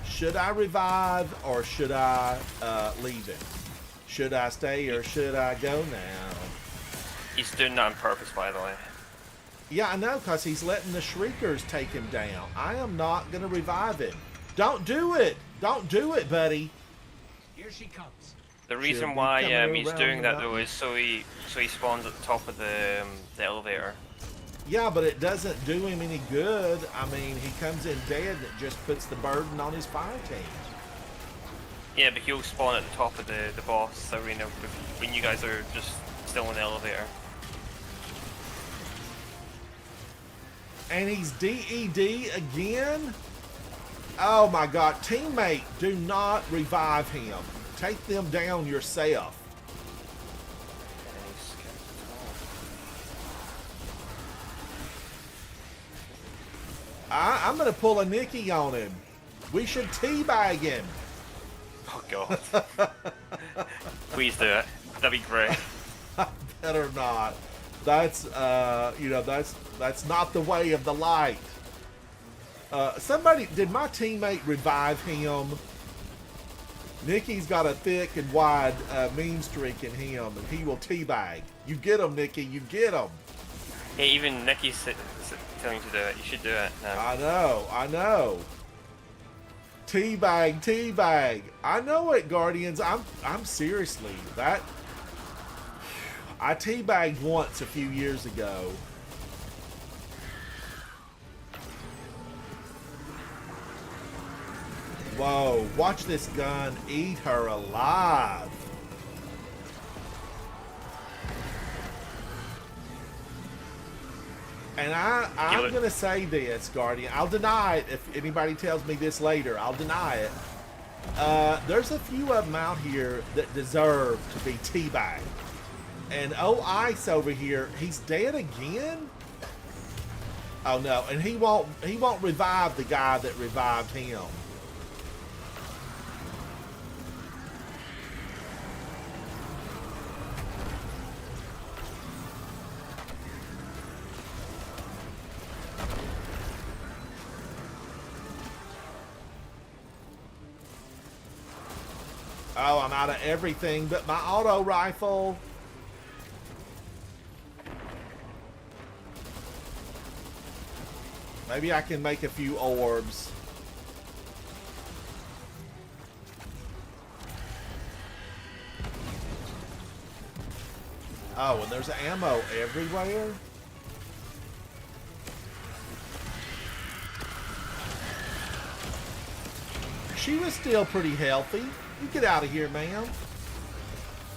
Should I revive or should I leave it? Should I stay or should I go now? He's doing that on purpose, by the way. Yeah, I know, because he's letting the Shriekers take him down. I am not going to revive him. Don't do it. Don't do it, buddy. Here she comes. The reason why he's doing that, though, is so he spawns at the top of the elevator. Yeah, but it doesn't do him any good. I mean, he comes in dead and it just puts the burden on his fire team. Yeah, but he'll spawn at the top of the boss arena when you guys are just still in the elevator. And he's DED again? Oh my god. Teammate, do not revive him. Take them down yourself. I'm going to pull a Nikki on him. We should teabag him. Oh god. Please do it. That'd be great. Better not. That's, you know, that's not the way of the light. Somebody, did my teammate revive him? Nikki's got a thick and wide mean streak in him, and he will teabag. You get him, Nikki. You get him. Yeah, even Nikki's telling you to do it. You should do it now. I know. I know. Teabag, teabag. I know it, Guardians. I'm seriously that. I teabagged once a few years ago. Whoa, watch this gun eat her alive. And I'm going to say this, Guardian. I'll deny it if anybody tells me this later. I'll deny it. There's a few of them out here that deserve to be teabagged. And Ice over here, he's dead again? Oh no, and he won't revive the guy that revived him. Oh, I'm out of everything but my auto rifle. Maybe I can make a few orbs. Oh, and there's ammo everywhere? She was still pretty healthy. You get out of here, ma'am.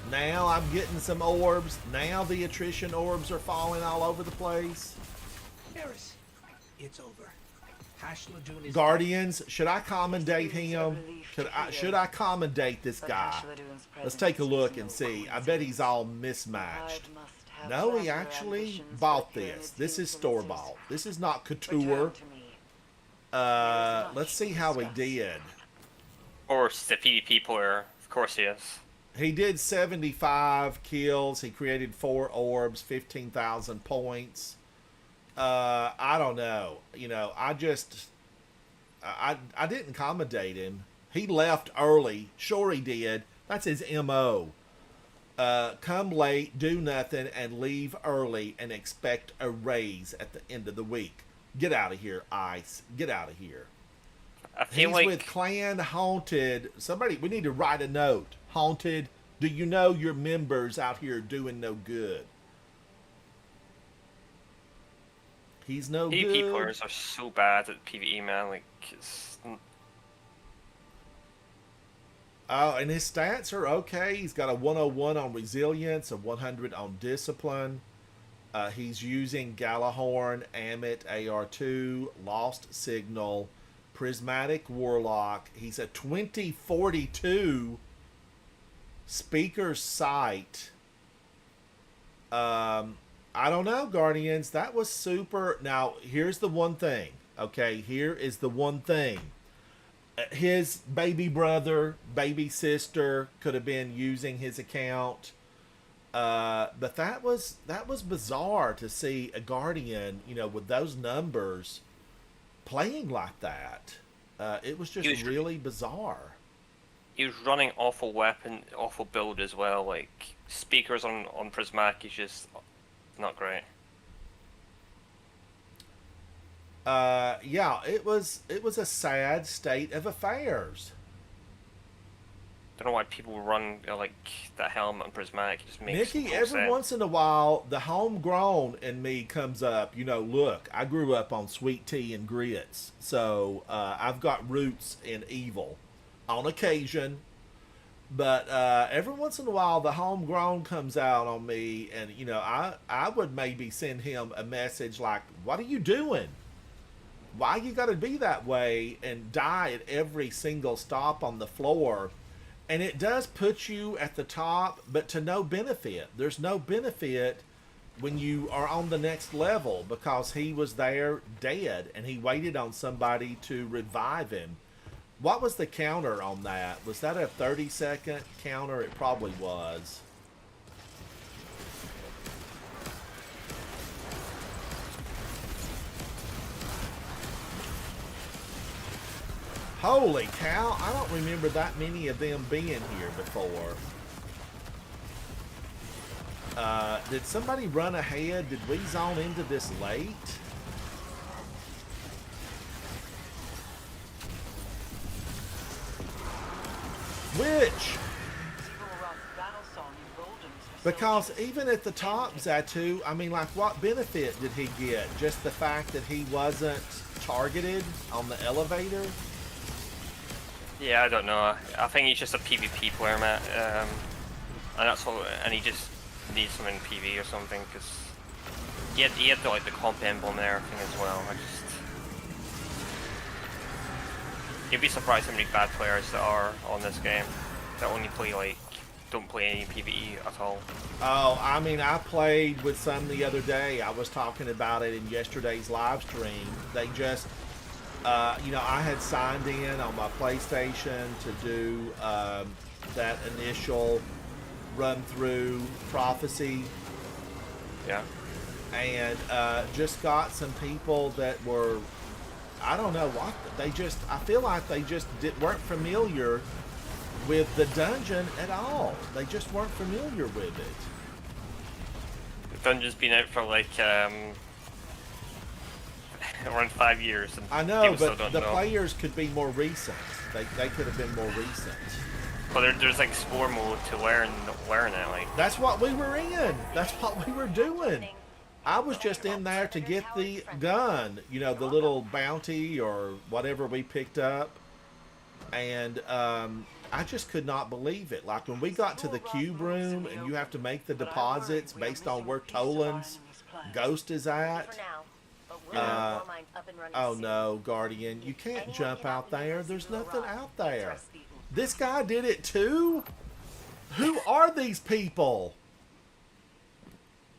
Now I'm getting some orbs. Now the attrition orbs are falling all over the place. Eris, it's over. Hash Ladoon is Guardians, should I commendate him? Should I commendate this guy? Let's take a look and see. I bet he's all mismatched. No, he actually bought this. This is store-bought. This is not couture. Let's see how he did. Of course, the PvP player. Of course he is. He did 75 kills. He created 4 orbs, 15,000 points. I don't know. You know, I didn't accommodate him. He left early. Sure he did. That's his MO. Come late, do nothing, and leave early and expect a raise at the end of the week. Get out of here, Ice. Get out of here. I feel He's like with Clan Haunted. Somebody, we need to write a note. Haunted Do you know your members out here doing no good? He's no good. PvP players are so bad at PvE, man. Like, it's... Oh, and his stats are okay. He's got a 101 on resilience, a 100 on discipline. He's using Galahorn, Amit, AR2, Lost Signal, Prismatic Warlock. He's a 2042 Speaker's Sight. I don't know, Guardians. That was super. Now, here's the one thing. Okay, here is the one thing. His baby brother, baby sister could have been using his account. But that was bizarre to see a Guardian, you know, with those numbers playing like that. It was just really bizarre. He was running awful weapon, awful build as well. Like, speakers on Prismatic is just not great. Yeah, it was a sad state of affairs. Don't know why people run like that helmet on Prismatic. It just makes Nikki, no every sense. once in a while, the homegrown in me comes up. You know, look, I grew up on sweet tea and grits, so I've got roots in evil on occasion. But every once in a while, the homegrown comes out on me, and you know, I would maybe send him a message like, "What are you doing? Why you got to be that way and die at every single stop on the floor?" And it does put you at the top, but to no benefit. There's no benefit when you are on the next level, because he was there dead and he waited on somebody to revive him. What was the counter on that? Was that a 30-second counter? It probably was. Holy cow, I don't remember that many of them being here before. Did somebody run ahead? Did we zone into this late? Which? Because even at the top, Zatu, I mean, like, what benefit did he get? Just the fact that he wasn't targeted on the elevator? Yeah, I don't know. I think he's just a PvP player, Matt. And that's all. And he just needs some in PV or something, because he had the, like, the comp emblem and everything as well. You'd be surprised how many bad players there are on this game that only play, like, don't play any PvE at all. Oh, I mean, I played with some the other day. I was talking about it in yesterday's live stream. They just, you know, I had signed in on my PlayStation to do that initial run through Prophecy. Yeah. And just got some people that were, I don't know what, they just, I feel like they just weren't familiar with the dungeon at all. They just weren't familiar with it. The dungeon's been out for like around 5 years. And I know, people but the players could be more recent. They could have been more recent. Well, there's like spore mode to learn it. Like, that's what we were in. That's what we were doing. I was just in there to get the gun, you know, the little bounty or whatever we picked up. And I just could not believe it. Like, when we got to the cube room and you have to make the deposits based on where Toland's ghost is at. Oh no, Guardian, you can't jump out there. There's nothing out there. This guy did it too? Who are these people?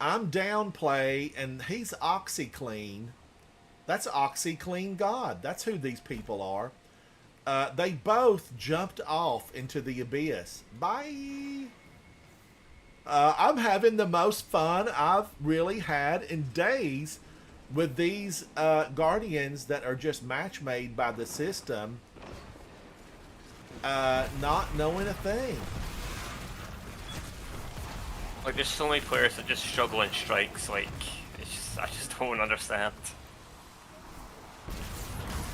I'm Downplay, and he's OxyClean. That's OxyClean God. That's who these people are. They both jumped off into the abyss. Bye. I'm having the most fun I've really had in days with these Guardians that are just match made by the system, not knowing a thing. Like, there's so many players that just struggle in strikes. Like, it's just, I just don't understand.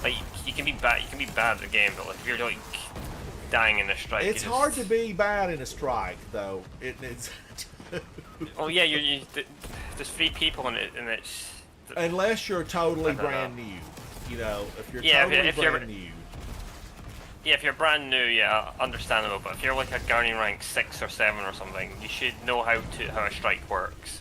Like, you can be bad at the game, but like, if you're like dying in a strike. It's hard to be bad in a strike, though. It's Oh yeah, there's 3 people in it, and it's. unless you're totally brand new. You know, if you're totally brand new. Yeah, if you're brand new, yeah, understandable. But if you're like a Guardian rank 6 or 7 or something, you should know how a strike works.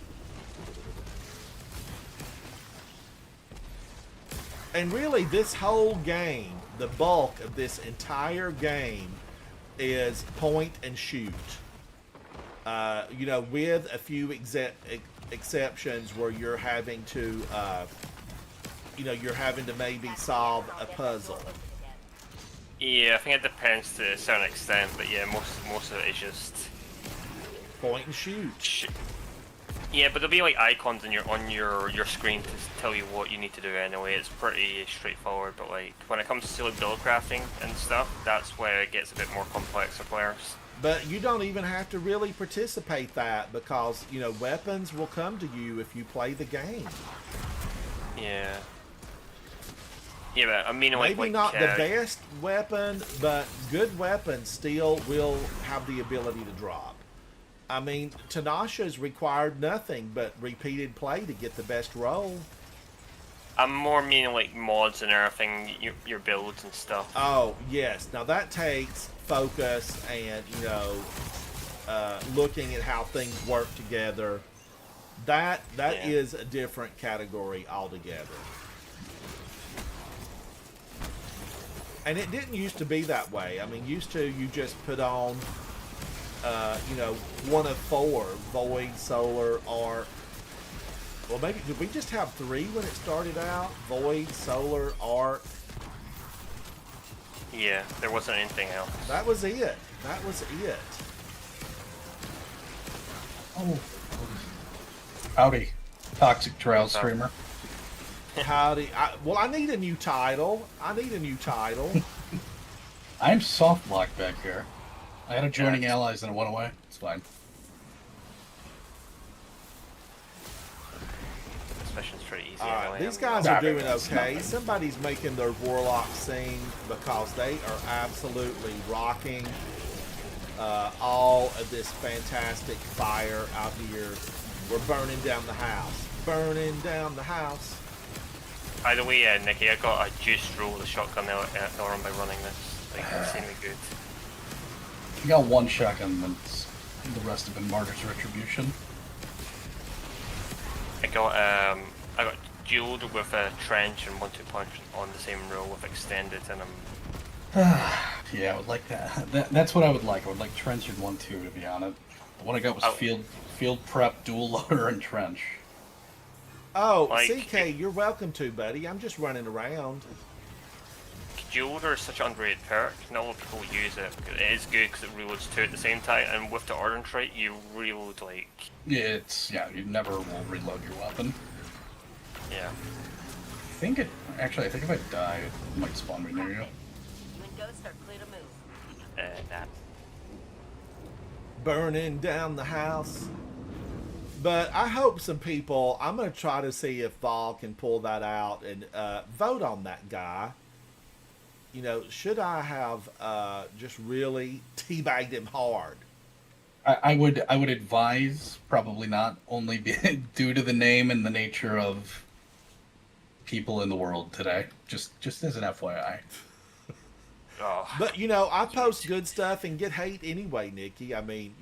And really, this whole game, the bulk of this entire game, is point and shoot. You know, with a few exceptions where you're having to, you know, you're having to maybe solve a puzzle. Yeah, I think it depends to a certain extent, but yeah, most of it is just point and shoot. Yeah, but there'll be like icons on your screen to tell you what you need to do anyway. It's pretty straightforward, but like when it comes to like build crafting and stuff, that's where it gets a bit more complex for players. But you don't even have to really participate that because, you know, weapons will come to you if you play the game. Yeah. Yeah, but I mean, maybe not the best weapon, but good weapons still will have the ability to drop. I mean, Tanasha's required nothing but repeated play to get the best roll. I'm more meaning like mods and everything, your builds and stuff. Oh, yes. Now that takes focus and, you know, looking at how things work together. That is a different category altogether. And it didn't used to be that way. I mean, used to you just put on, you know, one of 4, Void, Solar, Arc. Well, maybe, did we just have 3 when it started out? Void, Solar, Arc. Yeah, there wasn't anything else. That was it. That was it. Oh. Howdy, Toxic Trail Streamer. Howdy. Well, I need a new title. I'm soft blocked back here. I had a joining allies and it went away. It's fine. This mission's pretty easy. Alright, these guys are doing okay. Somebody's making their warlock sing because they are absolutely rocking all of this fantastic fire out here. We're burning down the house. Burning down the house. By the way, Nikki, I got a juice roll with a shotgun arm by running this. Like, it's seemingly good. You got 1 shotgun, and the rest have been Martyr's Retribution. I got dueled with a trench and 1-2 punch on the same roll with extended, and yeah, I would like that. That's what I would like. I would like trench and 1-2 to be honest. The one I got was field prep, dual loader, and trench. Oh, like, CK, you're welcome to, buddy. I'm just running around. Dual is such an underrated perk. Not a lot of people use it. It is good because it reloads 2 at the same time, and with the Ordnance trait, you reload like... Yeah, you never will reload your weapon. Yeah. I think if I die, it might spawn me near you. You and Ghost are clear to move. Nah. Burning down the house. But I hope some people, I'm going to try to see if Vol can pull that out and vote on that guy. You know, should I have just really teabagged him hard? I would advise probably not, only due to the name and the nature of people in the world today. Just as an FYI. Oh. But you know, I post good stuff and get hate anyway, Nikki. I mean,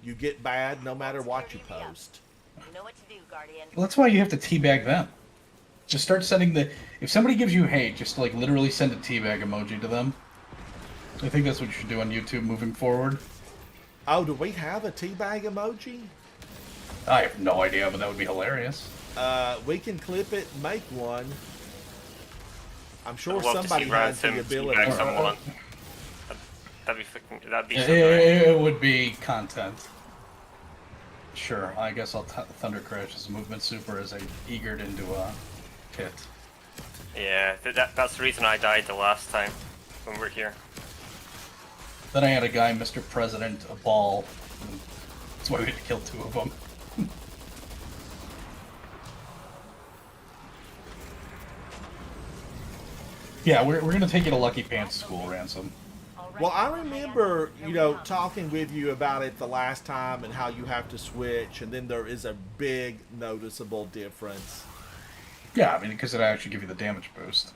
you get bad no matter what you post. You know what to do, Guardian. Well, that's why you have to teabag them. Just start sending if somebody gives you hate, just like literally send a teabag emoji to them. I think that's what you should do on YouTube moving forward. Oh, do we have a teabag emoji? I have no idea, but that would be hilarious. We can clip it and make one. I'm sure somebody has the ability. That'd be it would be content. Sure, I guess I'll Thunder Crash as a movement super as I eagered into a pit. Yeah, that's the reason I died the last time when we were here. Then I had a guy, Mr. President, a ball. That's why we had to kill 2 of them. Yeah, we're gonna take you to Lucky Pants School, Ransom. Well, I remember, you know, talking with you about it the last time and how you have to switch, and then there is a big noticeable difference. Yeah, I mean, because it actually give you the damage boost.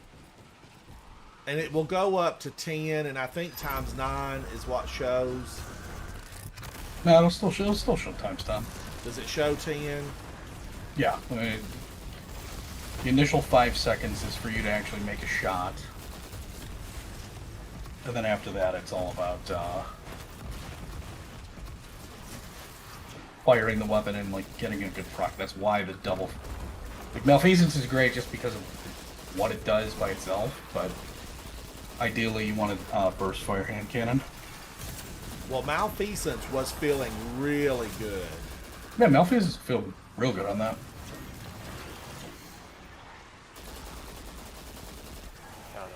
And it will go up to 10, and I think times 9 is what shows. No, it'll still show times 10. Does it show 10? Yeah, I mean, the initial 5 seconds is for you to actually make a shot. And then after that, it's all about firing the weapon and like getting a good proc. That's why the double... Like, Malfeasance is great just because of what it does by itself, but ideally you want to burst fire hand cannon. Well, Malfeasance was feeling really good. Yeah, Malfeasance feel real good on that.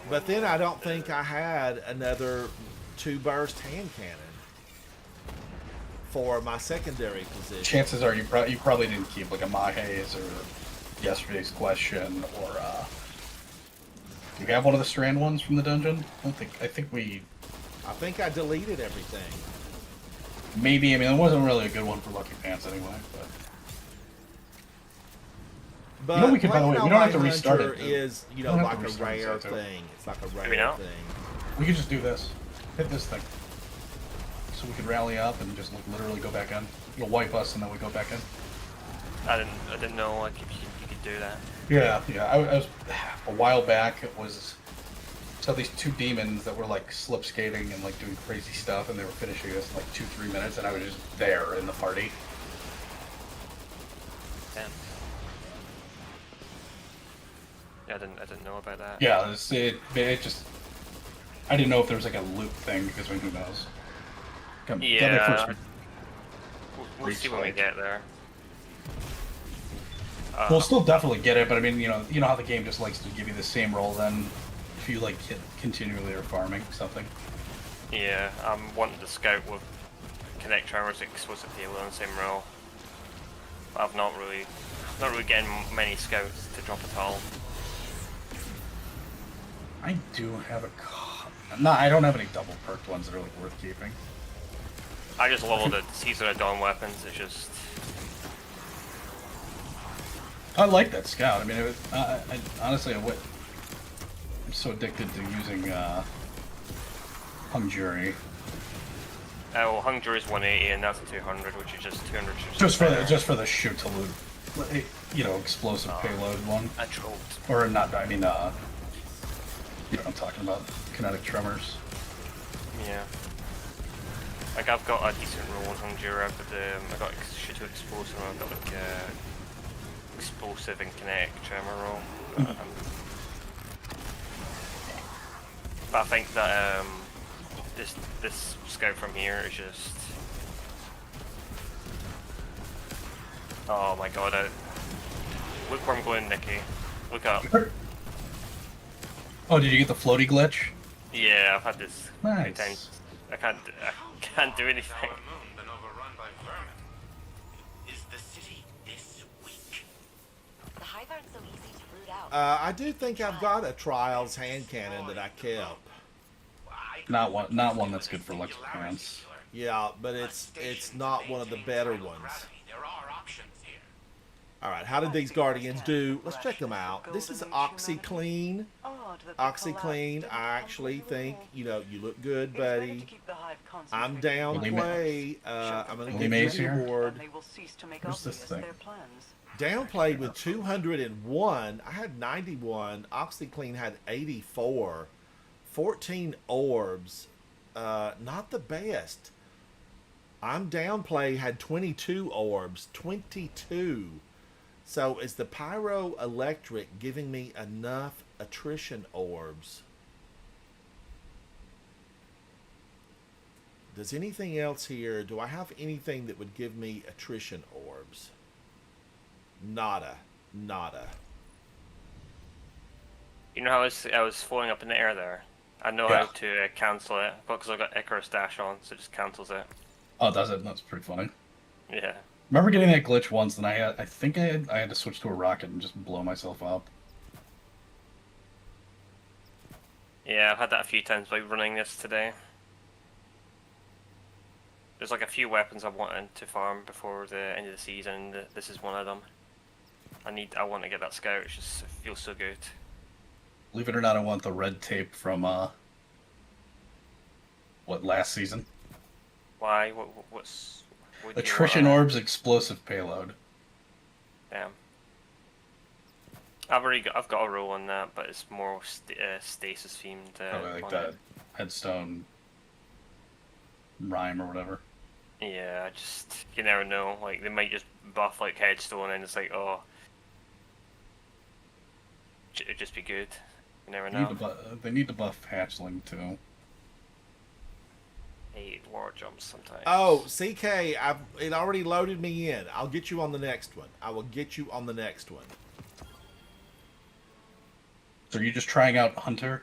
But then I don't think I had another 2-burst hand cannon for my secondary position. Chances are you probably didn't keep like a Mahes or Yesterday's Question or do you have one of the Strand ones from the dungeon? I think I deleted everything. Maybe, I mean, it wasn't really a good one for Lucky Pants anyway, But you know, we could, by the way, we don't have to Hunter restart it. Is, you know, like a rare thing. It's like a rare thing. We could just do this. Hit this thing. So we could rally up and just like literally go back in. You'll wipe us and then we go back in. I didn't know like if you could do that. Yeah. I was a while back. It was so these 2 demons that were like slip skating and like doing crazy stuff, and they were finishing us in like 2-3 minutes, and I was just there in the party. Damn. Yeah, I didn't know about that. Yeah, it just I didn't know if there was like a loop thing because who knows. Yeah. We'll see when we get there. We'll still definitely get it, but I mean, you know how the game just likes to give you the same roll then if you like continually are farming something. Yeah, I'm wanting to scout with Connect Tremors Explosive Payload on the same roll. I've not really getting many scouts to drop at all. I do have I don't have any double perked ones that are like worth keeping. I just leveled the Caesar at Dawn weapons. It's just. I like that scout. I mean, honestly, I'm so addicted to using Hung Jury. Well, Hung Jury is 180, and that's a 200, which is just 200. Just for the shoot to loot, you know, explosive payload one. I choked. Or not. I mean, you know what I'm talking about? Kinetic tremors. Yeah. Like I've got a decent roll on Hung Jury, but I got shoot to explosive, and I've got like explosive and kinetic tremor roll. But I think that this scout from here is just. Oh my god! Look where I'm going, Nikki. Look up. Oh, did you get the floaty glitch? Yeah, I've had this. Nice. I can't do anything. The hive aren't so easy to root out. I do think I've got a Trials hand cannon that I kept. Not one that's good for electric hands. Yeah, but it's not one of the better ones. Alright, how did these Guardians do? Let's check them out. This is OxyClean. OxyClean, I actually think, you know, you look good, buddy. I'm down play. I'm going to give you a reward. What's this thing? Downplayed with 201. I had 91. OxyClean had 84. 14 orbs. Not the best. I'm downplay had 22 orbs. 22. So is the Pyro Electric giving me enough attrition orbs? Does anything else here? Do I have anything that would give me attrition orbs? Nada. You know how I was floating up in the air there? I know how to cancel it, because I've got Icarus Dash on, so it just cancels it. Oh, does it? That's pretty funny. Yeah. Remember getting that glitch once, and I think I had to switch to a rocket and just blow myself up. Yeah, I've had that a few times by running this today. There's like a few weapons I wanted to farm before the end of the season. This is one of them. I want to get that scout. It feels so good. Believe it or not, I want the red tape from last season? Why? What do you Attrition want? Orb's explosive payload. Damn. I've got a roll on that, but it's more stasis themed. Probably like on that it. headstone rhyme or whatever. Yeah, you never know. Like they might just buff like headstone, and it's like, oh, it'd just be good. You never know. They need to buff hatchling too. I hate war jumps sometimes. Oh, CK, it already loaded me in. I'll get you on the next one. I will get you on the next one. So are you just trying out Hunter?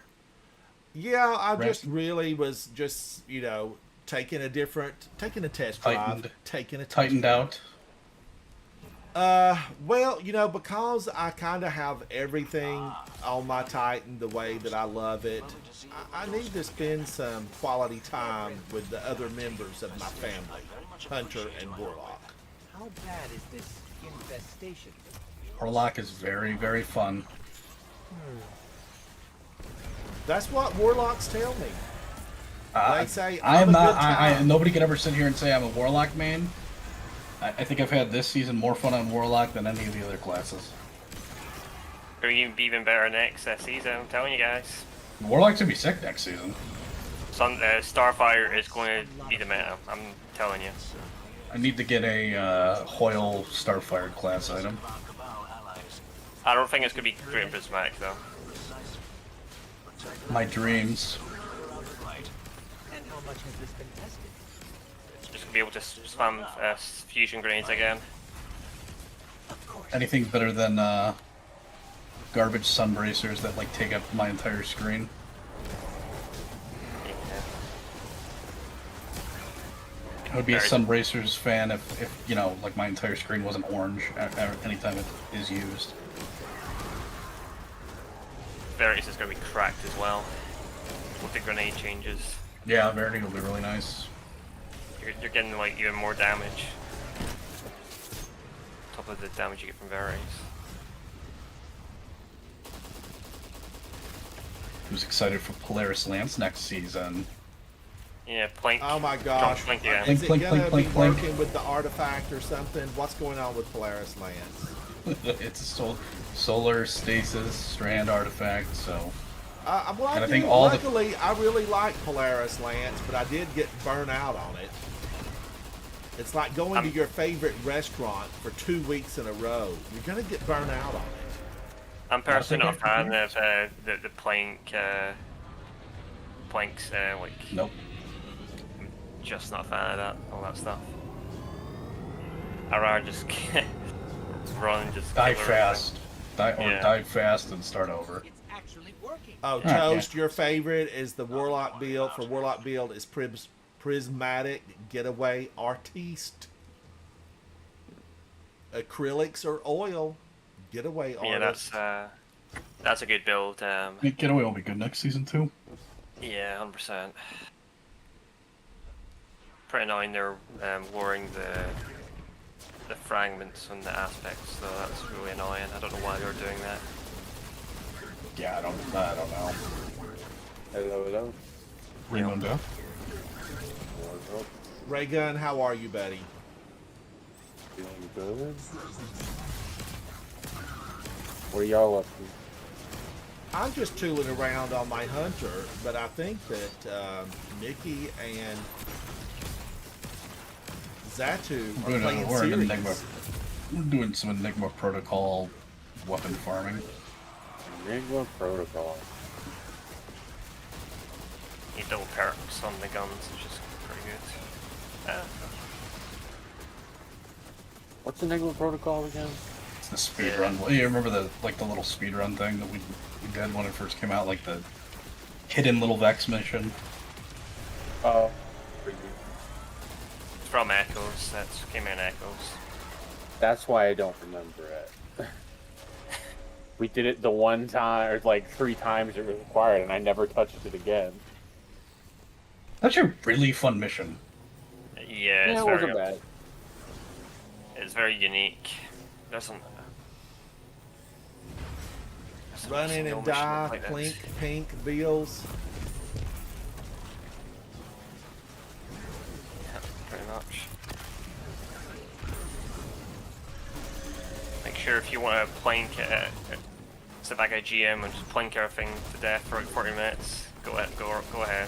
Yeah, I Right. just really was just, taking a test drive. Tightened out. Well, because I kind of have everything on my Titan the way that I love it, I need to spend some quality time with the other members of my family, Hunter and Warlock. How bad is this infestation? Warlock is very, very fun. That's what Warlocks tell me. They say I'm a not. good time. Nobody can ever sit here and say I'm a Warlock main. I think I've had this season more fun on Warlock than any of the other classes. Or be even better next season. I'm telling you guys. Warlock's gonna be sick next season. Starfire is going to be the meta. I'm telling you. I need to get a Hoyle Starfire class item. I don't think it's going to be great in Prismatic though. My dreams. And how much has this been tested? Just be able to spam fusion grenades again. Anything better than garbage sunbracers that like take up my entire screen. Yeah. I would be a sunbracers fan if like my entire screen wasn't orange anytime it is used. Veritas is going to be cracked as well with the grenade changes. Yeah, Verity will be really nice. You're getting like even more damage. On top of the damage you get from Veritas. Who's excited for Polaris Lance next season? Yeah, Plank. Oh my gosh. Plank again. Is it Plink, going to plink, be plink, plink. working with the artifact or something? What's going on with Polaris Lance? It's a solar stasis strand artifact, so... Well, And I think all the- luckily, I really like Polaris Lance, but I did get burnt out on it. It's like going to your favorite restaurant for 2 weeks in a row. You're going to get burnt out on it. I'm personally not a fan of the Plank. Plank's like. Nope. I'm just not a fan of that. All that stuff. I'd rather just run and just Die kill fast. everything. Die fast and start over. It's actually working. Oh, Toast, your favorite is the Warlock build. For Warlock build is Prismatic Getaway Artiste. Acrylics or oil. Getaway Yeah, Artist. that's a good build. Getaway will be good next season too. Yeah, 100%. Pretty annoying they're lowering the fragments and the aspects, so that's really annoying. I don't know why they're doing that. Yeah, I don't know. Hello. Raimundo. Raygun, how are you, buddy? Feeling good. What are y'all up to? I'm just tooling around on my Hunter, but I think that Mickey and Zatu are playing We're in Enigma. serious. We're doing some Enigma Protocol weapon farming. Enigma Protocol. You double perks on the guns, which is pretty good. What's Enigma Protocol again? It's the speed run. You remember the little speed run thing that we did when it first came out, like the hidden little Vex mission. Oh. It's from Echoes. That came in Echoes. That's why I don't remember it. We did it the one time, or like 3 times it was required, and I never touched it again. That's a really fun mission. Yeah, Yeah, it's it very wasn't bad. it's very unique. Doesn't Run in and die, like plink, pink, bills. Yeah, pretty much. Make sure if you want to plank sit back at GM and just plank everything to death for like 40 minutes, go ahead.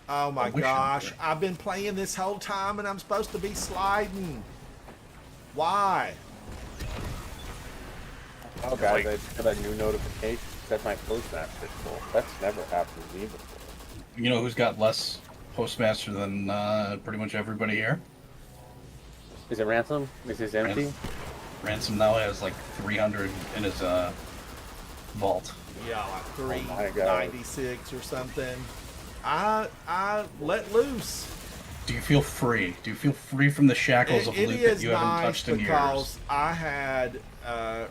Oh my I wish gosh, it I've been playing this whole time and I'm supposed to be sliding. Why? Oh, guys, I just got a new notification. Said my postmaster's full. That's never happened to me before. You know who's got less postmaster than pretty much everybody here? Is it Ransom? Is this empty? Ransom now has like 300 in his vault. Yeah, like my God. 396 or something. I let loose. Do you feel free? Do you feel free from the shackles of It loot that is you haven't nice touched in because years? I had I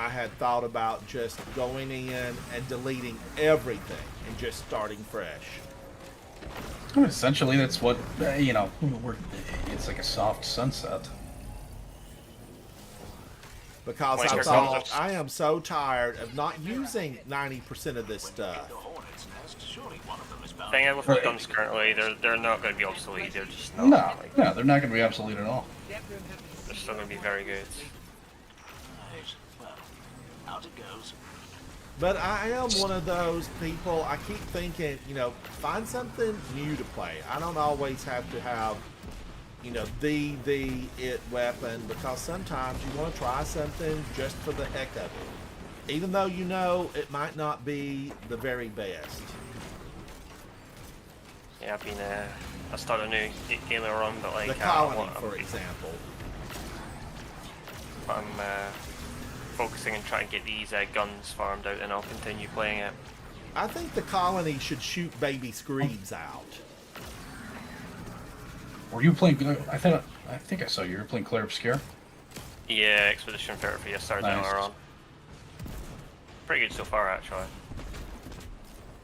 had thought about just going in and deleting everything and just starting fresh. Well, essentially, that's what you know. It's like a soft sunset. Because Wait, I your thought concepts. I am so tired of not using 90% of this stuff. Thing is with the guns currently, they're not going to be obsolete. They're just not. No, no, they're not going to be obsolete at all. They're still going to be very good. Out it goes. But I am one of those people, I keep thinking, find something new to play. I don't always have to have, it weapon, because sometimes you want to try something just for the heck of it. Even though it might not be the very best. Yeah, I started a new game run, but like The Colony, for example. I'm focusing and trying to get these guns farmed out, and I'll continue playing it. I think the Colony should shoot baby Screeds out. Were you playing? I think I saw you were playing Claire Obscure. Yeah, Expedition 33. I started Nice. that on. Pretty good so far, actually.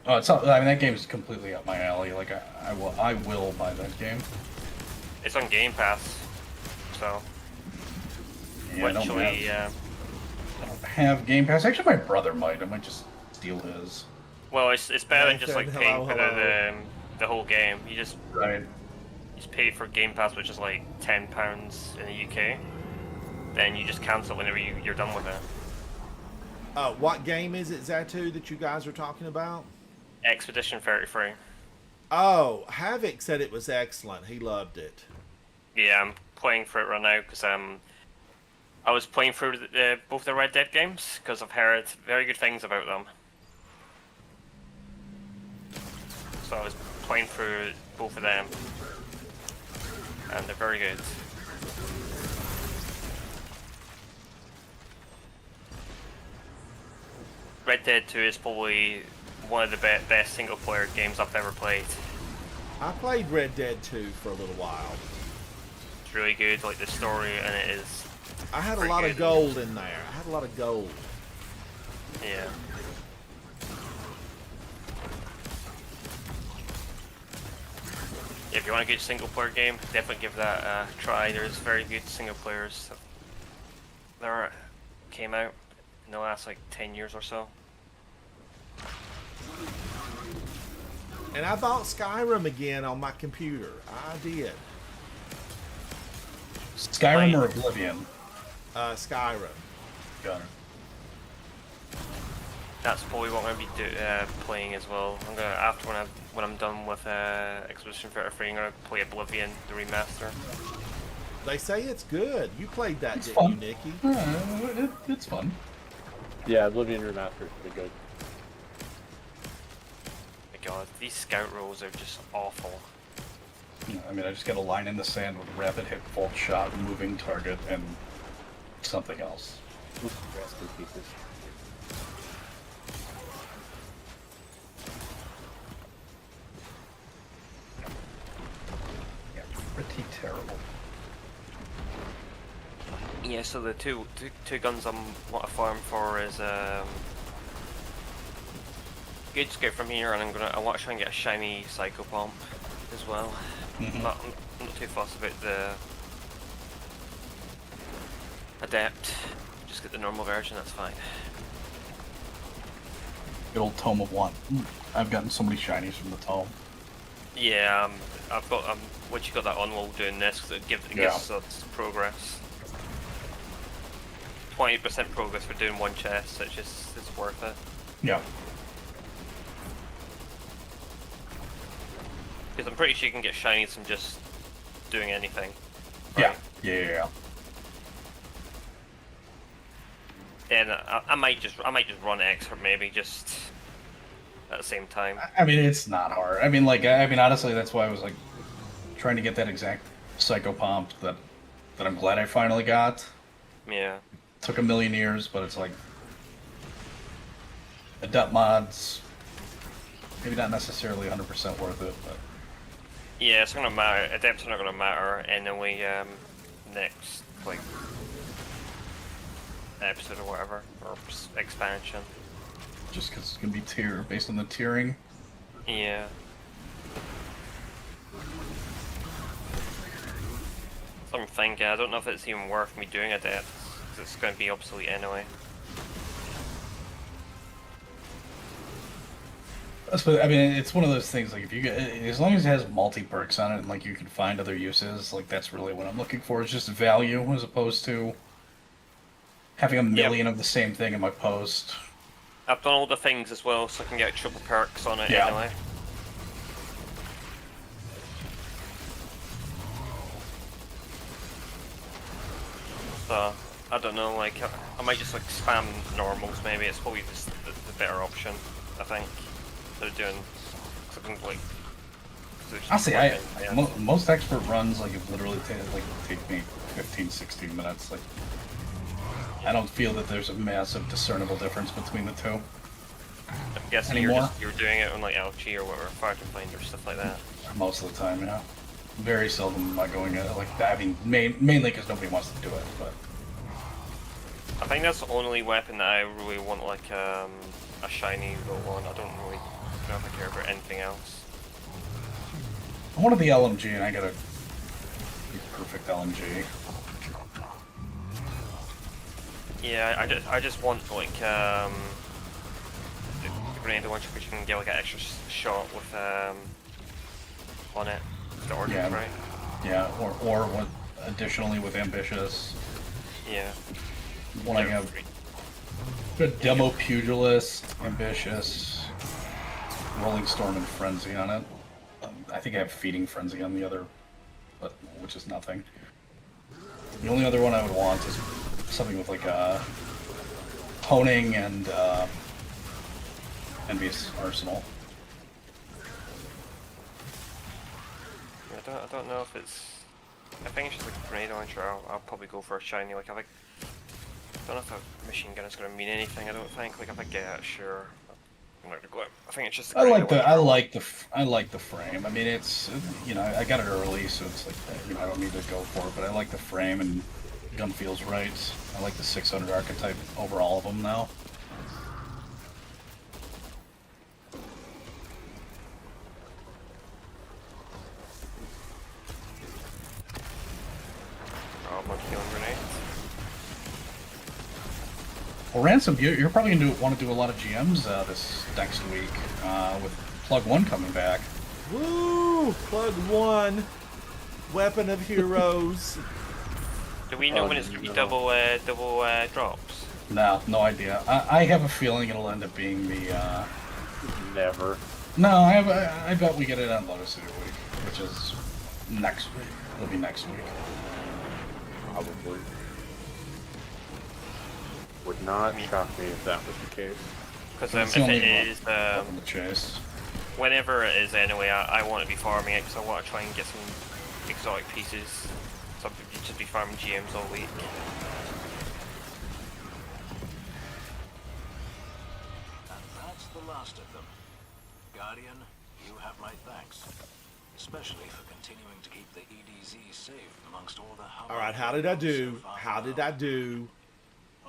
Oh, it's not, I mean, that game is completely up my alley. Like I will buy that game. It's on Game Pass, so Yeah, I literally, don't have Game Pass. Actually, my brother might. I might just steal his. well, it's better than just like Nathan, paying for hello. the whole game. You just Right. pay for Game Pass, which is like £10 in the UK. Then you just cancel whenever you're done with it. What game is it, Zatu, that you guys are talking about? Expedition 33. Oh, Havoc said it was excellent. He loved it. Yeah, I'm playing through it right now because I was playing through both the Red Dead games because I've heard very good things about them. So I was playing through both of them, and they're very good. Red Dead 2 is probably one of the best single-player games I've ever played. I played Red Dead 2 for a little while. It's really good, like the story, and it is. I had a Pretty lot good. of gold in there. I had a lot of gold. Yeah. If you want a good single-player game, definitely give that a try. There's very good single-players that came out in the last like 10 years or so. And I bought Skyrim again on my computer. I did. Skyrim or Oblivion? Skyrim. Got it. That's probably what I'm gonna be playing as well. I'm gonna after when I'm done with Expedition 33, I'm gonna play Oblivion, the remaster. They say it's good. You played that, It's didn't fun. you, Nikki? It's fun. Yeah, Oblivion Remastered is pretty good. My God, these scout rolls are just awful. I mean, I just got a line in the sand with rapid hit, bolt shot, moving target, and something else. Rest in pieces. Yeah, pretty terrible. Yeah, so the two guns I want to farm for is good to go from here, and I want to try and get a shiny Psycho Pump as well. Mhm. But I'm not too fussed about the Adept. Just get the normal version, that's fine. Good old Tome of Want. I've gotten so many shinies from the Tome. Yeah, I've got once you got that on while doing this, 'cause it gives us progress. 20% progress for doing one chest, it's worth it. Yeah. Because I'm pretty sure you can get shinies from just doing anything. Right? Yeah. Then I might just run X or maybe just at the same time. I mean, it's not hard. I mean, honestly, that's why I was like trying to get that exact Psycho Pump that I'm glad I finally got. Yeah. Took a million years, but it's like Adept mods, maybe not necessarily 100% worth it, but Yeah, it's not gonna matter. Adepts are not gonna matter anyway. Next like episode or whatever, or expansion. just because it's gonna be based on the tiering. Yeah. So I'm thinking, I don't know if it's even worth me doing Adepts, because it's going to be obsolete anyway. I mean, it's one of those things, like, if you get, as long as it has multi-perks on it, and, like, you can find other uses, like, that's really what I'm looking for, is just value, as opposed to having a million of the same thing in my post. I've done all the things as well, so I can get triple perks on it Yeah. anyway. So, I don't know, like, I might just, like, spam normals, maybe. It's probably just the better option, I think. They're doing something like... Honestly, most expert runs, like, have literally take me 15, 16 minutes. Like, I don't feel that there's a massive discernible difference between the two. I'm guessing you're doing it on, like, LG or whatever, Fire to Finder, stuff like that. Most of the time, yeah. Very seldom am I going at it like that. I mean, mainly because nobody wants to do it, but... I think that's the only weapon that I really want, like, a shiny roll on. I don't really know if I care about anything else. I wanted the LMG, and I got a perfect LMG. Yeah, I just want, like, the grenade launcher, which you can get, like, an extra shot with, on it. The ordnance, right? Yeah, or additionally with Ambitious. Yeah. When I have a Demo Pugilist, Ambitious, Rolling Storm, and Frenzy on it. I think I have Feeding Frenzy on the other, but which is nothing. The only other one I would want is something with like Honing and Envious Arsenal. I don't know if it's... I think it's just like a grenade launcher. I'll probably go for a shiny. Like, I don't know if a machine gun is going to mean anything. I don't think. Like, if I get it, sure. I'm not gonna go. I think it's just. I like the frame. I mean, it's, you know, I got it early, so it's like, you know, I don't need to go for it. But I like the frame, and gun feels right. I like the 600 archetype over all of them now. Oh, monkey killing grenades. Well, Ransom, you're probably going to want to do a lot of GMs this next week with Plug 1 coming back. Woo! Plug 1, Weapon of Heroes. Do we know when it's going to be double drops? No idea. I have a feeling it'll end up being the... Never. No, I bet we get it on Lotus City Week, which is next week. It'll be next week. Probably. Would not shock me if that was the case. Because if it is, the chase. whenever it is anyway, I want to be farming it because I want to try and get some exotic pieces. So I'll just be farming GMs all week. And that's the last of them. Guardian, you have my thanks. Especially for continuing to keep the EDZ safe amongst all the... All right, how did I do? How did I do?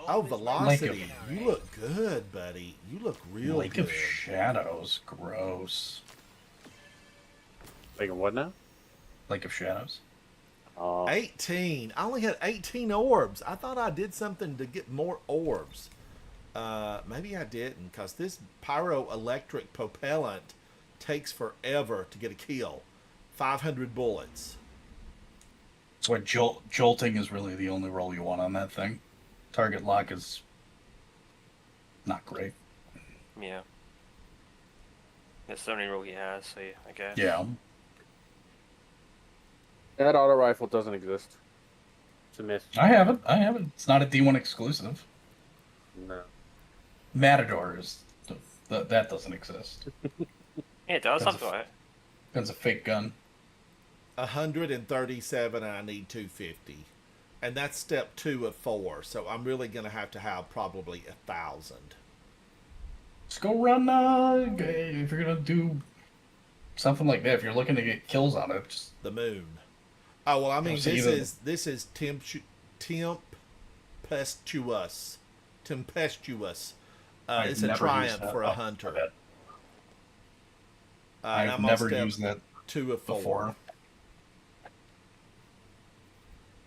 Oh, Velocity. You look good, buddy. You look real Lake good. of Shadows. Gross. Like what now? Lake of Shadows. 18. I only had 18 orbs. I thought I did something to get more orbs. Maybe I didn't, because this pyroelectric propellant takes forever to get a kill. 500 bullets. So jolting is really the only roll you want on that thing. Target lock is not great. Yeah. It's the only role he has, so I guess. Yeah. That auto rifle doesn't exist. It's a myth. I haven't. It's not a D1 exclusive. No. Matador is that doesn't exist. Yeah, it does. I've got it. That's a fake gun. 137, and I need 250. And that's step 2 of 4, so I'm really going to have probably 1,000. Let's go run, if you're going to do something like that, if you're looking to get kills on it, just... The moon. Oh, well, I mean, this is tempestuous. Tempestuous. It's a triumph for a hunter. I've never used that 2 of 4. before.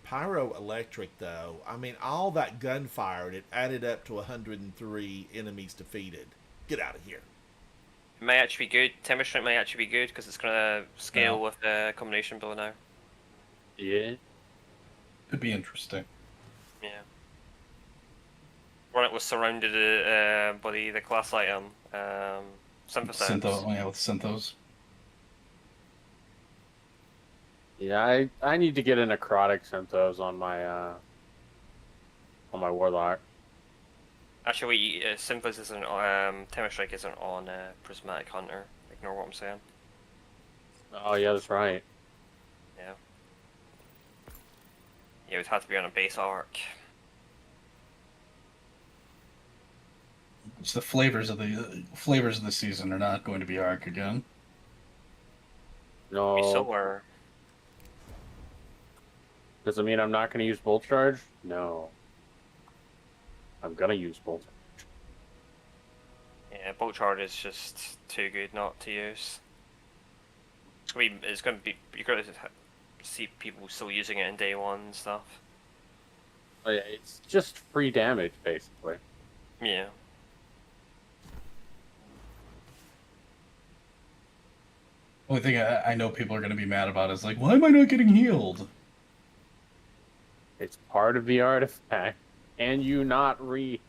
Pyroelectric, though, I mean, all that gunfire, it added up to 103 enemies defeated. Get out of here. It may actually be good. Timber Strike may actually be good because it's going to scale with the combination blow now. Yeah. Could be interesting. Yeah. When it was surrounded by the class item, Synthosounds. Yeah, with Synthos. Yeah, I need to get a necrotic Synthos on my warlock. Actually, Synthos isn't Timber Strike isn't on Prismatic Hunter. Ignore what I'm saying. Oh yeah, that's right. Yeah. Yeah, it would have to be on a base arc. It's the flavors of the season are not going to be arc again. No. We still were. Does it mean I'm not going to use Bolt Charge? No. I'm going to use Bolt Charge. Yeah, Bolt Charge is just too good not to use. It's going to be you're going to see people still using it in day 1 and stuff. Oh, yeah, it's just free damage, basically. Yeah. Only thing I know people are going to be mad about is like, why am I not getting healed? It's part of the artifact. Can you not read?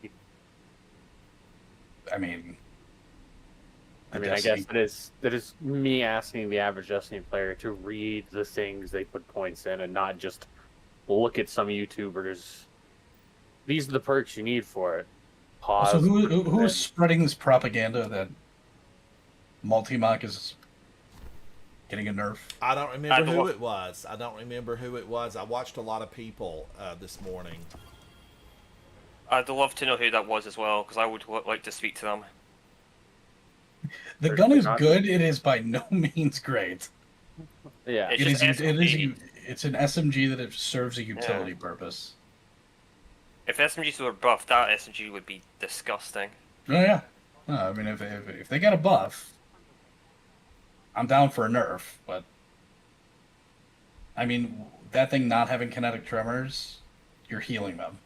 I mean, I guess that is me asking the average Destiny player to read the things they put points in and not just look at some YouTubers. These are the perks you need for it. Pause. So who is spreading this propaganda that Multimach is getting a nerf? I don't remember who it was. I watched a lot of people this morning. I'd love to know who that was as well, because I would like to speak to them. The gun is good. It is by no means great. Yeah, it's an SMG that serves a utility purpose. If SMGs were buffed, that SMG would be disgusting. Oh yeah. No, I mean, if they got a buff, I'm down for a nerf. But I mean, that thing not having kinetic tremors, you're healing them.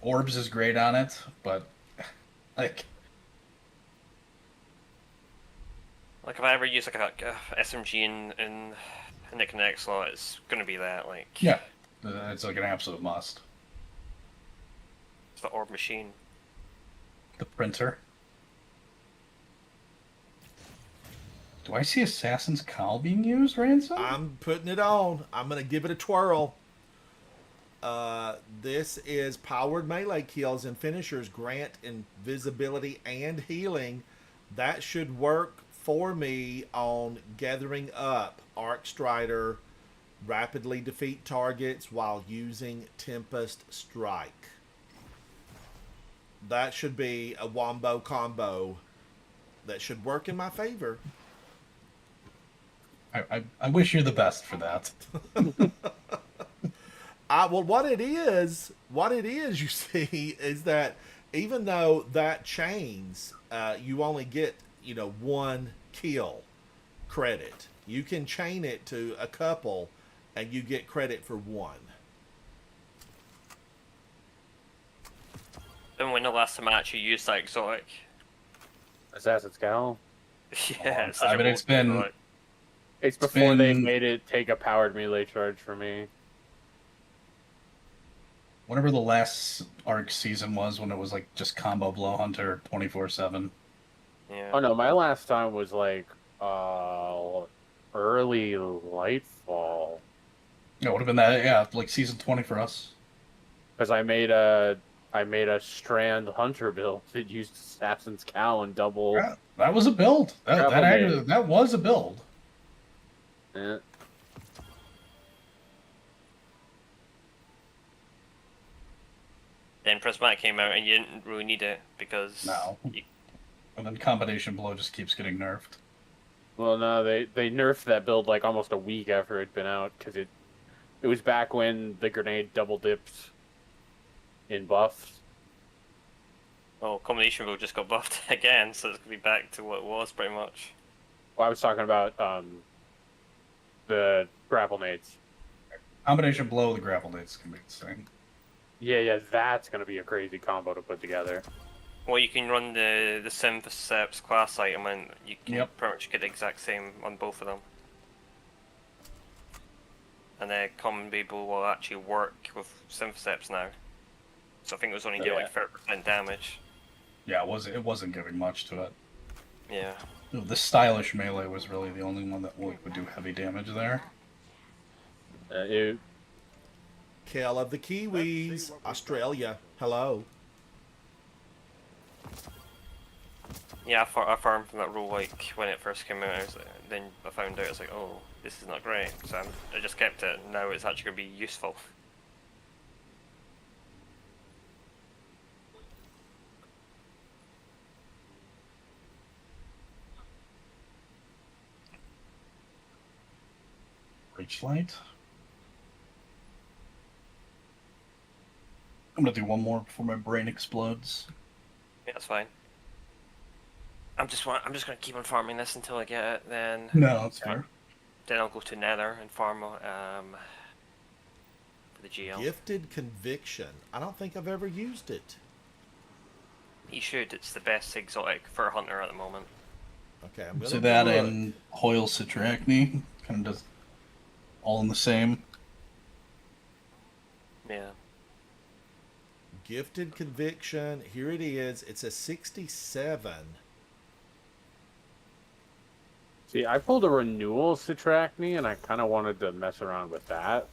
Orbs is great on it, but like if I ever use like a SMG in the Connect slot, it's gonna be that yeah, it's like an absolute must. It's the orb machine. The printer. Do I see Assassin's Cowl being used, Ransom? I'm putting it on. I'm gonna give it a twirl. This is powered melee kills and finishers grant invisibility and healing. That should work for me on gathering up Arc Strider, rapidly defeat targets while using Tempest Strike. That should be a wombo combo that should work in my favor. I wish you the best for that. Well, what it is, you see, is that even though that chains, you only get, one kill credit. You can chain it to a couple, and you get credit for one. And when the last time I actually used that exotic? Assassin's Cal? Yeah, I mean, it's been... It's before they made it take a powered melee charge for me. Whenever the last Arc season was, when it was like just combo blow hunter 24/7. Yeah. Oh no, my last time was like early Lightfall. It would have been that, yeah, like season 20 for us. Because I made a Strand Hunter build that used Assassin's Cal and double. Yeah, that was a build. That was a build. Yeah. Then Prismatic came out and you didn't really need it because... No. And then combination blow just keeps getting nerfed. Well, no, they nerfed that build like almost a week after it'd been out because it was back when the grenade double dipped in buffs. Oh, combination blow just got buffed again, so it's gonna be back to what it was pretty much. Well, I was talking about the grapple nades. Combination blow, the grapple nades can be insane. Yeah, that's gonna be a crazy combo to put together. Well, you can run the Synthoceps class item and you can pretty much get the exact same on both of them. And the common Babel will actually work with Synthoceps now. So I think it was only doing like 30% damage. Yeah, it wasn't giving much to it. Yeah. The stylish melee was really the only one that would do heavy damage there. Kel of the Kiwis, Australia. Hello. Yeah, I farmed from that rule like when it first came out. Then I found out it's like, oh, this is not great. So I just kept it. Now it's actually going to be useful. Reachlight. I'm gonna do one more before my brain explodes. Yeah, that's fine. I'm just gonna keep on farming this until I get it. Then no, that's fair. Then I'll go to Nether and farm for the GL. Gifted Conviction. I don't think I've ever used it. You should. It's the best exotic for a hunter at the moment. Okay, I'm gonna so that and Hoyle Citracne kind of does all in the same. Yeah. Gifted Conviction. Here it is. It's a 67. See, I pulled a renewal Citracne, and I kind of wanted to mess around with that.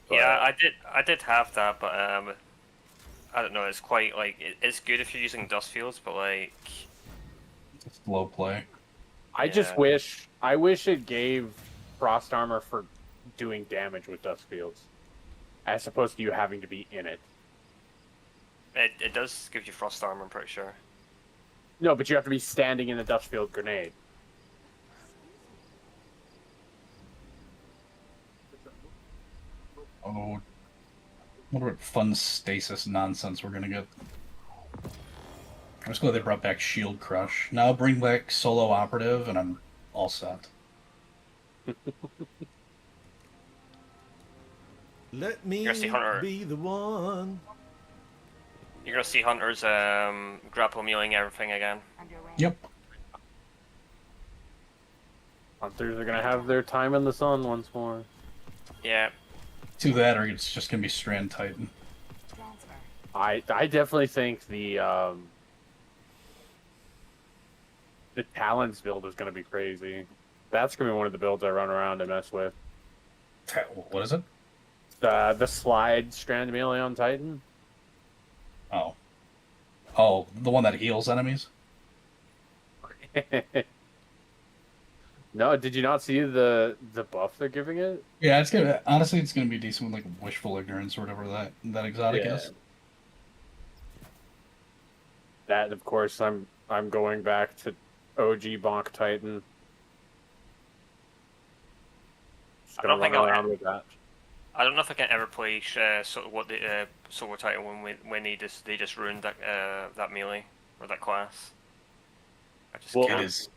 But... Yeah, I did have that, but I don't know. It's quite like it's good if you're using dust fields, but like it's low play. I wish it gave frost armor for doing damage with dust fields, as opposed to you having to be in it. It does give you frost armor, I'm pretty sure. No, but you have to be standing in a dust field grenade. Oh, what fun stasis nonsense we're gonna get. I'm just glad they brought back Shield Crush. Now bring back Solo Operative, and I'm all set. Let me be the one. You're gonna see Hunters grapple mealing everything again. Yep. Hunters are gonna have their time in the sun once more. Yeah. To that, or it's just gonna be Strand Titan. I definitely think the Talons build is gonna be crazy. That's gonna be one of the builds I run around and mess with. What is it? The slide Strand melee on Titan. Oh, the one that heals enemies? No, did you not see the buff they're giving it? Yeah, it's gonna honestly it's gonna be decent with like Wishful Ignorance or whatever that exotic is. That of course I'm going back to OG Bonk Titan. I don't think I'll around with that. I don't know if I can ever play sort of what the Silver title when they just ruined that melee or that class. I just Well, can't. It is.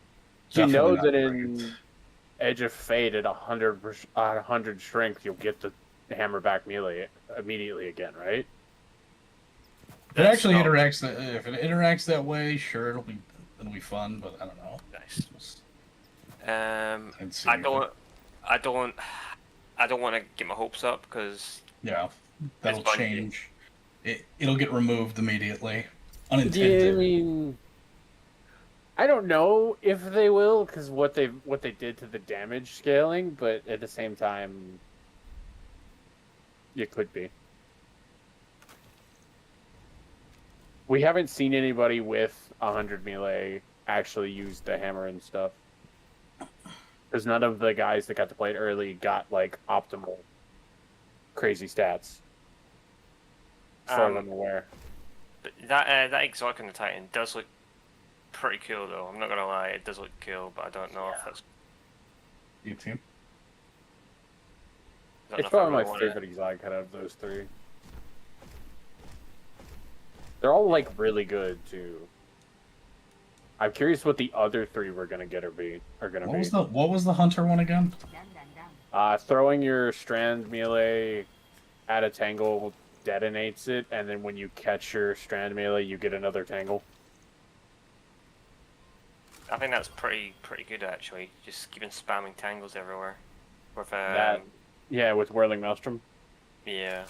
You know definitely that not in great. Edge of Fate at 100 strength, you'll get the hammer back melee immediately again, right? If it actually interacts if it interacts that way, sure, it'll be fun, but I don't know. Nice. I don't want to get my hopes up because yeah, that'll Bungie. change. It'll get removed immediately, Yeah, unintended. I mean, I don't know if they will because what they did to the damage scaling, but at the same time, it could be. We haven't seen anybody with 100 melee actually use the hammer and stuff. Because none of the guys that got to play it early got, like, optimal crazy stats. As far as I'm aware. But that exotic on the Titan does look pretty cool, though. I'm not gonna lie, it does look cool, but I don't know if that's... You too? It's probably my favorite exotic out of those three. They're all, like, really good, too. I'm curious what the other three we're gonna get What was the hunter one again? Throwing your strand melee at a tangle detonates it, and then when you catch your strand melee, you get another tangle. I think that's pretty good, actually. Just keeping spamming tangles everywhere. With Yeah, with Whirling Maelstrom. Yeah.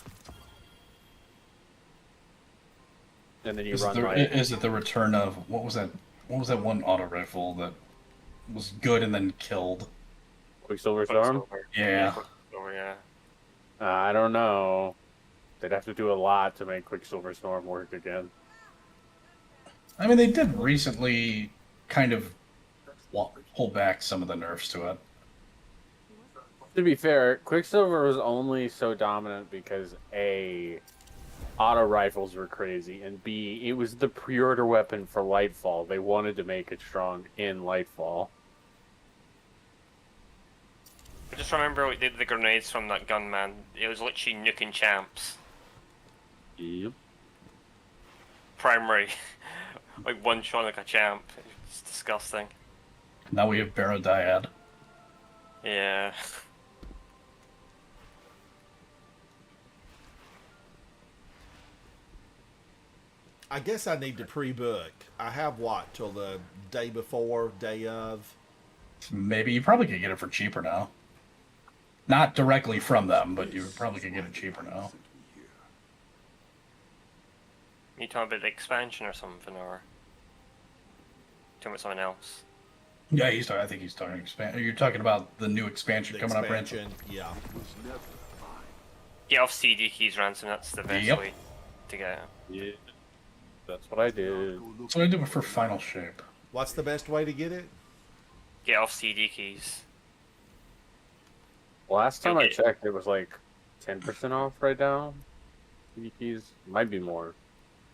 And then you Is it the return of what was that one auto rifle that was good and then killed? Quicksilver Storm? Yeah. Quicksilver, yeah. I don't know. They'd have to do a lot to make Quicksilver Storm work again. I mean, they did recently kind of pull back some of the nerfs to it. To be fair, Quicksilver was only so dominant because A, auto rifles were crazy, and B, it was the pre-order weapon for Lightfall. They wanted to make it strong in Lightfall. I just remember like, the grenades from that gunman. It was literally nuking champs. Yep. Primary. Like one shot like a champ. It's disgusting. Now we have Barodiad. Yeah. I guess I need to pre-book. I have what till the day before, day of. Maybe you probably could get it for cheaper now. Not directly from them, but you probably could get it cheaper now. You talking about the expansion or something, or talking about something else? Yeah, I think he's talking expansion. You're talking about the new expansion coming up, Ransom. Yeah. Get off CD keys, Ransom. That's the best way to get it. Yeah. That's what I did. That's what I do for Final Shape. What's the best way to get it? Get off CD keys. Last time I checked, it was like 10% off right now. CDKs might be more.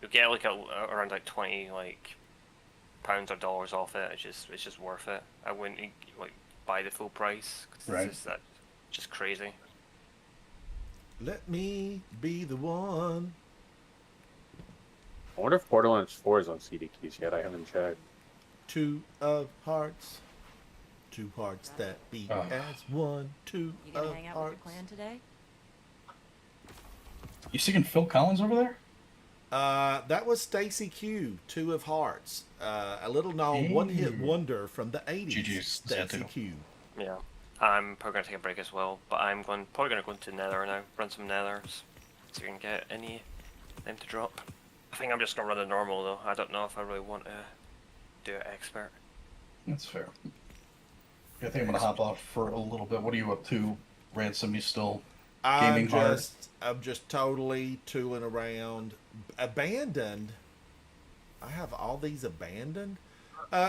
You'll get like around like 20 pounds or dollars off it. It's just worth it. I wouldn't like buy the full price. Right. It's just crazy. Let me be the one. I wonder if Borderlands 4 is on CD keys yet. I haven't checked. 2 of hearts. 2 hearts that beat as one. 2 You gonna of hang out hearts. with your clan today? You singing Phil Collins over there? That was Stacy Q, 2 of Hearts. A little known one-hit wonder from the 80s. GG's, Stacy Q. Yeah. I'm probably gonna take a break as well, but I'm probably gonna go into Nether now, run some Nethers, so we can get any of them to drop. I think I'm just gonna run a normal though. I don't know if I really want to do an expert. That's fair. I think I'm gonna hop off for a little bit. What are you up to, Ransom? You still gaming hard? I'm just totally tooling around. Abandoned. I have all these abandoned.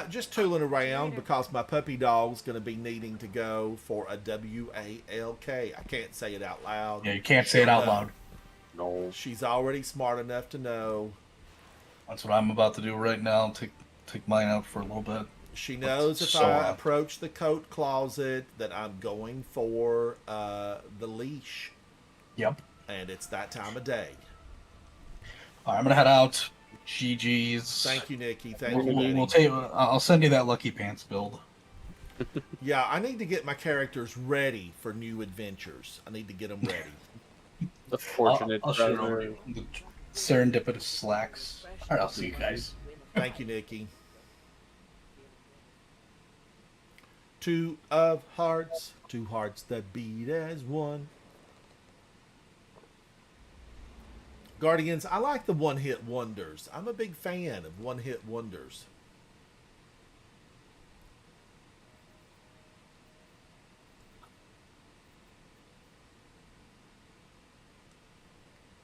Just tooling around because my puppy dog's going to be needing to go for a WALK. I can't say it out loud. Yeah, you can't say it out loud. No. She's already smart enough to know. That's what I'm about to do right now. Take mine out for a little bit. She knows if I approach the coat closet that I'm going for the leash. Yep. And it's that time of day. All right, I'm gonna head out. GG's. Thank you, Nikki. Thank you, Betty. We'll take. I'll send you that Lucky Pants build. Yeah, I need to get my characters ready for new adventures. I need to get them ready. The fortunate I'll show brother. you the serendipitous slacks. All right, I'll see you guys. Thank you, Nikki. 2 of hearts, 2 hearts that beat as one. Guardians, I like the one-hit wonders. I'm a big fan of one-hit wonders.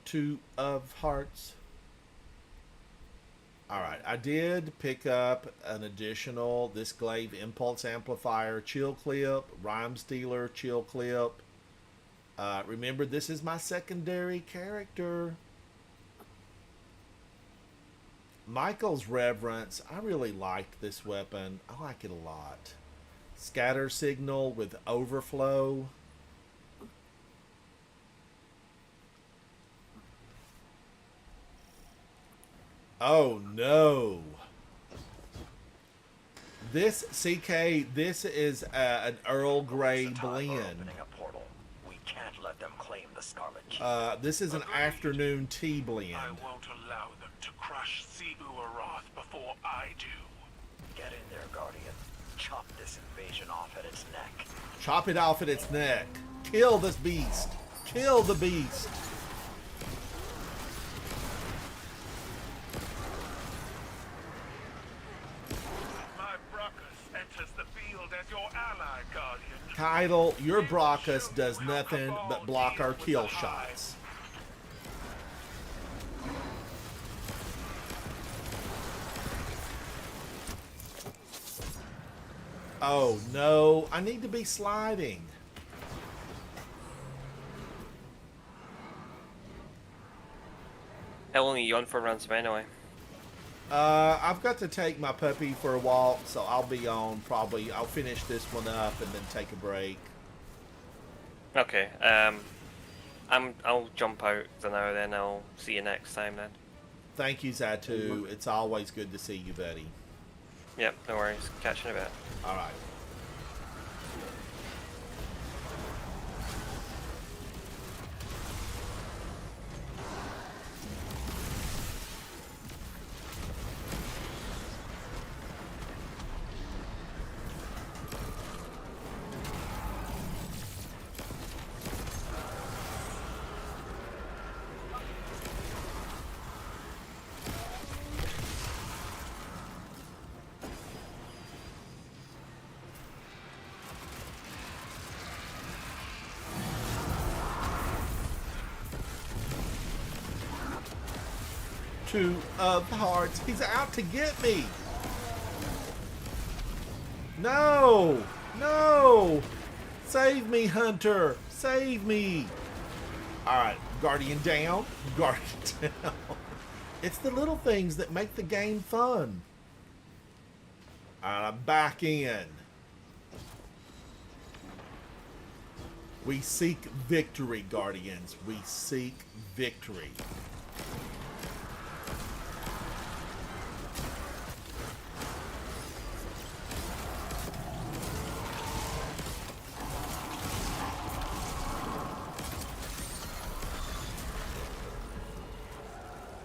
Two of hearts. Alright, I did pick up an additional this Glaive Impulse Amplifier chill clip, Rhyme Stealer chill clip. Remember, this is my secondary character. Michael's Reverence, I really like this weapon. I like it a lot. Scatter Signal with Overflow. Oh no. This CK, this is an Earl Grey blend. We can't let them claim the Scarlet Key. This is an afternoon tea blend. I won't allow them to crush Cebu Aroth before I do. Get in there, Guardian. Chop this invasion off at its neck. Chop it off at its neck. Kill this beast. Kill the beast. My Brachus enters the field as your ally, Guardian. Keitel, your Brachus does nothing but block our kill shots. Oh no, I need to be sliding. How long are you on for, Ransom, anyway? I've got to take my puppy for a walk, so I'll be on probably. I'll finish this one up and then take a break. Okay. I'll jump out for now. Then I'll see you next time. Then. Thank you, Zatu. It's always good to see you, buddy. Yep. No worries. Catch you in a bit. All right. Two of hearts. He's out to get me. No! No! Save me, Hunter! Save me! Alright, Guardian down. Guardian down. It's the little things that make the game fun. Alright, I'm back in. We seek victory, Guardians. We seek victory.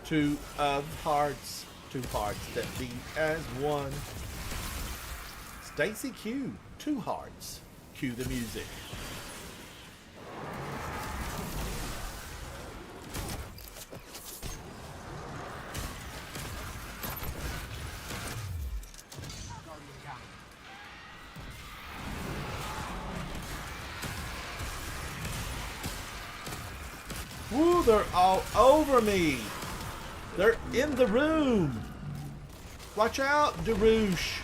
Two of hearts, 2 hearts that beat as one. Stacy Q, 2 hearts. Cue the music. Woo, they're all over me. They're in the room. Watch out, Darush.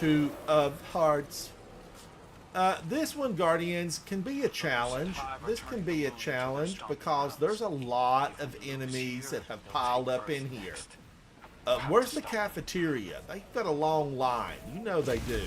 Two of hearts. This one, Guardians, can be a challenge. This can be a challenge because there's a lot of enemies that have piled up in here. Where's the cafeteria? They've got a long line. You know they do.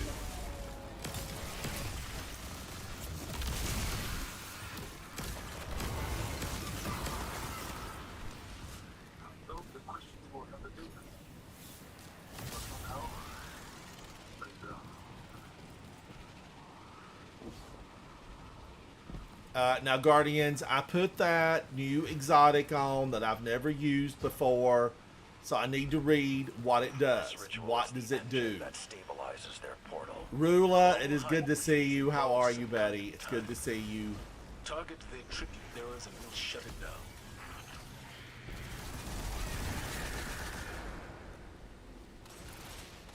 Now, Guardians, I put that new exotic on that I've never used before, so I need to read what it does. What does it do? That stabilizes their portal. Rula, it is good to see you. How are you, buddy? It's good to see you. Target the tribute bearers and we'll shut it down.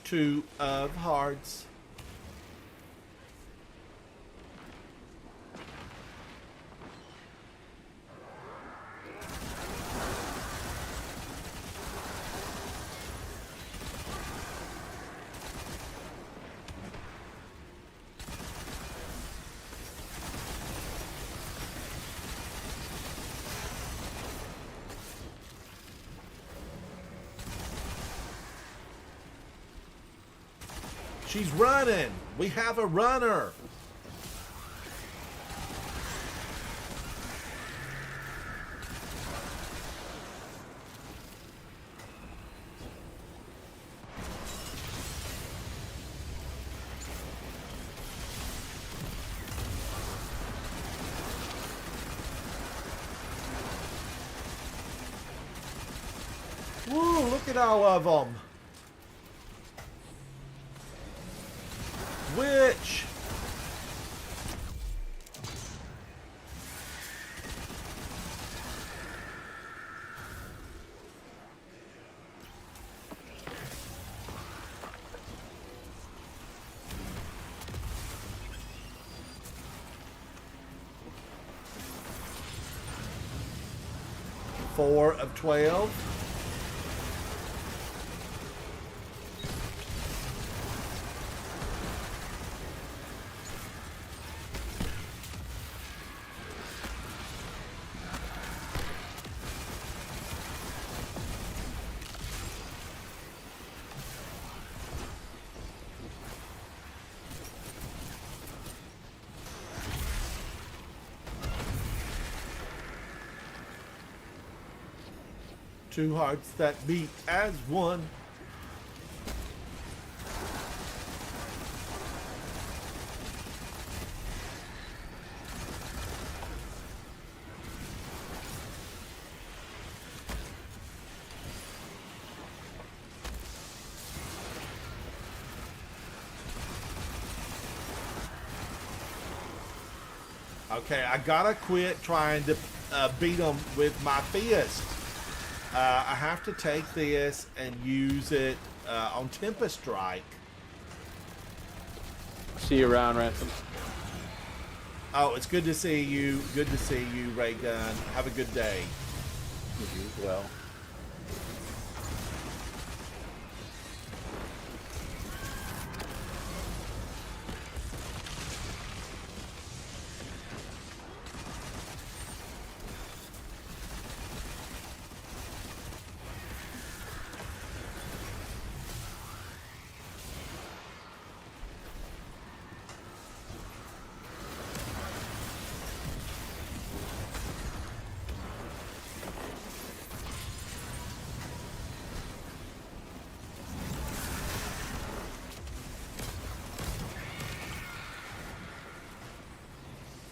Two of hearts. She's running. We have a runner. Woo, look at all of them. Witch! Four of 12. Two hearts that beat as one. Okay, I gotta quit trying to beat them with my fist. I have to take this and use it on Tempest Strike. See you around, Ransom. Oh, it's good to see you. Good to see you, Ray Gun. Have a good day. You as well.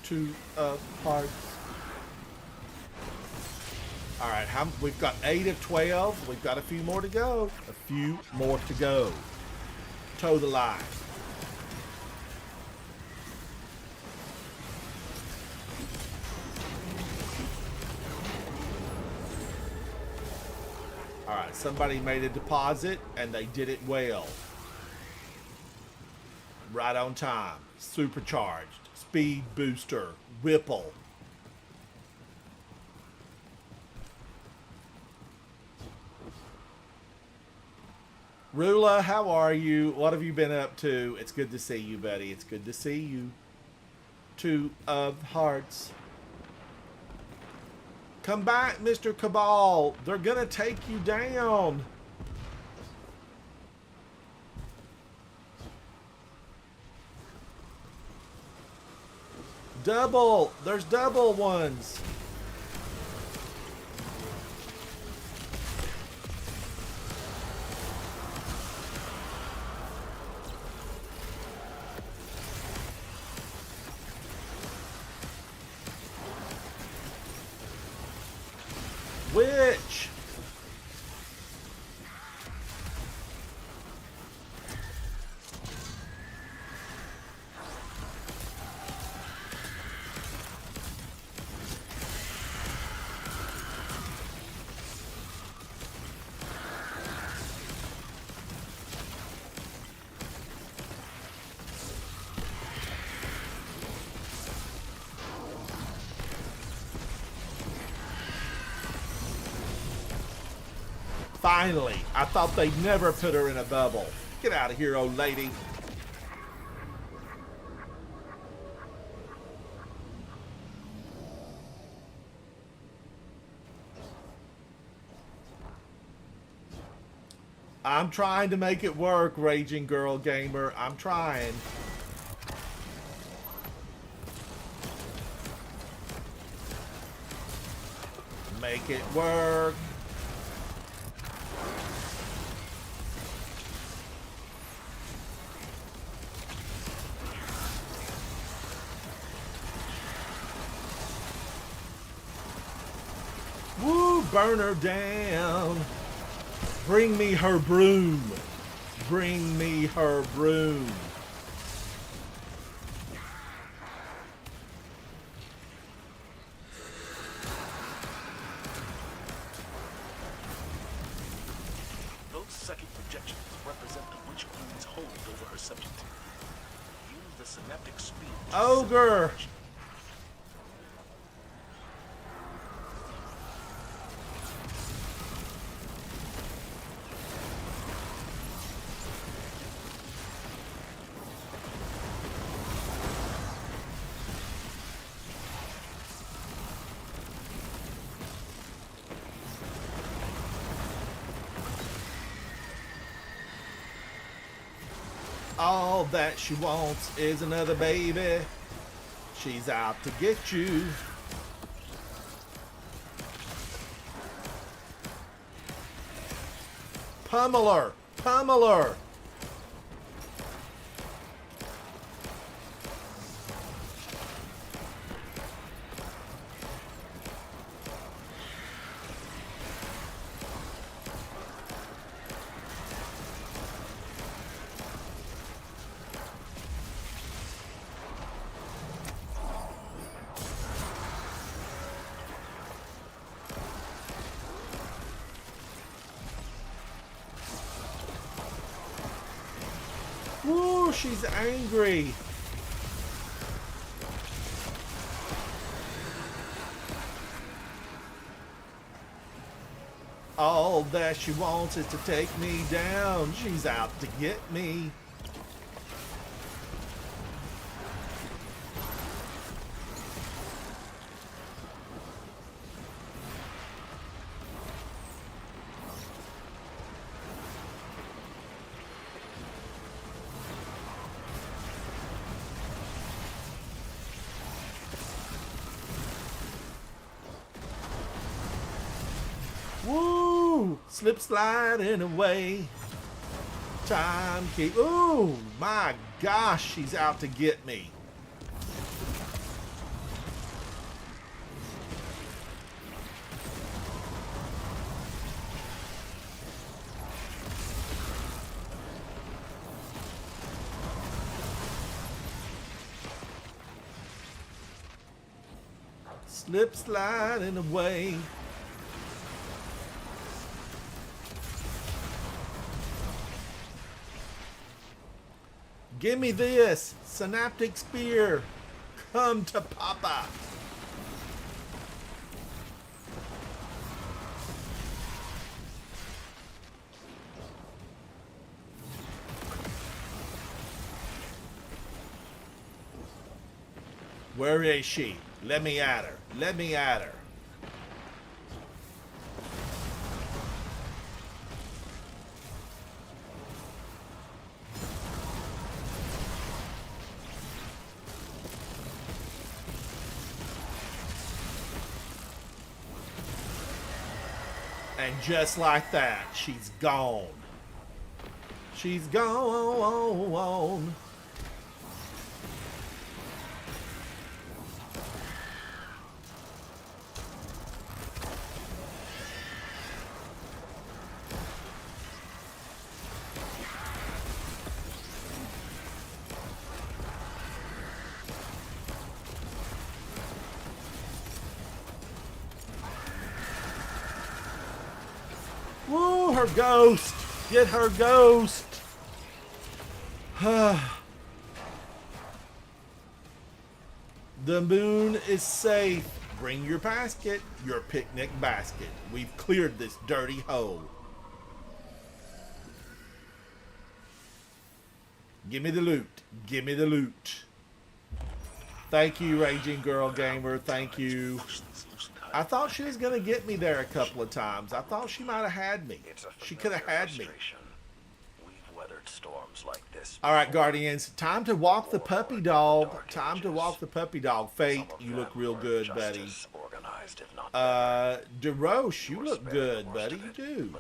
Two of hearts. All right, we've got 8 of 12. We've got a few more to go. A few more to go. Toe the line. All right, somebody made a deposit, and they did it well. Right on time. Supercharged. Speed booster. Whipple. Rula, how are you? What have you been up to? It's good to see you, buddy. It's good to see you. Two of hearts. Come back, Mr. Cabal. They're gonna take you down. Double. There's double ones. Witch. Finally, I thought they'd never put her in a bubble. Get out of here, old lady. I'm trying to make it work, Raging Girl Gamer. I'm trying. Make it work. Woo, burn her down. Bring me her broom. Bring me her broom. Those psychic projections represent the Witch Queen's hold over her subject. Use the synaptic speed. Ogre. All that she wants is another baby. She's out to get you. Pummel her. Pummel her. Woo, she's angry. All that she wants is to take me down. She's out to get me. Woo! Slip sliding away. Time keep. Ooh, my gosh, she's out to get me. Slip sliding away. Give me this synaptic spear. Come to Papa. Where is she? Let me at her. Let me at her. And just like that, she's gone. She's gone. Woo, her ghost. Get her ghost. The moon is safe. Bring your basket, your picnic basket. We've cleared this dirty hole. Give me the loot. Give me the loot. Thank you, Raging Girl Gamer. Thank you. I thought she was going to get me there a couple of times. I thought she might have had me. She could have had me. We've weathered storms like this. All right, Guardians. Time to walk the puppy dog. Time to walk the puppy dog. Fate, you look real good, buddy. DeRoche, you look good, buddy. You do.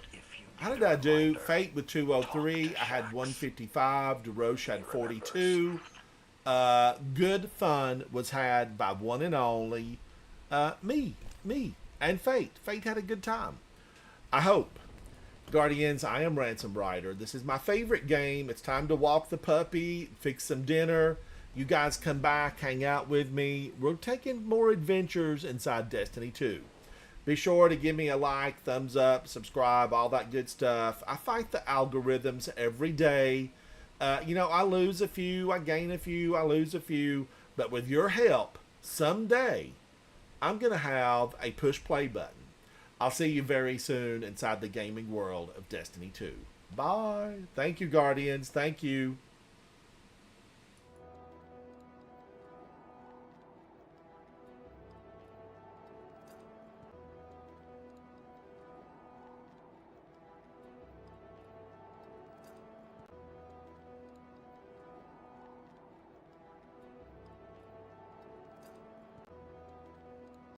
How did I do? Fate with 203. I had 155. DeRoche had 42. Good fun was had by one and only me, and Fate. Fate had a good time. I hope. Guardians, I am Ransom Rider. This is my favorite game. It's time to walk the puppy, fix some dinner. You guys come back, hang out with me. We're taking more adventures inside Destiny 2. Be sure to give me a like, thumbs up, subscribe, all that good stuff. I fight the algorithms every day. You know, I lose a few, I gain a few, I lose a few. But with your help, someday, I'm going to have a push play button. I'll see you very soon inside the gaming world of Destiny 2. Bye. Thank you, Guardians. Thank you.